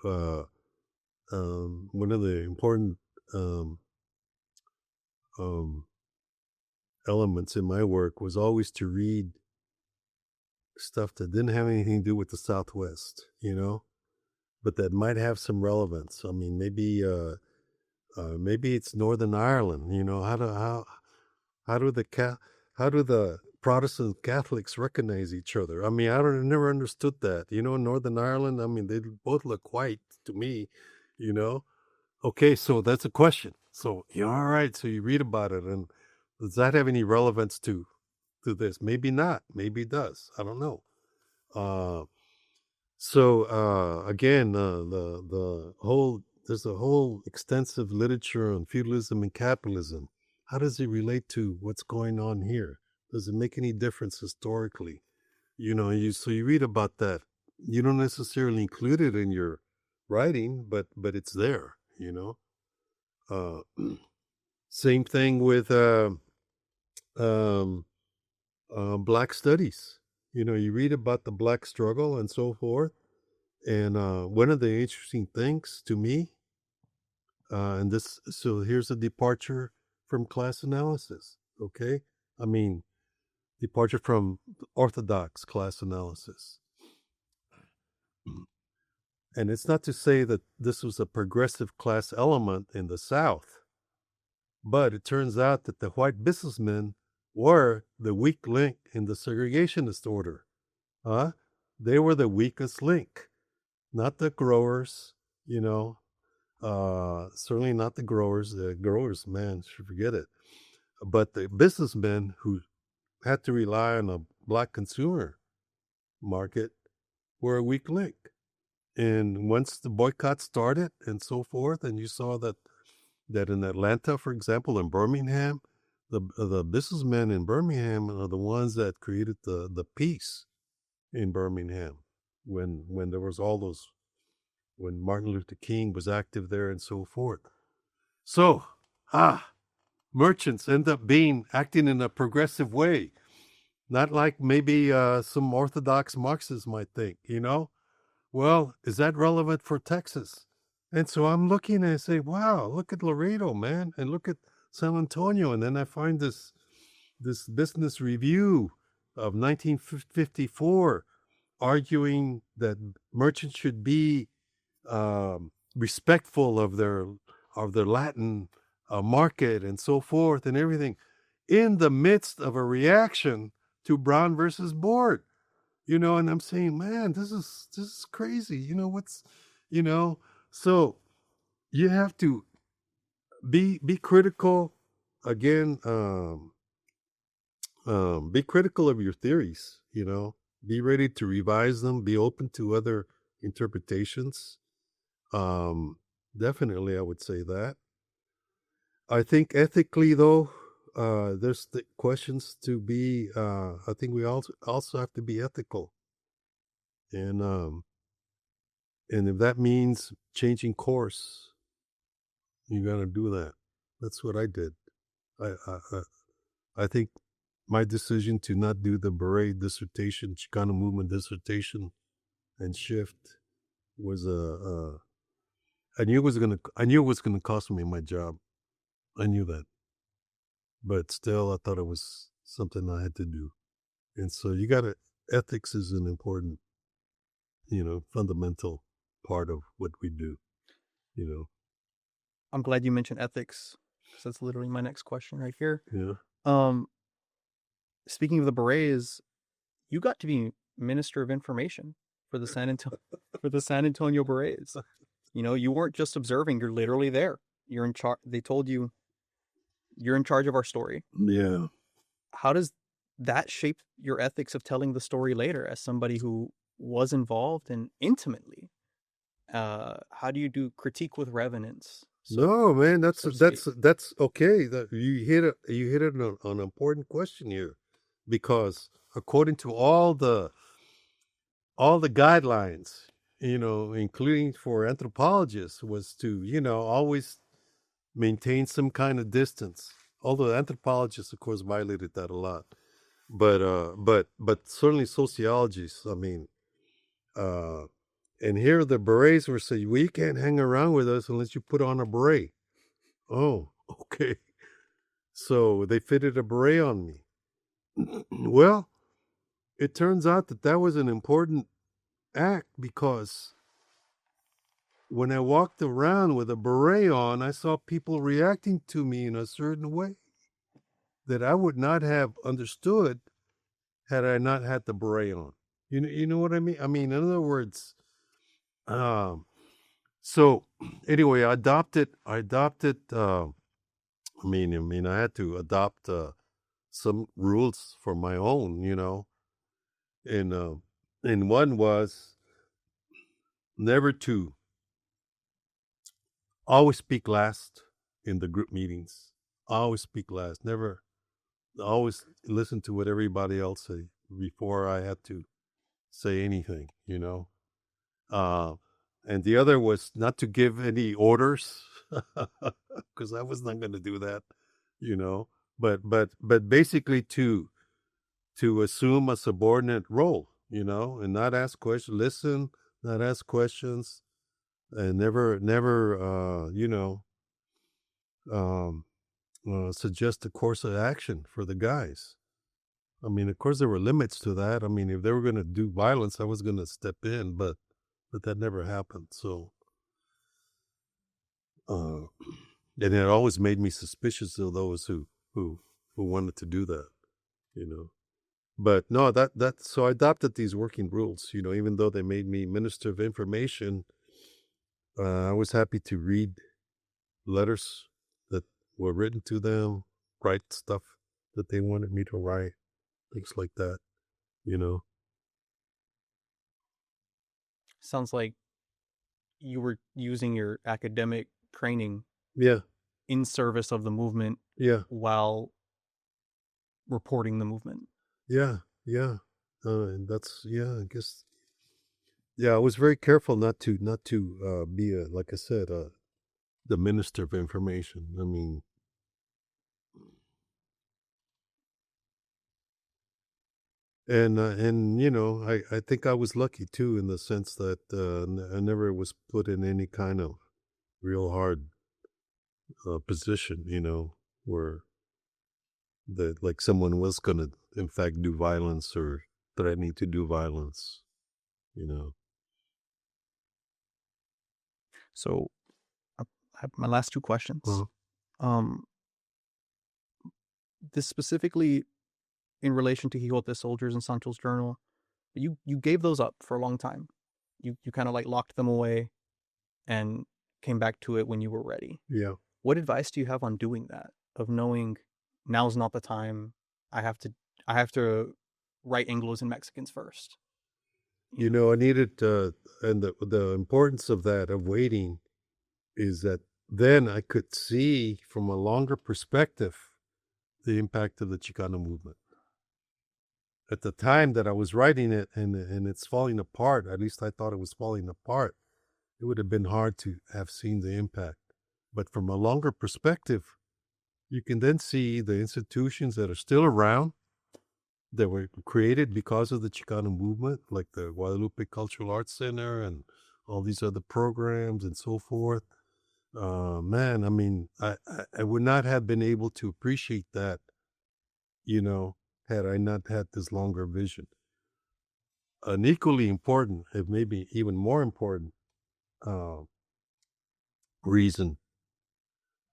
One of the important um, um, elements in my work was always to read stuff that didn't have anything to do with the Southwest, but that might have some relevance. I mean, maybe it's Northern Ireland. How do how do the Protestant Catholics recognize each other? I mean, never understood that. Northern Ireland. I mean, they both look white to me. You know. Okay, so that's a question. So all right. So you read about it, and does that have any relevance to this? Maybe not. Maybe it does. I don't know. Uh, again, the whole there's a whole extensive literature on feudalism and capitalism. how does it relate to what's going on here? Does it make any difference historically? So you read about that. You don't necessarily include it in your writing, but it's there. Same thing with um, Black studies. You read about the Black struggle and so forth. And one of the interesting things to me, so here's a departure from class analysis. Okay, I mean, departure from orthodox class analysis. And it's not to say that this was a progressive class element in the South, but it turns out that the white businessmen were the weak link in the segregationist order. They were the weakest link, not the growers, certainly not the growers. The growers, man, forget it. But the businessmen who had to rely on a Black consumer market were a weak link. And once the boycott started and so forth, and you saw that in Atlanta, for example, in Birmingham, the businessmen in Birmingham are the ones that created the peace in Birmingham when there was all those, when Martin Luther King was active there and so forth. So, merchants end up acting in a progressive way, not like maybe some orthodox Marxists might think, Well, is that relevant for Texas? And so I'm looking and I say, wow, look at Laredo, man, and look at San Antonio. And then I find this business review of 1954 arguing that merchants should be respectful of their Latin market and so forth and everything, in the midst of a reaction to Brown versus Board. And I'm saying, man, this is crazy. So you have to be critical. Again, be critical of your theories. Be ready to revise them. Be open to other interpretations. Definitely, I would say that. I think ethically, though, there's the questions to be. I think we also have to be ethical, and if that means changing course, you got to do that. That's what I did. I think my decision to not do the Beret dissertation, Chicano Movement dissertation, and shift was I knew it was gonna cost me my job. I knew that, but still, I thought it was something I had to do. And so ethics is an important, fundamental part of what we do. I'm glad you mentioned ethics, because that's literally my next question right here. Yeah. Speaking of the berets, you got to be Minister of Information for the San Antonio Berets. You weren't just observing; you're literally there. You're in charge. They told you you're in charge of our story. Yeah. How does that shape your ethics of telling the story later, as somebody who was involved and intimately? How do you do critique with revenants? No, man, that's okay. That you hit it on an important question here, because according to all the guidelines, including for anthropologists, was to always maintain some kind of distance. Although anthropologists, of course, violated that a lot, but certainly sociologists. I mean, and here the berets were saying, well, you can't hang around with us unless you put on a beret. Oh, okay. So they fitted a beret on me. Well, it turns out that was an important act, because when I walked around with a beret on, I saw people reacting to me in a certain way that I would not have understood had I not had the beret on. You know what I mean? I mean, in other words, so anyway, I adopted. I had to adopt some rules for my own, and one was never to always speak last in the group meetings. always speak last. Never, always listen to what everybody else say before I had to say anything, you know. And the other was not to give any orders, because I was not going to do that, you know. But basically to assume a subordinate role, you know, and not ask questions, listen, not ask questions, and never, um, suggest a course of action for the guys. I mean, of course, there were limits to that. I mean, if they were going to do violence, I was going to step in, but that never happened. So, and it always made me suspicious of those who wanted to do that, you know. But no, so I adopted these working rules, you know, even though they made me Minister of Information. I was happy to read letters that were written to them, write stuff that they wanted me to write, things like that, you know. Sounds like you were using your academic training Yeah, in service of the movement yeah, while reporting the movement. yeah, yeah. And that's, yeah, I guess, yeah, I was very careful not to be like I said, the Minister of Information. I mean, and you know, I think I was lucky too, in the sense that I never was put in any kind of real hard position, you know, where that like someone was gonna in fact do violence or threatening to do violence, you know. So I have my last two questions. Um, this specifically in relation to Quixote Soldiers and Sancho's Journal. You gave those up for a long time. You kind of like locked them away and came back to it when you were ready. Yeah. What advice do you have on doing that? Of knowing now's not the time. I have to write Anglos and Mexicans first. You know, I needed, and the importance of that, of waiting, is that then I could see from a longer perspective the impact of the Chicano movement. At the time that I was writing it and it's falling apart, at least I thought it was falling apart, it would have been hard to have seen the impact. But from a longer perspective, you can then see the institutions that are still around, that were created because of the Chicano movement, like the Guadalupe Cultural Arts Center and all these other programs and so forth. Man, I mean, I would not have been able to appreciate that, you know, had I not had this longer vision. An equally important, if maybe even more important, uh, reason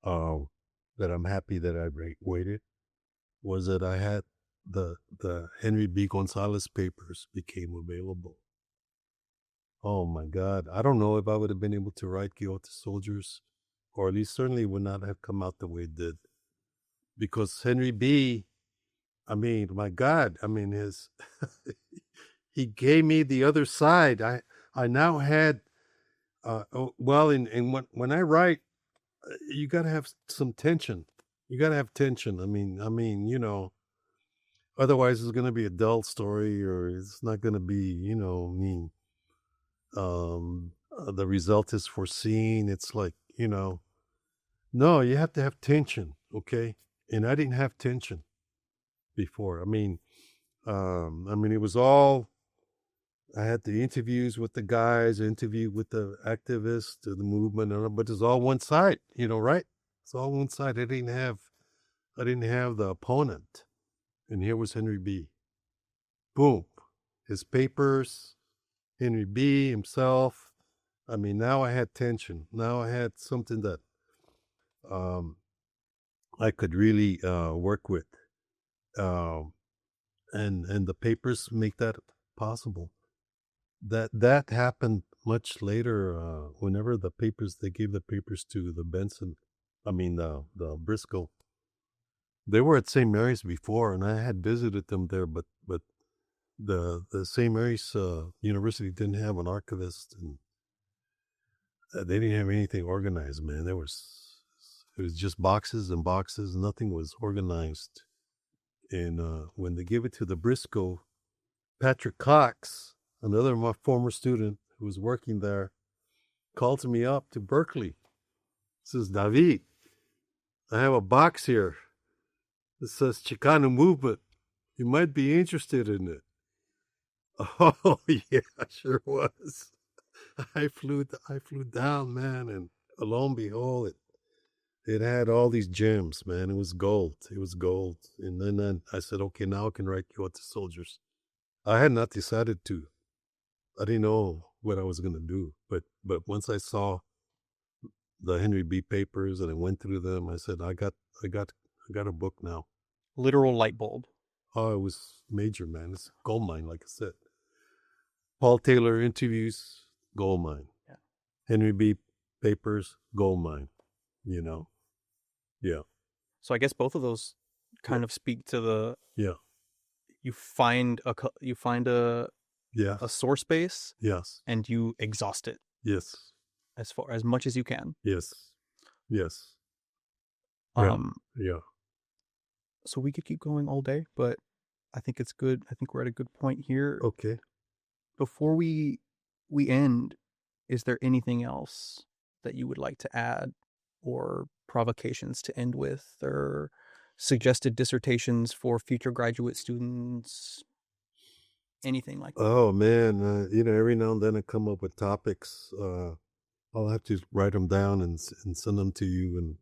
uh, that I'm happy that I waited was that I had the Henry B. Gonzalez papers became available. Oh my God. I don't know if I would have been able to write Quixote Soldiers, or at least certainly would not have come out the way it did. Because Henry B., I mean, my God, I mean, he gave me the other side. I now had, well, and when I write, you got to have some tension. You got to have tension. I mean, you know, otherwise it's going to be a dull story, or it's not going to be, you know, I mean, the result is foreseen. It's like, you know, no, you have to have tension, okay? And I didn't have tension before. I mean, it was all, I had the interviews with the guys, interview with the activists, the movement, but it's all one side, you know, right? It's all one side. I didn't have the opponent. And here was Henry B. Boom. His papers, Henry B. himself. I mean, now I had tension. Now I had something that I could really work with. And the papers make that possible. That happened much later. Whenever they gave the papers to the Benson, the Briscoe. They were at St. Mary's before, and I had visited them there, but the St. Mary's University didn't have an archivist, and they didn't have anything organized. Man, it It was just boxes and boxes. Nothing was organized. And when they gave it to the Briscoe, Patrick Cox, another my former student who was working there, called me up to Berkeley. Says, David, I have a box here. It says Chicano Movement. You might be interested in it. Oh yeah, I sure was. I flew down, man, and lo and behold, it had all these gems, man. It was gold. It was gold. And then I said, okay, now I can write You Are the Soldiers. I had not decided to. I didn't know what I was gonna do, but once I saw the Henry B. papers and I went through them, I said, I got a book now. Literal light bulb. Oh, it was major, man. It's a gold mine, like I said. Paul Taylor interviews, gold mine. Yeah. Henry B. papers, gold mine. You know, yeah. So I guess both of those kind of speak to the you find a source base, yes, and you exhaust it, yes, as much as you can. Yes. Yeah. So we could keep going all day, but I think it's good. I think we're at a good point here. Okay. Before we end, is there anything else that you would like to add, or provocations to end with, or suggested dissertations for future graduate students? Anything like that? Oh man, every now and then I come up with topics. I'll have to write them down and send them to you, and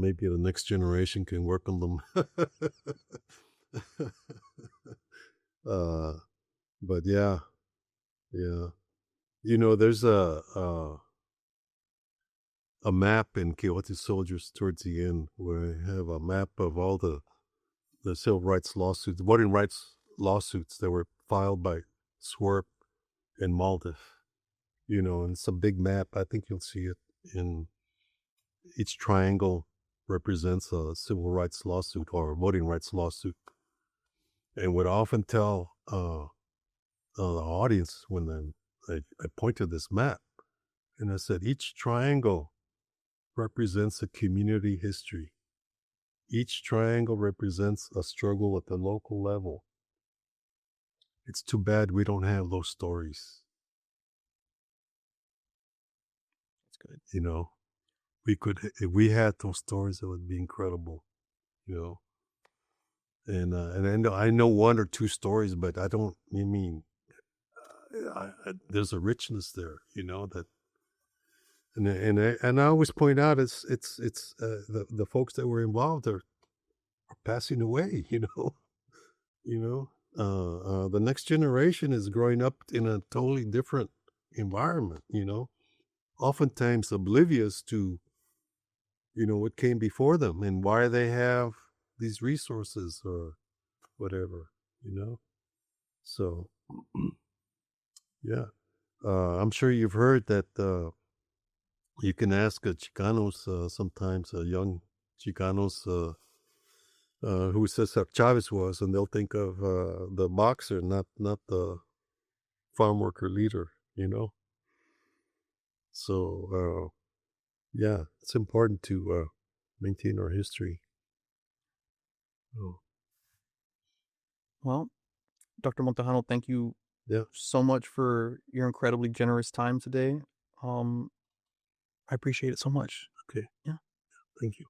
maybe the next generation can work on them. But yeah. There's a map in Quixote Soldiers towards the end where I have a map of all the civil rights lawsuits, voting rights lawsuits that were filed by Swerp and Maldiv. And it's a big map. I think you'll see it in each triangle represents a civil rights lawsuit or a voting rights lawsuit. And what I often tell the audience when I point to this map, and I said, each triangle represents a community history. Each triangle represents a struggle at the local level. It's too bad we don't have those stories. That's good. We could, if we had those stories, it would be incredible. And I know one or two stories, but I don't. There's a richness there, that. And I always point out it's the folks that were involved are passing away. The next generation is growing up in a totally different environment. Oftentimes oblivious to what came before them and why they have these resources or whatever. So yeah, I'm sure you've heard that. You can ask Chicanos sometimes, young Chicanos, who Cesar Chavez was, and they'll think of the boxer, not the farm worker leader. So yeah, it's important to maintain our history. Oh. Well, Dr. Montejano, thank you so much for your incredibly generous time today. I appreciate it so much. Okay. Yeah. Thank you.